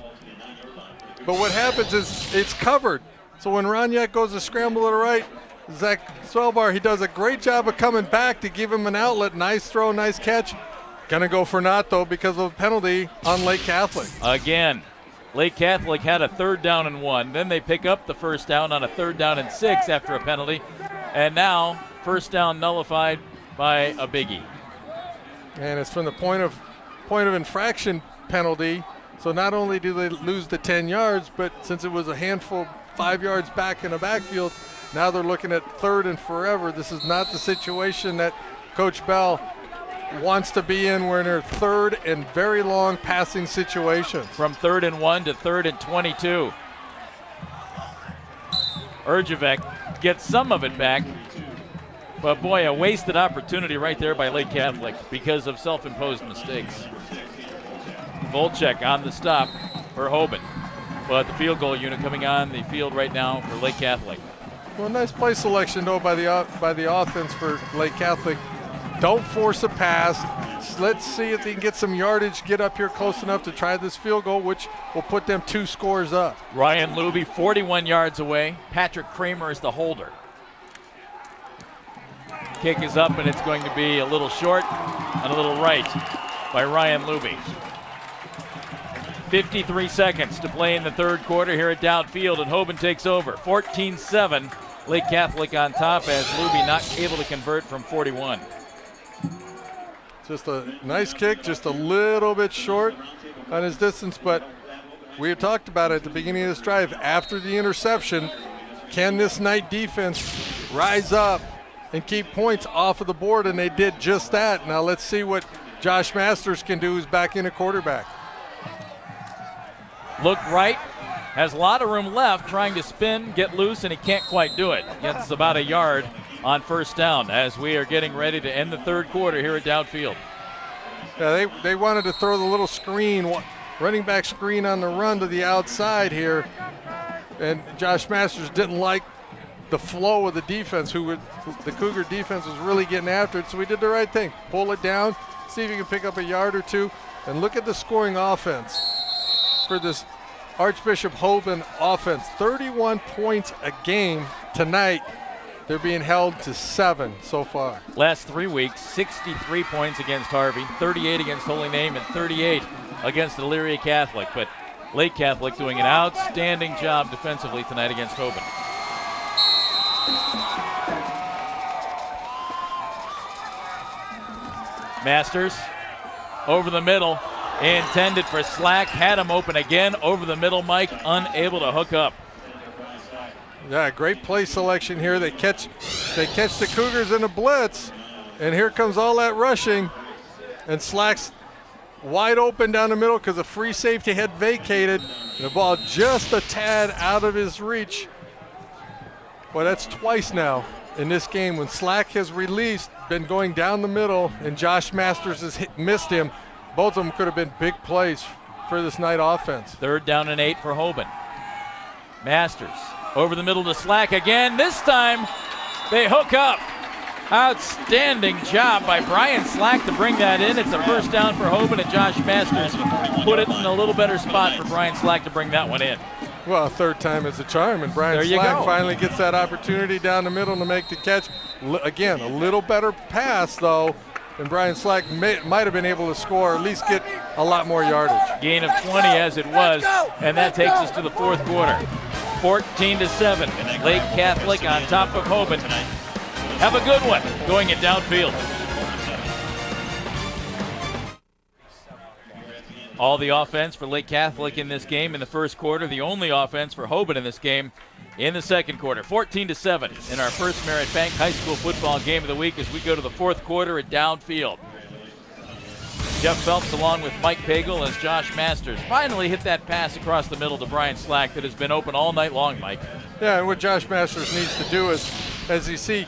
But what happens is it's covered. So when Roniak goes to scramble to the right, Zach Svelbar, he does a great job of coming back to give him an outlet. Nice throw, nice catch. Going to go for naught, though, because of a penalty on Lake Catholic. Again, Lake Catholic had a 3rd down and 1. Then they pick up the first down on a 3rd down and 6 after a penalty. And now, first down nullified by a biggie. And it's from the point of infraction penalty. So not only do they lose the 10 yards, but since it was a handful 5 yards back in the backfield, now they're looking at 3rd and forever. This is not the situation that Coach Bell wants to be in. We're in their 3rd and very long passing situations. From 3rd and 1 to 3rd and 22. Urjevec gets some of it back. But boy, a wasted opportunity right there by Lake Catholic because of self-imposed mistakes. Volchek on the stop for Hoban. But the field goal unit coming on the field right now for Lake Catholic. Well, nice play selection, though, by the offense for Lake Catholic. Don't force a pass. Let's see if they can get some yardage, get up here close enough to try this field goal, which will put them 2 scores up. Ryan Luby 41 yards away. Patrick Kramer is the holder. Kick is up, and it's going to be a little short and a little right by Ryan Luby. 53 seconds to play in the 3rd quarter here at Dowd Field, and Hoban takes over. 14-7, Lake Catholic on top as Luby not able to convert from 41. Just a nice kick, just a little bit short on his distance, but we had talked about it at the beginning of this drive. After the interception, can this night defense rise up and keep points off of the board? And they did just that. Now let's see what Josh Masters can do, who's back in a quarterback. Look right, has a lot of room left, trying to spin, get loose, and he can't quite do it. Gets about a yard on first down as we are getting ready to end the 3rd quarter here at Dowd Field. Yeah, they wanted to throw the little screen, running back screen on the run to the outside here. And Josh Masters didn't like the flow of the defense, the Cougar defense was really getting after it, so we did the right thing. Pull it down, see if you can pick up a yard or two, and look at the scoring offense for this Archbishop Hoban offense. 31 points a game tonight. They're being held to 7 so far. Last 3 weeks, 63 points against Harvey, 38 against Holy Name, and 38 against Elyria Catholic. But Lake Catholic doing an outstanding job defensively tonight against Hoban. Masters over the middle, intended for Slack, had him open again over the middle. Mike unable to hook up. Yeah, great play selection here. They catch the Cougars in a blitz, and here comes all that rushing, and Slack's wide open down the middle because a free safety had vacated, and the ball just a tad out of his reach. Well, that's twice now in this game when Slack has released, been going down the middle, and Josh Masters has missed him. Both of them could have been big plays for this night offense. 3rd down and 8 for Hoban. Masters over the middle to Slack again. This time they hook up. Outstanding job by Brian Slack to bring that in. It's a 1st down for Hoban, and Josh Masters put it in a little better spot for Brian Slack to bring that one in. Well, 3rd time is a charm, and Brian Slack finally gets that opportunity down the middle to make the catch. Again, a little better pass, though, and Brian Slack might have been able to score, or at least get a lot more yardage. Gain of 20 as it was, and that takes us to the 4th quarter. 14-7, Lake Catholic on top of Hoban. Have a good one going it downfield. All the offense for Lake Catholic in this game in the 1st quarter. The only offense for Hoban in this game in the 2nd quarter. 14-7 in our First Merit Bank High School football game of the week as we go to the 4th quarter at downfield. Jeff Phelps along with Mike Pagel as Josh Masters finally hit that pass across the middle to Brian Slack that has been open all night long, Mike. Yeah, and what Josh Masters needs to do is, as you see,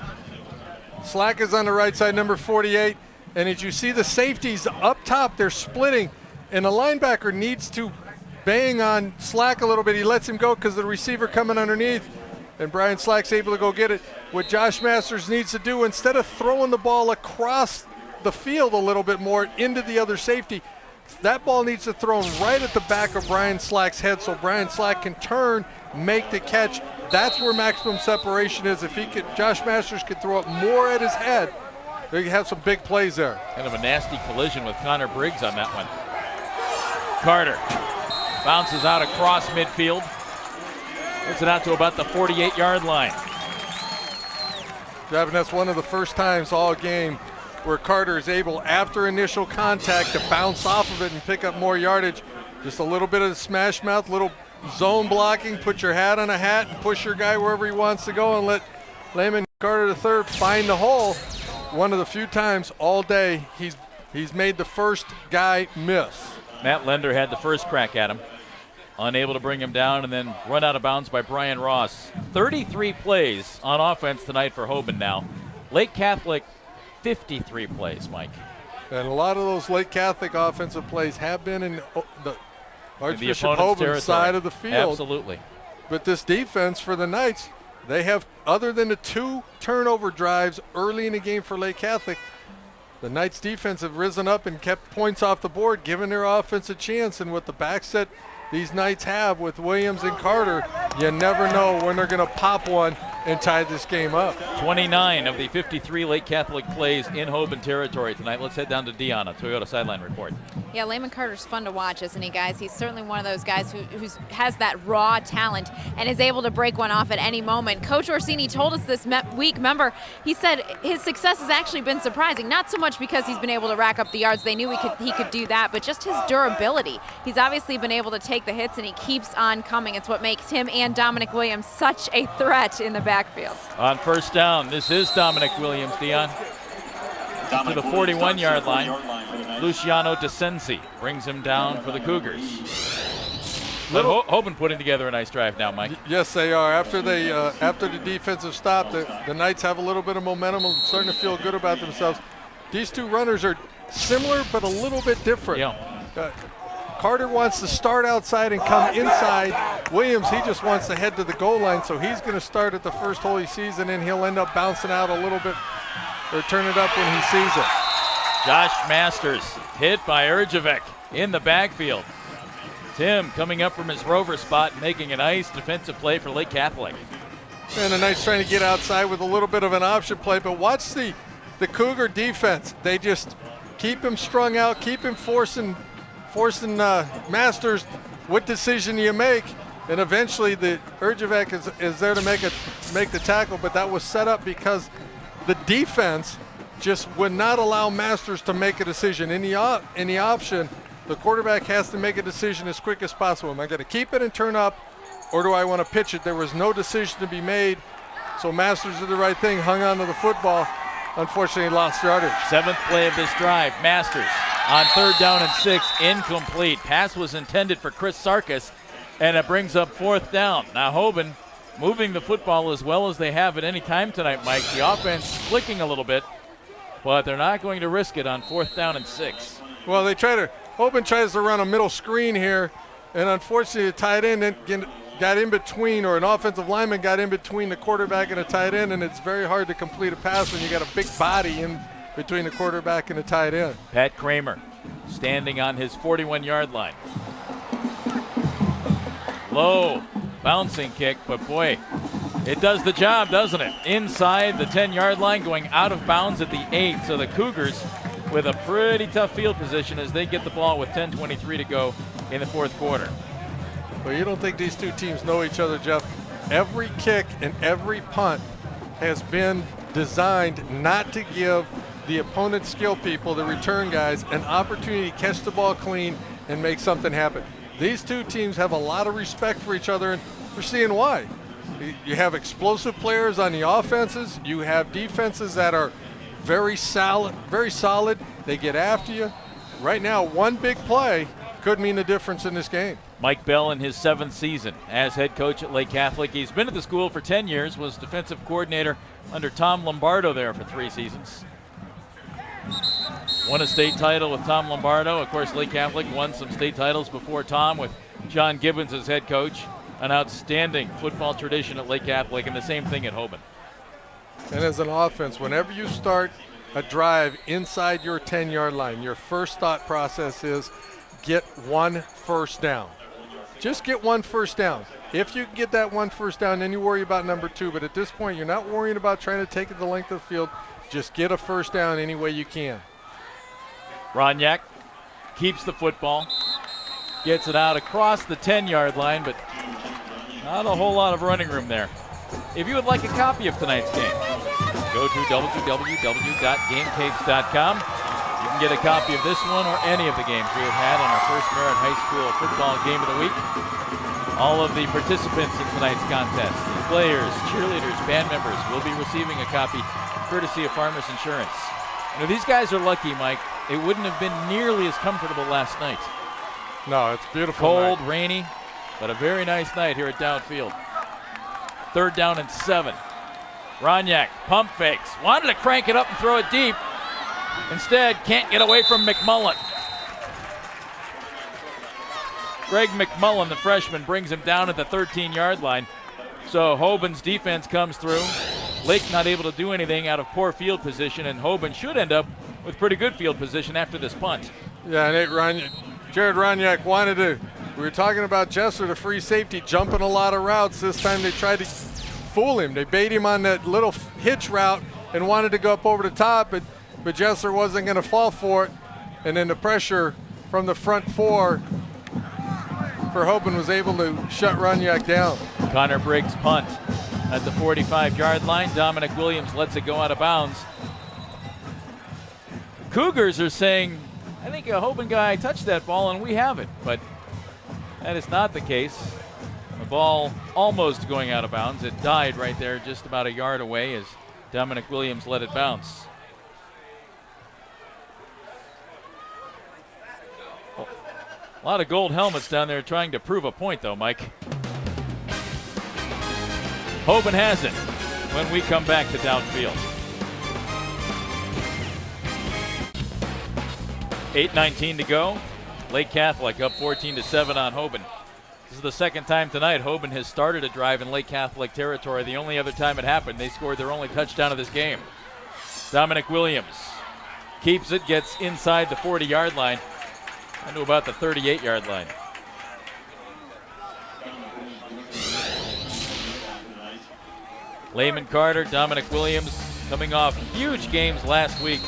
Slack is on the right side, number 48, and as you see the safeties up top, they're splitting, and the linebacker needs to bang on Slack a little bit. He lets him go because the receiver coming underneath, and Brian Slack's able to go get it. What Josh Masters needs to do, instead of throwing the ball across the field a little bit more into the other safety, that ball needs to throw right at the back of Brian Slack's head so Brian Slack can turn, make the catch. That's where maximum separation is. If Josh Masters could throw it more at his head, they could have some big plays there. Kind of a nasty collision with Connor Briggs on that one. Carter bounces out across midfield. Gets it out to about the 48-yard line. Gavin, that's one of the first times all game where Carter is able, after initial contact, to bounce off of it and pick up more yardage. Just a little bit of smash mouth, little zone blocking, put your hat on a hat and push your guy wherever he wants to go and let Lehman Carter III find the hole. One of the few times all day he's made the first guy miss. Matt Lender had the first crack at him. Unable to bring him down and then run out of bounds by Brian Ross. 33 plays on offense tonight for Hoban now. Lake Catholic, 53 plays, Mike. And a lot of those Lake Catholic offensive plays have been in the Archbishop Hoban side of the field. Absolutely. But this defense for the Knights, they have, other than the 2 turnover drives early in the game for Lake Catholic, the Knights defense have risen up and kept points off the board, giving their offense a chance. And with the back set these Knights have with Williams and Carter, you never know when they're going to pop one and tie this game up. 29 of the 53 Lake Catholic plays in Hoban territory tonight. Let's head down to Dion, a Toyota sideline report. Yeah, Lehman Carter's fun to watch, isn't he, guys? He's certainly one of those guys who has that raw talent and is able to break one off at any moment. Coach Orsini told us this week, remember, he said his success has actually been surprising, not so much because he's been able to rack up the yards. They knew he could do that, but just his durability. He's obviously been able to take the hits, and he keeps on coming. It's what makes him and Dominic Williams such a threat in the backfield. On 1st down, this is Dominic Williams, Dion. To the 41-yard line. Luciano DeCensi brings him down for the Cougars. Hoban putting together a nice drive now, Mike. Yes, they are. After the defensive stop, the Knights have a little bit of momentum and starting to feel good about themselves. These two runners are similar but a little bit different. Yeah. Carter wants to start outside and come inside. Williams, he just wants to head to the goal line, so he's going to start at the first hole he sees, and then he'll end up bouncing out a little bit or turn it up when he sees it. Josh Masters hit by Urjevec in the backfield. Tim coming up from his rover spot, making a nice defensive play for Lake Catholic. And a nice trying to get outside with a little bit of an option play, but watch the Cougar defense. They just keep him strung out, keep him forcing Masters. What decision do you make? And eventually the Urjevec is there to make the tackle, but that was set up because the defense just would not allow Masters to make a decision. In the option, the quarterback has to make a decision as quick as possible. Am I going to keep it and turn up, or do I want to pitch it? There was no decision to be made, so Masters did the right thing, hung on to the football. Unfortunately, lost yardage. 7th play of this drive, Masters on 3rd down and 6, incomplete. Pass was intended for Chris Sarkis, and it brings up 4th down. Now Hoban moving the football as well as they have at any time tonight, Mike. The offense clicking a little bit, but they're not going to risk it on 4th down and 6. Well, Hoban tries to run a middle screen here, and unfortunately the tight end got in between, or an offensive lineman got in between the quarterback and a tight end, and it's very hard to complete a pass when you got a big body in between the quarterback and the tight end. Pat Kramer standing on his 41-yard line. Low bouncing kick, but boy, it does the job, doesn't it? Inside the 10-yard line, going out of bounds at the 8. So the Cougars with a pretty tough field position as they get the ball with 10:23 to go in the 4th quarter. Well, you don't think these two teams know each other, Jeff? Every kick and every punt has been designed not to give the opponent's skill people, the return guys, an opportunity to catch the ball clean and make something happen. These two teams have a lot of respect for each other, and we're seeing why. You have explosive players on the offenses. You have defenses that are very solid. They get after you. Right now, one big play could mean the difference in this game. Mike Bell in his 7th season as head coach at Lake Catholic. He's been at the school for 10 years, was defensive coordinator under Tom Lombardo there for 3 seasons. Won a state title with Tom Lombardo. Of course, Lake Catholic won some state titles before Tom with John Gibbons as head coach. An outstanding football tradition at Lake Catholic, and the same thing at Hoban. And as an offense, whenever you start a drive inside your 10-yard line, your first thought process is get 1 first down. Just get 1 first down. If you get that 1 first down, then you worry about number 2. But at this point, you're not worrying about trying to take it the length of the field. Just get a first down any way you can. Ronyak keeps the football, gets it out across the 10-yard line, but not a whole lot of running room there. If you would like a copy of tonight's game, go to www.gamecapes.com. You can get a copy of this one or any of the games we have had on our First Merit High School football game of the week. All of the participants in tonight's contest, the players, cheerleaders, band members, will be receiving a copy courtesy of Farmers Insurance. You know, these guys are lucky, Mike. It wouldn't have been nearly as comfortable last night. No, it's beautiful. Cold, rainy, but a very nice night here at Downfield. 3rd down and 7. Ronyak, pump fakes. Wanted to crank it up and throw it deep. Instead, can't get away from McMullen. Greg McMullen, the freshman, brings him down at the 13-yard line. So Hoban's defense comes through. Lake not able to do anything out of poor field position, and Hoban should end up with pretty good field position after this punt. Yeah, and Jared Ronyak wanted to. We were talking about Jesser, the free safety, jumping a lot of routes. This time they tried to fool him. They bait him on that little hitch route and wanted to go up over the top, but Jesser wasn't going to fall for it. And then the pressure from the front 4 for Hoban was able to shut Ronyak down. Connor Briggs punt at the 45-yard line. Dominic Williams lets it go out of bounds. Cougars are saying, I think a Hoban guy touched that ball and we have it, but that is not the case. The ball almost going out of bounds. It died right there just about a yard away as Dominic Williams let it bounce. A lot of gold helmets down there trying to prove a point though, Mike. Hoban has it when we come back to Downfield. 8:19 to go. Lake Catholic up 14-7 on Hoban. This is the second time tonight Hoban has started a drive in Lake Catholic territory. The only other time it happened, they scored their only touchdown of this game. Dominic Williams keeps it, gets inside the 40-yard line, and to about the 38-yard line. Layman Carter, Dominic Williams coming off huge games last week,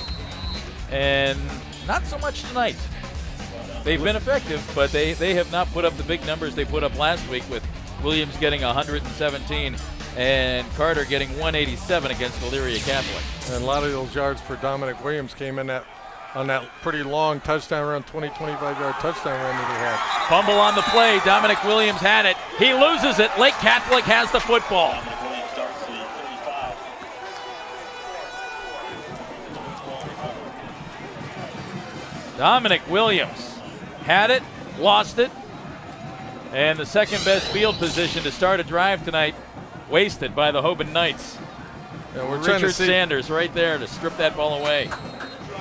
and not so much tonight. They've been effective, but they have not put up the big numbers they put up last week, with Williams getting 117 and Carter getting 187 against Elyria Catholic. And a lot of those yards for Dominic Williams came in on that pretty long touchdown run, 25-yard touchdown run that he had. Fumble on the play. Dominic Williams had it. He loses it. Lake Catholic has the football. Dominic Williams had it, lost it, and the second best field position to start a drive tonight wasted by the Hoban Knights. Yeah, Richard Sanders right there to strip that ball away.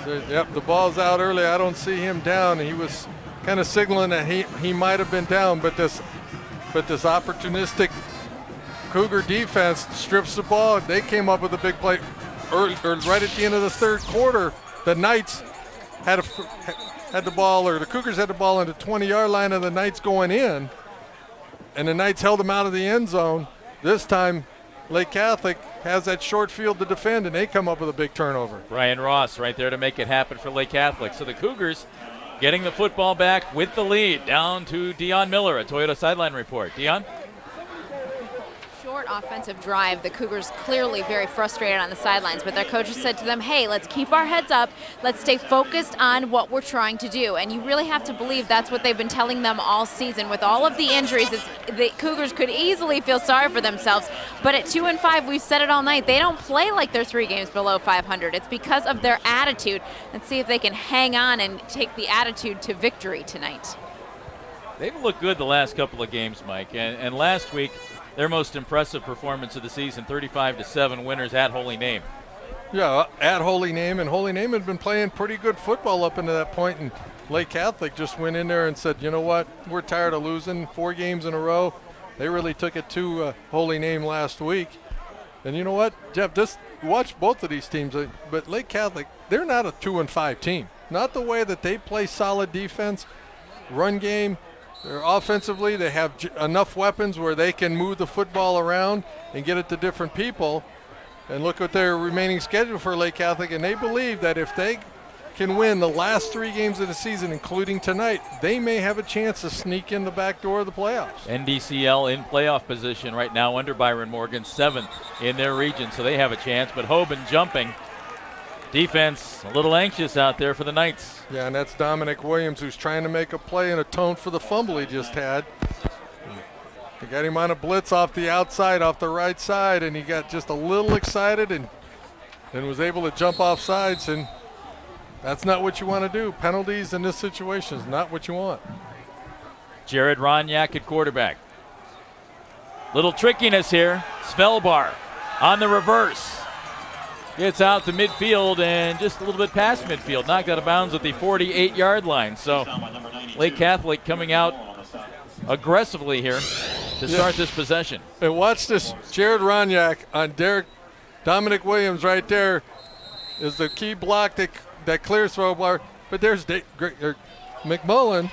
Yep, the ball's out early. I don't see him down. He was kind of signaling that he might have been down, but this opportunistic Cougar defense strips the ball. They came up with a big play right at the end of the third quarter. The Knights had the ball, or the Cougars had the ball in the 20-yard line of the Knights going in, and the Knights held them out of the end zone. This time, Lake Catholic has that short field to defend, and they come up with a big turnover. Brian Ross right there to make it happen for Lake Catholic. So the Cougars getting the football back with the lead. Down to Dion Miller, a Toyota sideline report. Dion? Short offensive drive. The Cougars clearly very frustrated on the sidelines, but their coaches said to them, hey, let's keep our heads up. Let's stay focused on what we're trying to do. And you really have to believe that's what they've been telling them all season. With all of the injuries, the Cougars could easily feel sorry for themselves. But at 2-5, we've said it all night, they don't play like they're 3 games below 500. It's because of their attitude. Let's see if they can hang on and take the attitude to victory tonight. They've looked good the last couple of games, Mike. And last week, their most impressive performance of the season, 35-7 winners at Holy Name. Yeah, at Holy Name, and Holy Name had been playing pretty good football up into that point, and Lake Catholic just went in there and said, you know what, we're tired of losing 4 games in a row. They really took it to Holy Name last week. And you know what, Jeff, just watch both of these teams, but Lake Catholic, they're not a 2-5 team. Not the way that they play solid defense, run game. They're offensively, they have enough weapons where they can move the football around and get it to different people. And look at their remaining schedule for Lake Catholic, and they believe that if they can win the last 3 games of the season, including tonight, they may have a chance to sneak in the back door of the playoffs. NDCL in playoff position right now under Byron Morgan, 7th in their region, so they have a chance. But Hoban jumping. Defense a little anxious out there for the Knights. Yeah, and that's Dominic Williams, who's trying to make a play and atone for the fumble he just had. They got him on a blitz off the outside, off the right side, and he got just a little excited and was able to jump off sides, and that's not what you want to do. Penalties in this situation is not what you want. Jared Ronyak at quarterback. Little trickiness here. Svelbar on the reverse. Gets out to midfield and just a little bit past midfield. Knocked out of bounds at the 48-yard line. So Lake Catholic coming out aggressively here to start this possession. And watch this. Jared Ronyak on Dominic Williams right there is the key block that clears Svelbar. But there's McMullen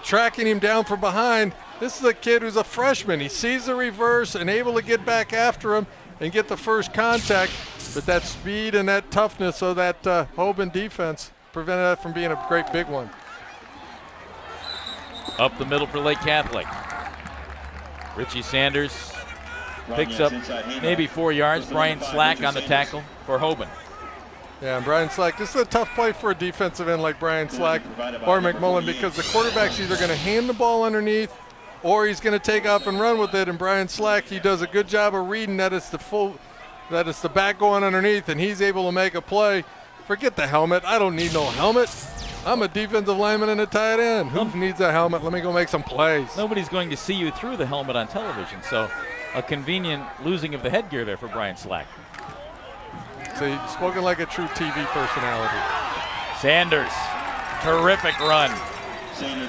tracking him down from behind. This is a kid who's a freshman. He sees the reverse and able to get back after him and get the first contact. But that speed and that toughness of that Hoban defense prevented that from being a great big one. Up the middle for Lake Catholic. Richie Sanders picks up maybe 4 yards. Brian Slack on the tackle for Hoban. Yeah, and Brian Slack, this is a tough play for a defensive end like Brian Slack or McMullen, because the quarterback's either going to hand the ball underneath or he's going to take off and run with it. And Brian Slack, he does a good job of reading that it's the back going underneath, and he's able to make a play. Forget the helmet. I don't need no helmet. I'm a defensive lineman and a tight end. Who needs a helmet? Let me go make some plays. Nobody's going to see you through the helmet on television, so a convenient losing of the headgear there for Brian Slack. So he's spoken like a true TV personality. Sanders, terrific run.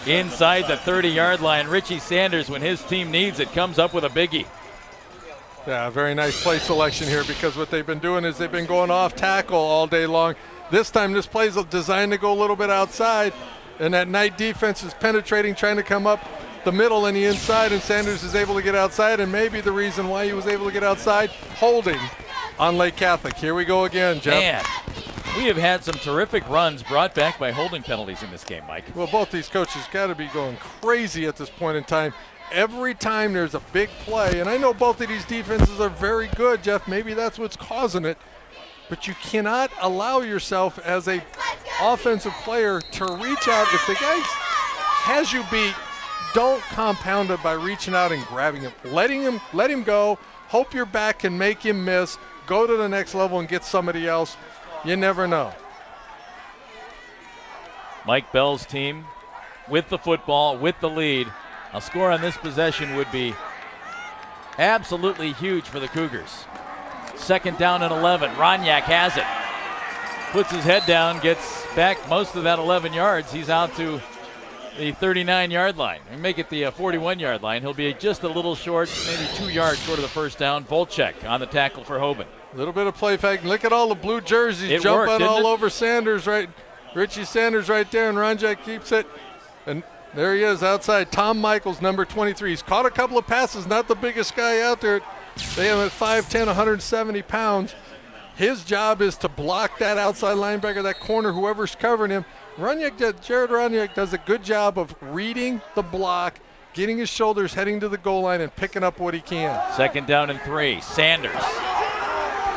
Inside the 30-yard line, Richie Sanders, when his team needs it, comes up with a biggie. Yeah, very nice play selection here, because what they've been doing is they've been going off tackle all day long. This time this play is designed to go a little bit outside, and that night defense is penetrating, trying to come up the middle and the inside, and Sanders is able to get outside, and maybe the reason why he was able to get outside, holding on Lake Catholic. Here we go again, Jeff. Man, we have had some terrific runs brought back by holding penalties in this game, Mike. Well, both these coaches got to be going crazy at this point in time. Every time there's a big play, and I know both of these defenses are very good, Jeff. Maybe that's what's causing it. But you cannot allow yourself as a offensive player to reach out. If the guy has you beat, don't compound it by reaching out and grabbing him. Let him go. Hope your back can make him miss. Go to the next level and get somebody else. You never know. Mike Bell's team with the football, with the lead. A score on this possession would be absolutely huge for the Cougars. 2nd down and 11. Roniak has it. Puts his head down, gets back most of that 11 yards. He's out to the 39-yard line. And make it the 41-yard line. He'll be just a little short, maybe 2 yards short of the first down. Volchek on the tackle for Hoban. A little bit of play fake. Look at all the blue jerseys jumping all over Sanders, right? Richie Sanders right there, and Roniak keeps it. And there he is outside. Tom Michaels, number 23. He's caught a couple of passes, not the biggest guy out there. They have him at 5'10", 170 pounds. His job is to block that outside linebacker, that corner, whoever's covering him. Jared Roniak does a good job of reading the block, getting his shoulders, heading to the goal line, and picking up what he can. 2nd down and 3. Sanders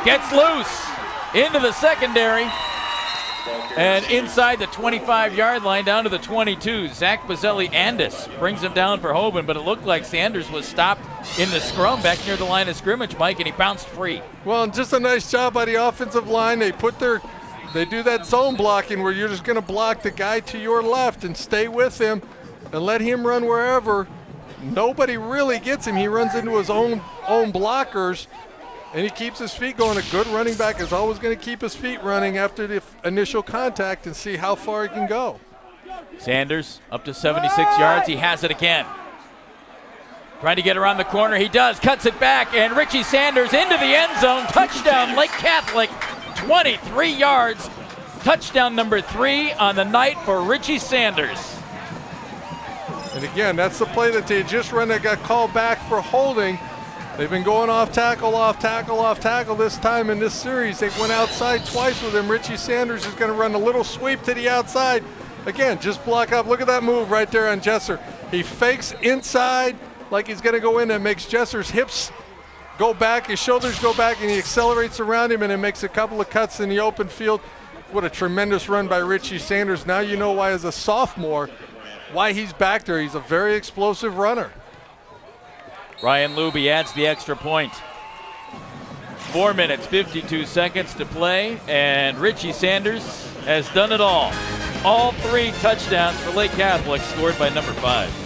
gets loose into the secondary. And inside the 25-yard line down to the 22, Zach Bazzelli-Andis brings him down for Hoban, but it looked like Sanders was stopped in the scrum back near the line of scrimmage, Mike, and he bounced free. Well, just a nice job by the offensive line. They do that zone blocking where you're just going to block the guy to your left and stay with him and let him run wherever. Nobody really gets him. He runs into his own blockers, and he keeps his feet going. A good running back is always going to keep his feet running after the initial contact and see how far he can go. Sanders up to 76 yards. He has it again. Trying to get around the corner. He does. Cuts it back, and Richie Sanders into the end zone. Touchdown, Lake Catholic. 23 yards. Touchdown number 3 on the night for Richie Sanders. And again, that's the play that they just run that got called back for holding. They've been going off tackle this time in this series. They went outside twice with him. Richie Sanders is going to run a little sweep to the outside. Again, just block up. Look at that move right there on Jesser. He fakes inside like he's going to go in and makes Jesser's hips go back, his shoulders go back, and he accelerates around him and it makes a couple of cuts in the open field. What a tremendous run by Richie Sanders. Now you know why, as a sophomore, why he's back there. He's a very explosive runner. Ryan Luby adds the extra point. 4 minutes, 52 seconds to play, and Richie Sanders has done it all. All 3 touchdowns for Lake Catholic scored by number 5.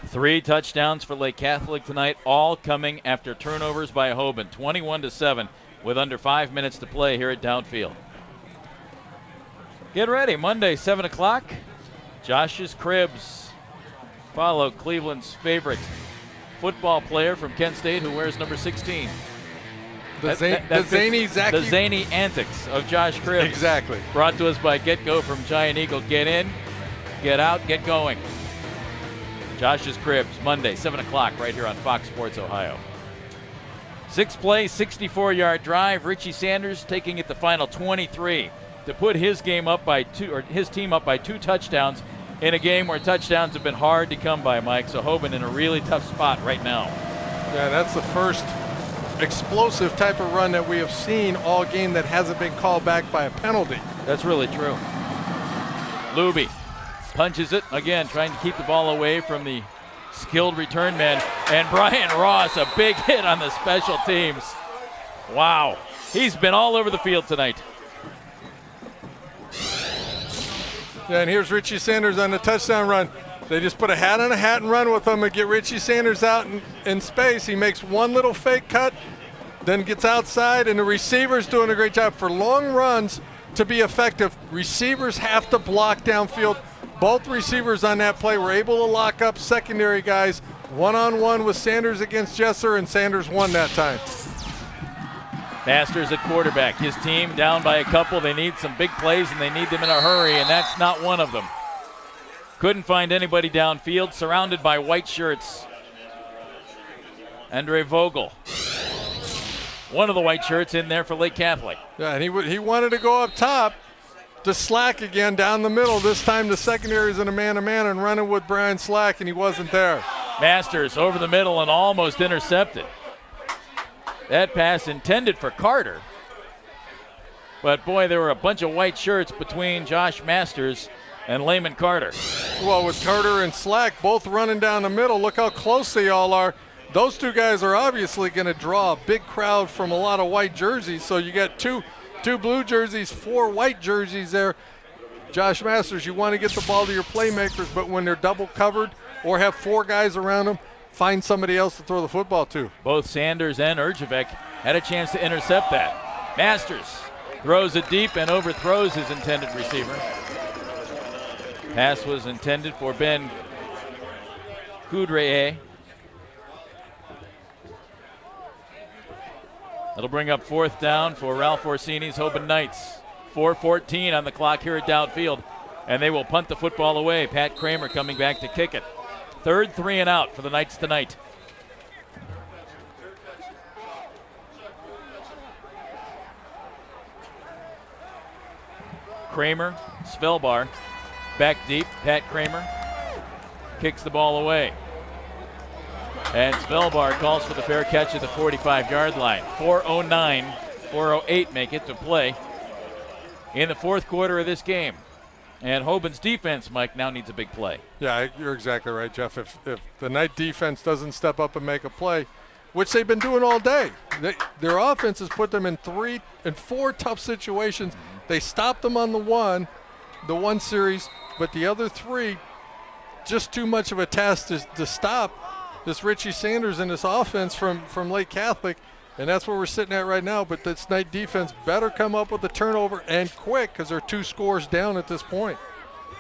Three touchdowns for Lake Catholic tonight, all coming after turnovers by Hoban. 21-7 with under 5 minutes to play here at Downfield. Get ready, Monday, 7 o'clock. Josh's Cribs follow Cleveland's favorite football player from Kent State who wears number 16. The zany antics of Josh Cribs. Exactly. Brought to us by Get Go from Giant Eagle. Get in, get out, get going. Josh's Cribs, Monday, 7 o'clock, right here on Fox Sports Ohio. 6-play, 64-yard drive. Richie Sanders taking it the final 23 to put his game up by 2, or his team up by 2 touchdowns in a game where touchdowns have been hard to come by, Mike. So Hoban in a really tough spot right now. Yeah, that's the first explosive type of run that we have seen all game that hasn't been called back by a penalty. That's really true. Luby punches it again, trying to keep the ball away from the skilled return man. And Brian Ross, a big hit on the special teams. Wow, he's been all over the field tonight. Yeah, and here's Richie Sanders on the touchdown run. They just put a hat on a hat and run with him and get Richie Sanders out in space. He makes one little fake cut, then gets outside, and the receiver's doing a great job. For long runs, to be effective, receivers have to block downfield. Both receivers on that play were able to lock up secondary guys one-on-one with Sanders against Jesser, and Sanders won that time. Masters at quarterback. His team down by a couple. They need some big plays, and they need them in a hurry, and that's not one of them. Couldn't find anybody downfield, surrounded by white shirts. Andre Vogel, one of the white shirts in there for Lake Catholic. Yeah, and he wanted to go up top to Slack again down the middle. This time the secondary is in a man-to-man and running with Brian Slack, and he wasn't there. Masters over the middle and almost intercepted. That pass intended for Carter. But boy, there were a bunch of white shirts between Josh Masters and Layman Carter. Well, with Carter and Slack both running down the middle, look how close they all are. Those two guys are obviously going to draw a big crowd from a lot of white jerseys. So you got two blue jerseys, 4 white jerseys there. Josh Masters, you want to get the ball to your playmakers, but when they're double covered or have 4 guys around them, find somebody else to throw the football to. Both Sanders and Urjevec had a chance to intercept that. Masters throws it deep and overthrows his intended receiver. Pass was intended for Ben Coudray. That'll bring up 4th down for Ralph Orsini's Hoban Knights. 4:14 on the clock here at Dowd Field, and they will punt the football away. Pat Kramer coming back to kick it. 3rd 3 and out for the Knights tonight. Kramer, Svelbar, back deep. Pat Kramer kicks the ball away. And Svelbar calls for the fair catch at the 45-yard line. 4:09, 4:08 make it to play in the 4th quarter of this game. And Hoban's defense, Mike, now needs a big play. Yeah, you're exactly right, Jeff. If the Knight defense doesn't step up and make a play, which they've been doing all day, their offense has put them in 4 tough situations. They stopped them on the one series, but the other 3, just too much of a task to stop this Richie Sanders and this offense from Lake Catholic, and that's where we're sitting at right now. But this Knight defense better come up with a turnover and quick, because they're 2 scores down at this point.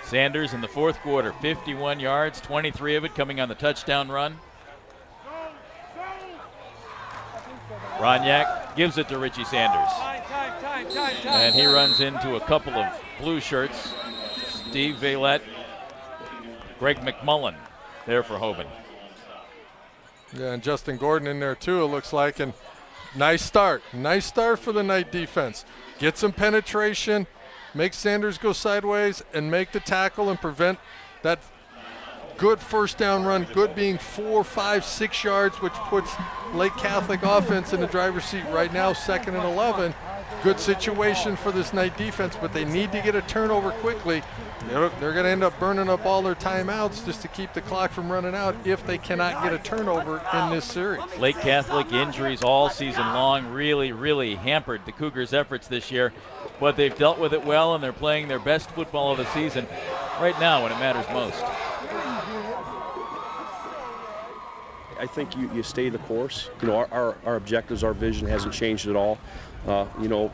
Sanders in the 4th quarter, 51 yards, 23 of it coming on the touchdown run. Ronyak gives it to Richie Sanders. And he runs into a couple of blue shirts. Steve Vailette, Greg McMullen there for Hoban. Yeah, and Justin Gordon in there too, it looks like. And nice start for the Knight defense. Get some penetration, make Sanders go sideways, and make the tackle and prevent that good 1st down run. Good being 4, 5, 6 yards, which puts Lake Catholic offense in the driver's seat right now, 2nd and 11. Good situation for this Knight defense, but they need to get a turnover quickly. They're going to end up burning up all their timeouts just to keep the clock from running out if they cannot get a turnover in this series. Lake Catholic injuries all season long really hampered the Cougars' efforts this year, but they've dealt with it well, and they're playing their best football of the season right now when it matters most. I think you stay the course. You know, our objectives, our vision hasn't changed at all. You know,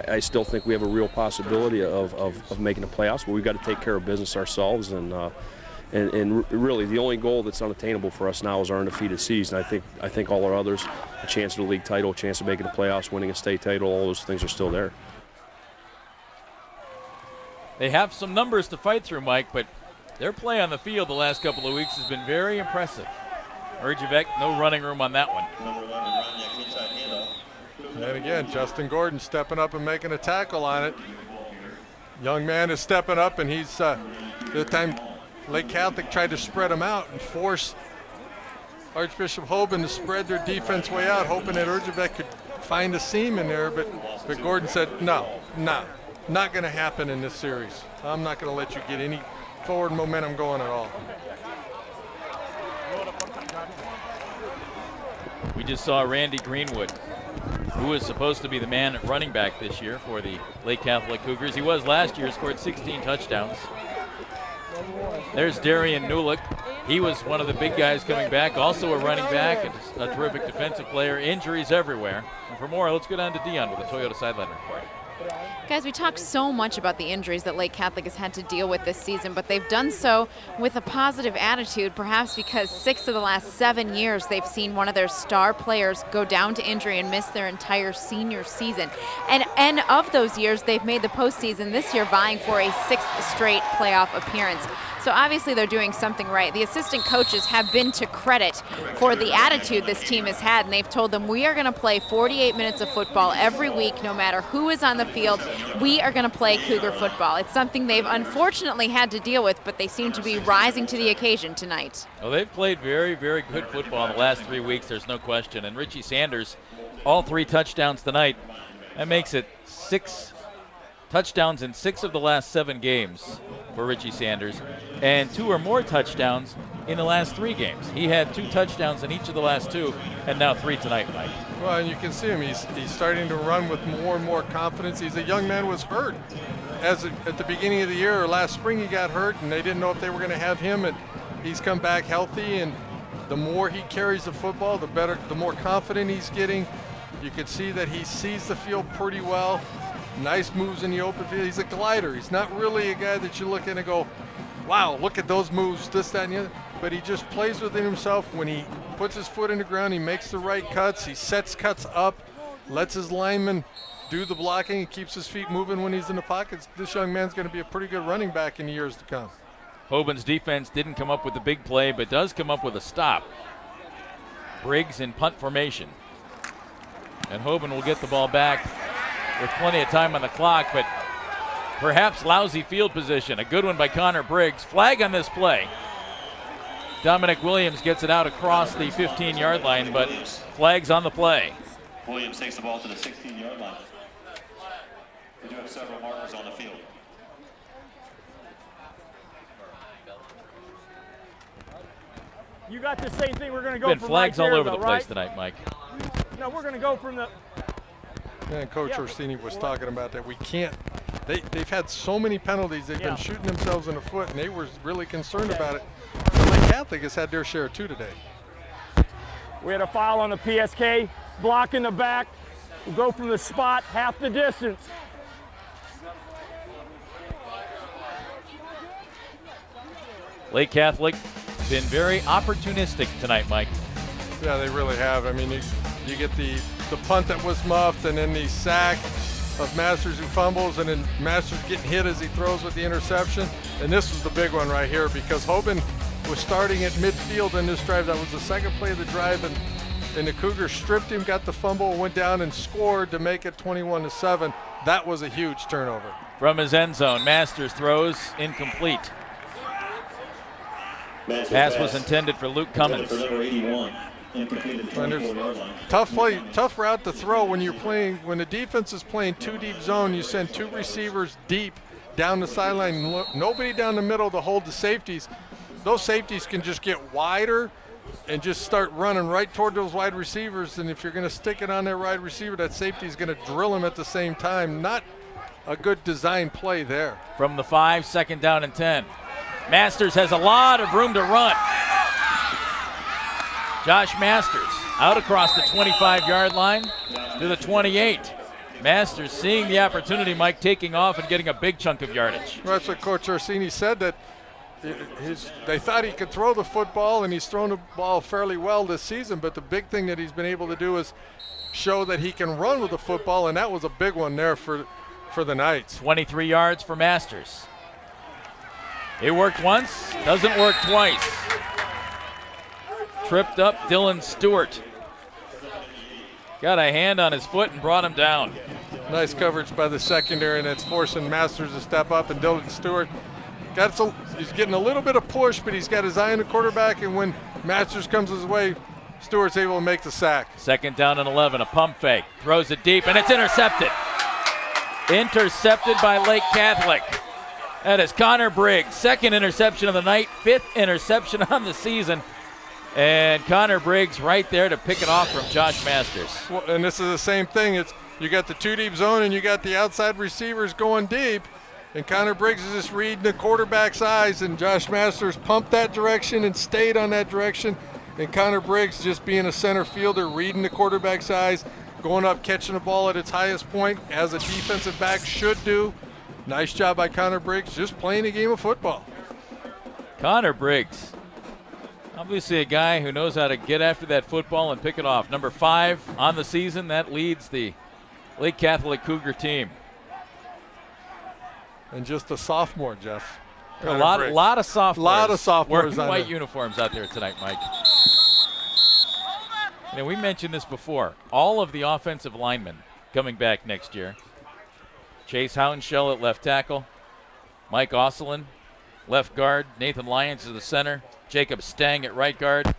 I still think we have a real possibility of making the playoffs, but we've got to take care of business ourselves. And really, the only goal that's unattainable for us now is our undefeated season. I think all our others, a chance at a league title, a chance of making the playoffs, winning a state title, all those things are still there. They have some numbers to fight through, Mike, but their play on the field the last couple of weeks has been very impressive. Urjevec, no running room on that one. And again, Justin Gordon stepping up and making a tackle on it. Young man is stepping up, and he's the time Lake Catholic tried to spread him out and force Archbishop Hoban to spread their defense way out, hoping that Urjevec could find a seam in there, but Gordon said, no, not going to happen in this series. I'm not going to let you get any forward momentum going at all. We just saw Randy Greenwood, who is supposed to be the man at running back this year for the Lake Catholic Cougars. He was last year, scored 16 touchdowns. There's Darian Newlick. He was one of the big guys coming back, also a running back, and a terrific defensive player. Injuries everywhere. And for more, let's go down to Dion with a Toyota Sideline Report. Guys, we talk so much about the injuries that Lake Catholic has had to deal with this season, but they've done so with a positive attitude, perhaps because 6 of the last 7 years they've seen one of their star players go down to injury and miss their entire senior season. And of those years, they've made the postseason, this year vying for a 6th straight playoff appearance. So obviously they're doing something right. The assistant coaches have been to credit for the attitude this team has had, and they've told them, we are going to play 48 minutes of football every week, no matter who is on the field. We are going to play Cougar football. It's something they've unfortunately had to deal with, but they seem to be rising to the occasion tonight. Well, they've played very, very good football in the last 3 weeks, there's no question. And Richie Sanders, all 3 touchdowns tonight. That makes it 6 touchdowns in 6 of the last 7 games for Richie Sanders, and 2 or more touchdowns in the last 3 games. He had 2 touchdowns in each of the last 2, and now 3 tonight, Mike. Well, and you can see him. He's starting to run with more and more confidence. He's a young man who was hurt at the beginning of the year, or last spring he got hurt, and they didn't know if they were going to have him, and he's come back healthy, and the more he carries the football, the better, the more confident he's getting. You can see that he sees the field pretty well. Nice moves in the open field. He's a glider. He's not really a guy that you look at and go, wow, look at those moves, this, that, and the other. But he just plays within himself. When he puts his foot in the ground, he makes the right cuts. He sets cuts up, lets his lineman do the blocking, and keeps his feet moving when he's in the pockets. This young man's going to be a pretty good running back in the years to come. Hoban's defense didn't come up with the big play, but does come up with a stop. Briggs in punt formation. And Hoban will get the ball back with plenty of time on the clock, but perhaps lousy field position. A good one by Connor Briggs. Flag on this play. Dominic Williams gets it out across the 15-yard line, but flags on the play. Williams takes the ball to the 16-yard line. We do have several markers on the field. You got the same thing. We're going to go from flags right all there, over though, the place right? tonight, Mike. No, we're going to go from the... And Coach Orsini was talking about that. We can't, they've had so many penalties. They've been shooting themselves in the foot, and they were really concerned about it. But Lake Catholic has had their share too today. We had a foul on the PSK, block in the back. We'll go from the spot, half the distance. Lake Catholic been very opportunistic tonight, Mike. Yeah, they really have. I mean, you get the punt that was muffed, and then the sack of Masters who fumbles, and then Masters getting hit as he throws with the interception. And this was the big one right here, because Hoban was starting at midfield in this drive. That was the second play of the drive, and the Cougars stripped him, got the fumble, went down and scored to make it 21-7. That was a huge turnover. From his end zone, Masters throws incomplete. Pass was intended for Luke Cummins. Tough play, tough route to throw when you're playing, when the defense is playing 2 deep zone. You send 2 receivers deep down the sideline, nobody down the middle to hold the safeties. Those safeties can just get wider and just start running right toward those wide receivers. And if you're going to stick it on that wide receiver, that safety is going to drill him at the same time. Not a good design play there. From the 5, 2nd down and 10. Masters has a lot of room to run. Josh Masters out across the 25-yard line to the 28. Masters seeing the opportunity, Mike, taking off and getting a big chunk of yardage. Well, that's what Coach Orsini said, that they thought he could throw the football, and he's thrown the ball fairly well this season, but the big thing that he's been able to do is show that he can run with the football, and that was a big one there for the Knights. 23 yards for Masters. It worked once, doesn't work twice. Tripped up Dylan Stewart. Got a hand on his foot and brought him down. Nice coverage by the secondary, and it's forcing Masters to step up, and Dylan Stewart he's getting a little bit of push, but he's got his eye on the quarterback, and when Masters comes his way, Stewart's able to make the sack. 2nd down and 11, a pump fake. Throws it deep, and it's intercepted. Intercepted by Lake Catholic. That is Connor Briggs, 2nd interception of the night, 5th interception on the season. And Connor Briggs right there to pick it off from Josh Masters. Well, and this is the same thing. It's you got the 2 deep zone, and you got the outside receivers going deep. And Connor Briggs is just reading the quarterback's eyes, and Josh Masters pumped that direction and stayed on that direction. And Connor Briggs just being a center fielder, reading the quarterback's eyes, going up, catching the ball at its highest point, as a defensive back should do. Nice job by Connor Briggs, just playing a game of football. Connor Briggs, obviously a guy who knows how to get after that football and pick it off. Number 5 on the season, that leads the Lake Catholic Cougar team. And just a sophomore, Jeff. A lot of sophomores. Lot of sophomores wearing white there. uniforms out there tonight, Mike. Now, we mentioned this before. All of the offensive linemen coming back next year. Chase Hounshell at left tackle. Mike Osselin, left guard. Nathan Lyons is the center. Jacob Stang at right guard.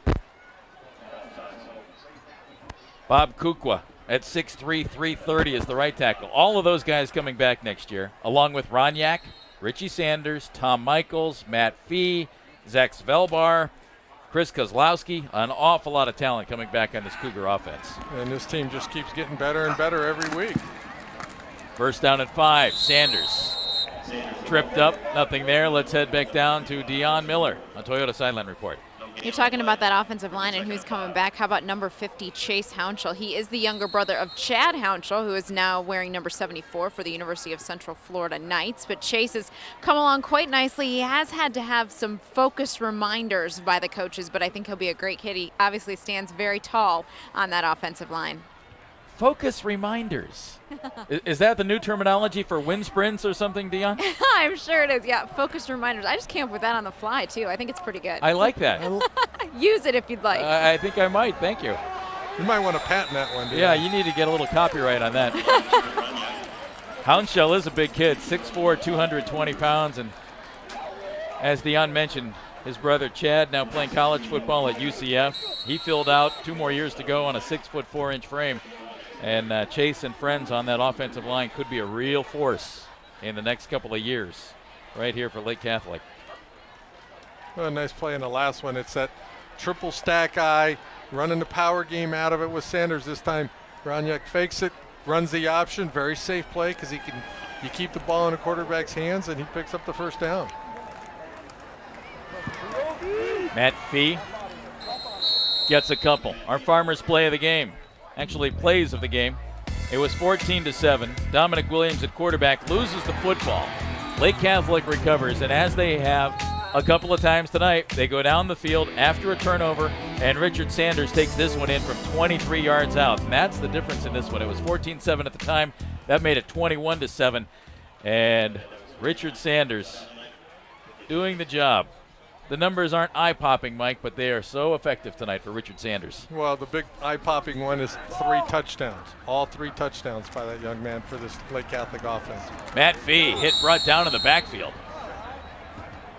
Bob Kukwa at 6'3", 330 is the right tackle. All of those guys coming back next year, along with Ronyak, Richie Sanders, Tom Michaels, Matt Fee, Zach Svelbar, Chris Kozlowski. An awful lot of talent coming back on this Cougar offense. And this team just keeps getting better and better every week. First down at 5. Sanders tripped up, nothing there. Let's head back down to Dion Miller on Toyota Sideline Report. You're talking about that offensive line and who's coming back. How about number 50, Chase Hounshell? He is the younger brother of Chad Hounshell, who is now wearing number 74 for the University of Central Florida Knights. But Chase has come along quite nicely. He has had to have some focus reminders by the coaches, but I think he'll be a great kid. He obviously stands very tall on that offensive line. Focus reminders. Is that the new terminology for wind sprints or something, Dion? I'm sure it is. Yeah, focus reminders. I just came up with that on the fly, too. I think it's pretty good. I like that. Use it if you'd like. I think I might. Thank you. You might want to patent that one, Dion. Yeah, you need to get a little copyright on that. Hounshell is a big kid, 6'4", 220 pounds. And as Dion mentioned, his brother Chad now playing college football at UCF. He filled out 2 more years to go on a 6'4" frame. And Chase and friends on that offensive line could be a real force in the next couple of years right here for Lake Catholic. Well, a nice play in the last one. It's that triple stack eye, running the power game out of it with Sanders this time. Ronyak fakes it, runs the option. Very safe play because you keep the ball in the quarterback's hands and he picks up the first down. Matt Fee gets a couple. Our Farmers play of the game. Actually plays of the game. It was 14-7. Dominic Williams at quarterback loses the football. Lake Catholic recovers, and as they have a couple of times tonight, they go down the field after a turnover, and Richard Sanders takes this one in from 23 yards out. And that's the difference in this one. It was 14-7 at the time. That made it 21-7. And Richard Sanders doing the job. The numbers aren't eye-popping, Mike, but they are so effective tonight for Richard Sanders. Well, the big eye-popping one is 3 touchdowns. All 3 touchdowns by that young man for this Lake Catholic offense. Matt Fee brought down in the backfield.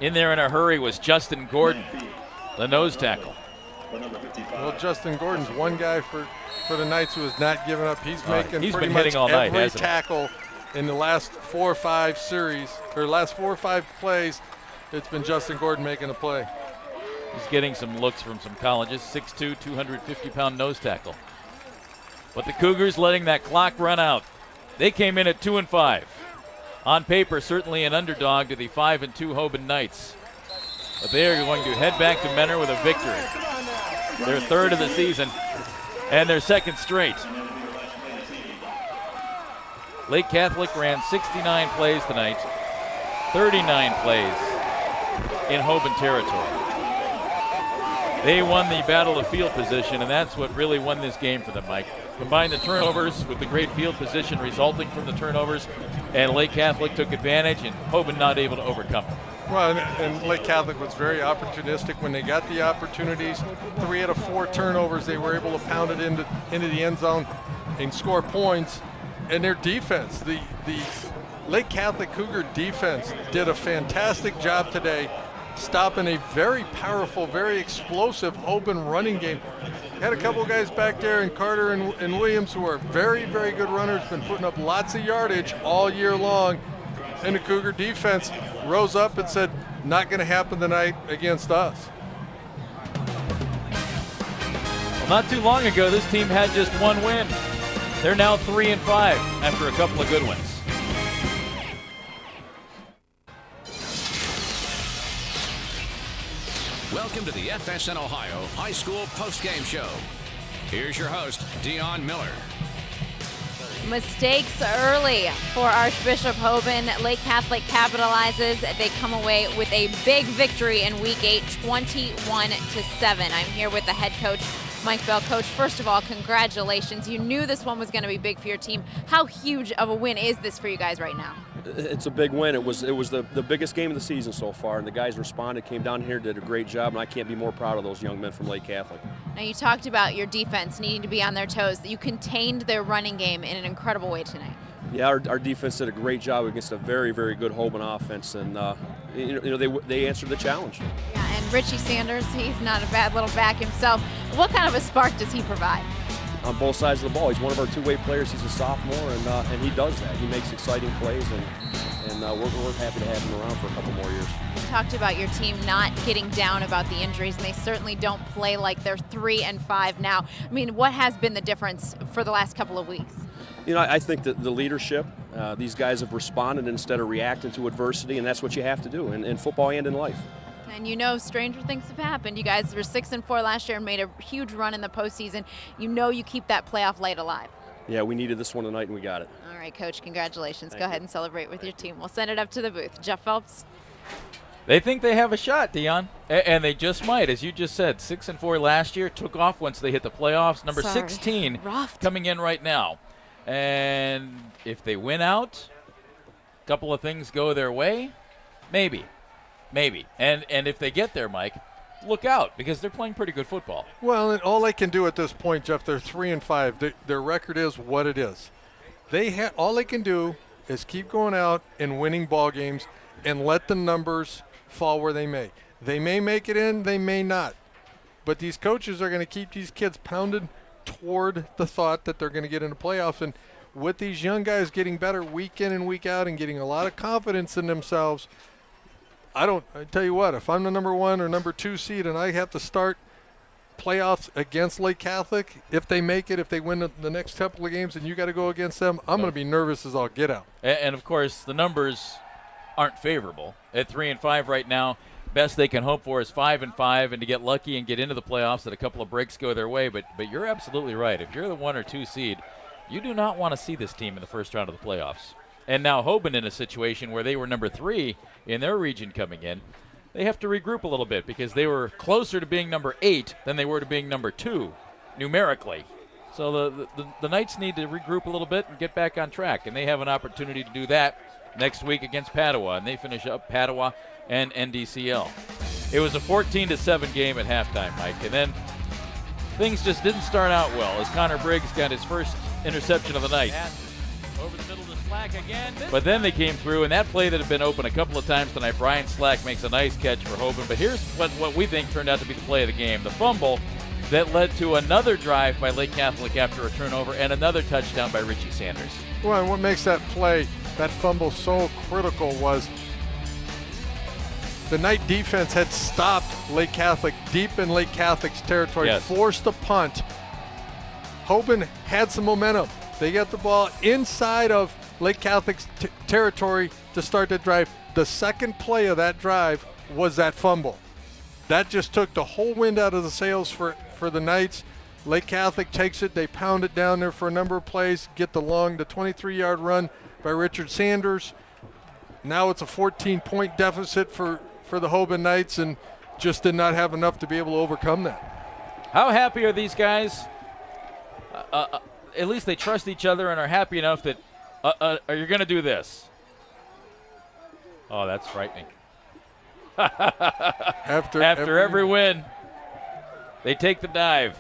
In there in a hurry was Justin Gordon, the nose tackle. Well, Justin Gordon's one guy for the Knights who has not given up. He's making he's pretty been much hitting all night, every hasn't he? tackle in the last 4 or 5 series, or last 4 or 5 plays. It's been Justin Gordon making a play. He's getting some looks from some colleges. 6'2", 250-pound nose tackle. But the Cougars letting that clock run out. They came in at 2-5. On paper, certainly an underdog to the 5-2 Hoban Knights. But they are going to head back to Mentor with a victory. Their 3rd of the season and their 2nd straight. Lake Catholic ran 69 plays tonight. 39 plays in Hoban territory. They won the battle of field position, and that's what really won this game for them, Mike. Combine the turnovers with the great field position resulting from the turnovers, and Lake Catholic took advantage, and Hoban not able to overcome it. Well, and Lake Catholic was very opportunistic when they got the opportunities. 3 out of 4 turnovers, they were able to pound it into the end zone and score points. And their defense, the Lake Catholic Cougar defense did a fantastic job today, stopping a very powerful, very explosive Hoban running game. Had a couple guys back there, and Carter and Williams, who are very, very good runners, been putting up lots of yardage all year long. And the Cougar defense rose up and said, not going to happen tonight against us. Well, not too long ago, this team had just 1 win. They're now 3-5 after a couple of good ones. Welcome to the FSN Ohio High School postgame show. Here's your host, Dion Miller. Mistakes early for Archbishop Hoban. Lake Catholic capitalizes. They come away with a big victory in Week 8, 21-7. I'm here with the head coach, Mike Bell. Coach, first of all, congratulations. You knew this one was going to be big for your team. How huge of a win is this for you guys right now? It's a big win. It was the biggest game of the season so far, and the guys responded, came down here, did a great job, and I can't be more proud of those young men from Lake Catholic. Now, you talked about your defense needing to be on their toes. You contained their running game in an incredible way tonight. Yeah, our defense did a great job against a very, very good Hoban offense, and they answered the challenge. Yeah, and Richie Sanders, he's not a bad little back himself. What kind of a spark does he provide? On both sides of the ball. He's one of our two-way players. He's a sophomore, and he does that. He makes exciting plays, and we're happy to have him around for a couple more years. You talked about your team not getting down about the injuries, and they certainly don't play like they're 3-5 now. I mean, what has been the difference for the last couple of weeks? You know, I think that the leadership, these guys have responded instead of reacting to adversity, and that's what you have to do in football and in life. And you know, stranger things have happened. You guys were 6-4 last year and made a huge run in the postseason. You know you keep that playoff light alive. Yeah, we needed this one tonight, and we got it. All right, Coach, congratulations. Thank Go you. ahead and celebrate with your team. We'll send it up to the booth. Jeff Phelps. They think they have a shot, Dion, and they just might. As you just said, 6-4 last year, took off once they hit the playoffs. Number 16 coming in right now. And if they win out, a couple of things go their way, maybe. And if they get there, Mike, look out, because they're playing pretty good football. Well, and all they can do at this point, Jeff, they're 3-5. Their record is what it is. All they can do is keep going out and winning ball games and let the numbers fall where they may. They may make it in, they may not. But these coaches are going to keep these kids pounded toward the thought that they're going to get into playoffs. And with these young guys getting better week in and week out and getting a lot of confidence in themselves, I tell you what, if I'm the number 1 or number 2 seed and I have to start playoffs against Lake Catholic, if they make it, if they win the next couple of games and you got to go against them, I'm going to be nervous as all get out. And of course, the numbers aren't favorable. At 3-5 right now, best they can hope for is 5-5, and to get lucky and get into the playoffs, that a couple of breaks go their way. But you're absolutely right. If you're the 1 or 2 seed, you do not want to see this team in the first round of the playoffs. And now Hoban in a situation where they were number 3 in their region coming in. They have to regroup a little bit because they were closer to being number 8 than they were to being number 2 numerically. So the Knights need to regroup a little bit and get back on track, and they have an opportunity to do that next week against Padua, and they finish up Padua and NDCL. It was a 14-7 game at halftime, Mike, and then things just didn't start out well as Connor Briggs got his first interception of the night. Over the middle to Slack again. But then they came through, and that play that had been open a couple of times tonight, Brian Slack makes a nice catch for Hoban. But here's what we think turned out to be the play of the game. The fumble that led to another drive by Lake Catholic after a turnover and another touchdown by Richie Sanders. Well, and what makes that play, that fumble, so critical was the Knight defense had stopped Lake Catholic deep in Lake Catholic's territory, forced a punt. Hoban had some momentum. They got the ball inside of Lake Catholic's territory to start that drive. The second play of that drive was that fumble. That just took the whole wind out of the sails for the Knights. Lake Catholic takes it. They pound it down there for a number of plays, get the 23-yard run by Richard Sanders. Now it's a 14-point deficit for the Hoban Knights, and just did not have enough to be able to overcome that. How happy are these guys? At least they trust each other and are happy enough that are you going to do this? Oh, that's frightening. After every win, they take the dive,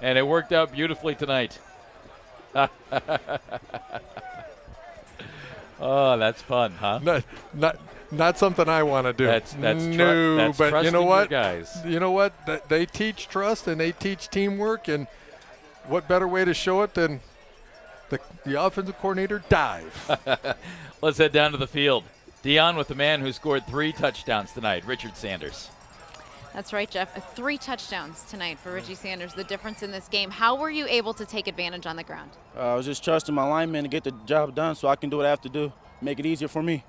and it worked out beautifully tonight. Oh, that's fun, huh? Not something I want to do. That's but you know what? Guys. You know what? They teach trust and they teach teamwork, and what better way to show it than the offensive coordinator dive? Let's head down to the field. Dion with the man who scored 3 touchdowns tonight, Richard Sanders. That's right, Jeff. 3 touchdowns tonight for Richie Sanders, the difference in this game. How were you able to take advantage on the ground? I was just trusting my linemen to get the job done so I can do what I have to do, make it easier for me.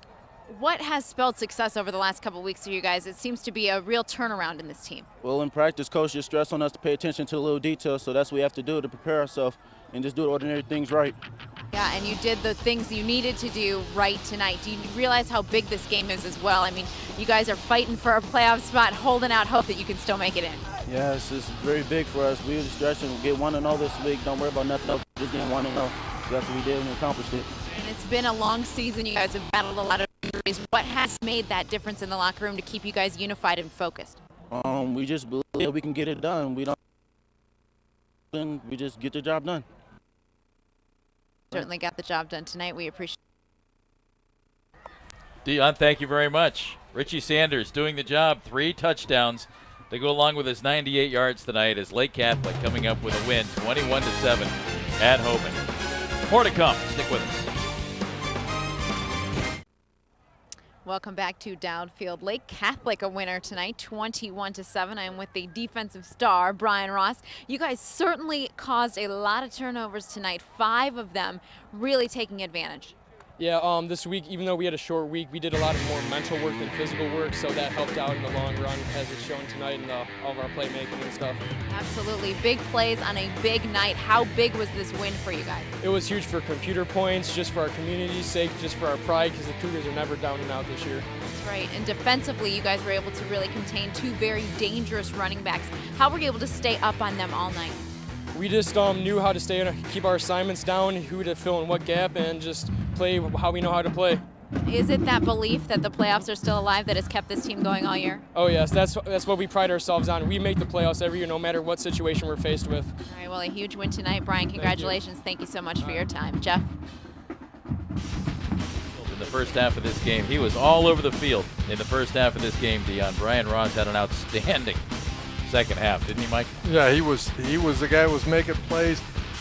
What has spelled success over the last couple of weeks for you guys? It seems to be a real turnaround in this team. Well, in practice, Coach just stressed on us to pay attention to the little details, so that's what we have to do to prepare ourselves and just do the ordinary things right. Yeah, and you did the things you needed to do right tonight. Do you realize how big this game is as well? I mean, you guys are fighting for a playoff spot, holding out hope that you can still make it in. Yeah, it's very big for us. We were stressing, get 1-0 this week. Don't worry about nothing else. Just getting 1-0. That's what we did and accomplished it. And it's been a long season. You guys have battled a lot of injuries. What has made that difference in the locker room to keep you guys unified and focused? We just believe we can get it done. We just get the job done. Certainly got the job done tonight. We appreciate it. Dion, thank you very much. Richie Sanders doing the job, 3 touchdowns to go along with his 98 yards tonight as Lake Catholic coming up with a win, 21-7 at Hoban. More to come. Stick with us. Welcome back to Downfield. Lake Catholic a winner tonight, 21-7. I'm with the defensive star, Brian Ross. You guys certainly caused a lot of turnovers tonight, 5 of them really taking advantage. Yeah, this week, even though we had a short week, we did a lot of more mental work than physical work, so that helped out in the long run, as it's shown tonight in all of our playmaking and stuff. Absolutely. Big plays on a big night. How big was this win for you guys? It was huge for computer points, just for our community's sake, just for our pride, because the Cougars are never down and out this year. That's right. And defensively, you guys were able to really contain 2 very dangerous running backs. How were you able to stay up on them all night? We just knew how to keep our assignments down, who to fill in what gap, and just play how we know how to play. Is it that belief that the playoffs are still alive that has kept this team going all year? Oh yes, that's what we pride ourselves on. We make the playoffs every year, no matter what situation we're faced with. All right, well, a huge win tonight. Brian, congratulations. Thank you so much for your time. Jeff? In the first half of this game, he was all over the field in the first half of this game, Dion. Brian Ross had an outstanding second half, didn't he, Mike? Yeah, he was the guy who was making plays.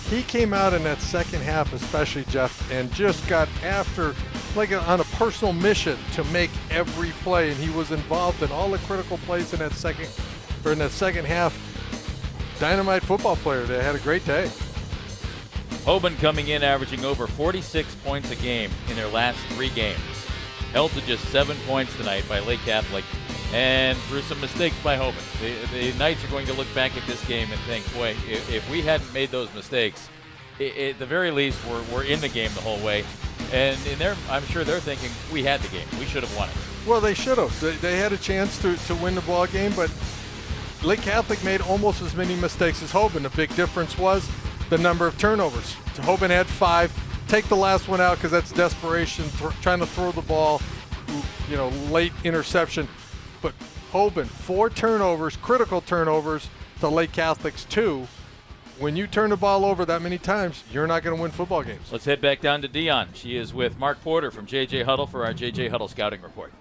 He came out in that second half, especially, Jeff, and just got after, on a personal mission to make every play, and he was involved in all the critical plays in that second half. Dynamite football player. They had a great day. Hoban coming in averaging over 46 points a game in their last 3 games. Held to just 7 points tonight by Lake Catholic. And through some mistakes by Hoban. The Knights are going to look back at this game and think, boy, if we hadn't made those mistakes, at the very least, we're in the game the whole way. And I'm sure they're thinking, we had the game. We should have won it. Well, they should have. They had a chance to win the ball game, but Lake Catholic made almost as many mistakes as Hoban. The big difference was the number of turnovers. Hoban had 5. Take the last one out because that's desperation, trying to throw the ball, late interception. But Hoban, 4 turnovers, critical turnovers, to Lake Catholic's 2. When you turn the ball over that many times, you're not going to win football games. Let's head back down to Dion. She is with Mark Porter from JJ Huddle for our JJ Huddle Scouting Report.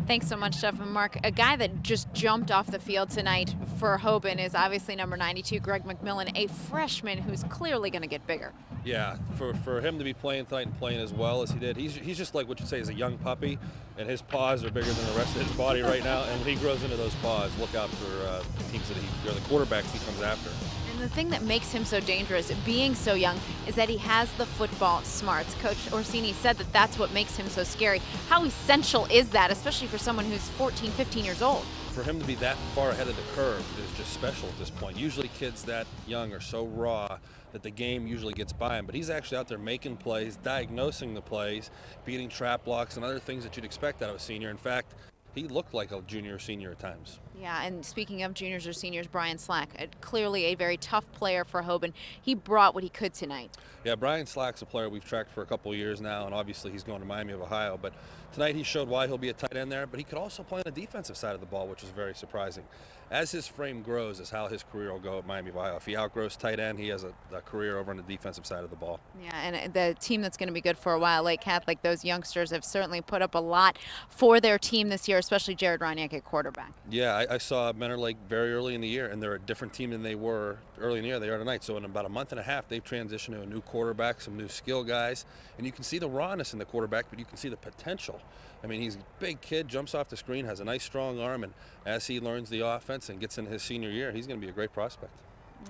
Thanks so much, Jeff and Mark. A guy that just jumped off the field tonight for Hoban is obviously number 92, Greg McMillan, a freshman who's clearly going to get bigger. Yeah, for him to be playing tonight and playing as well as he did, he's just like what you say is a young puppy, and his paws are bigger than the rest of his body right now. And when he grows into those paws, look out for the teams or the quarterbacks he comes after. And the thing that makes him so dangerous, being so young, is that he has the football smarts. Coach Orsini said that that's what makes him so scary. How essential is that, especially for someone who's 14, 15 years old? For him to be that far ahead of the curve is just special at this point. Usually kids that young are so raw that the game usually gets by him, but he's actually out there making plays, diagnosing the plays, beating trap blocks and other things that you'd expect out of a senior. In fact, he looked like a junior or senior at times. Yeah, and speaking of juniors or seniors, Brian Slack, clearly a very tough player for Hoban. He brought what he could tonight. Yeah, Brian Slack's a player we've tracked for a couple of years now, and obviously he's going to Miami of Ohio. But tonight he showed why he'll be a tight end there, but he could also play on the defensive side of the ball, which is very surprising. As his frame grows is how his career will go at Miami of Ohio. If he outgrows tight end, he has a career over on the defensive side of the ball. Yeah, and the team that's going to be good for a while, Lake Catholic, those youngsters have certainly put up a lot for their team this year, especially Jared Roniak at quarterback. Yeah, I saw Menor Lake very early in the year, and they're a different team than they were early in the year. They are tonight. So in about a month and a half, they've transitioned to a new quarterback, some new skill guys, and you can see the rawness in the quarterback, but you can see the potential. I mean, he's a big kid, jumps off the screen, has a nice strong arm, and as he learns the offense and gets into his senior year, he's going to be a great prospect.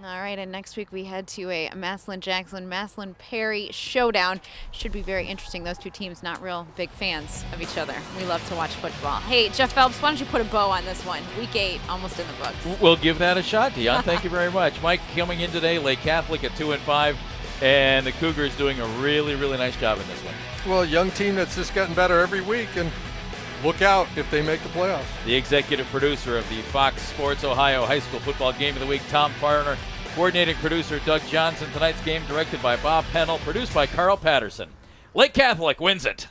All right, and next week we head to a Massillon-Jackson, Massillon-Perry showdown. Should be very interesting. Those two teams not real big fans of each other. We love to watch football. Hey, Jeff Phelps, why don't you put a bow on this one? Week 8, almost in the books. We'll give that a shot, Dion. Thank you very much. Mike, coming in today, Lake Catholic at 2-5, and the Cougars doing a really, really nice job in this one. Well, a young team that's just gotten better every week, and look out if they make the playoffs. The executive producer of the Fox Sports Ohio High School Football Game of the Week, Tom Farner. Coordinating producer Doug Johnson. Tonight's game directed by Bob Pennell, produced by Carl Patterson. Lake Catholic wins it.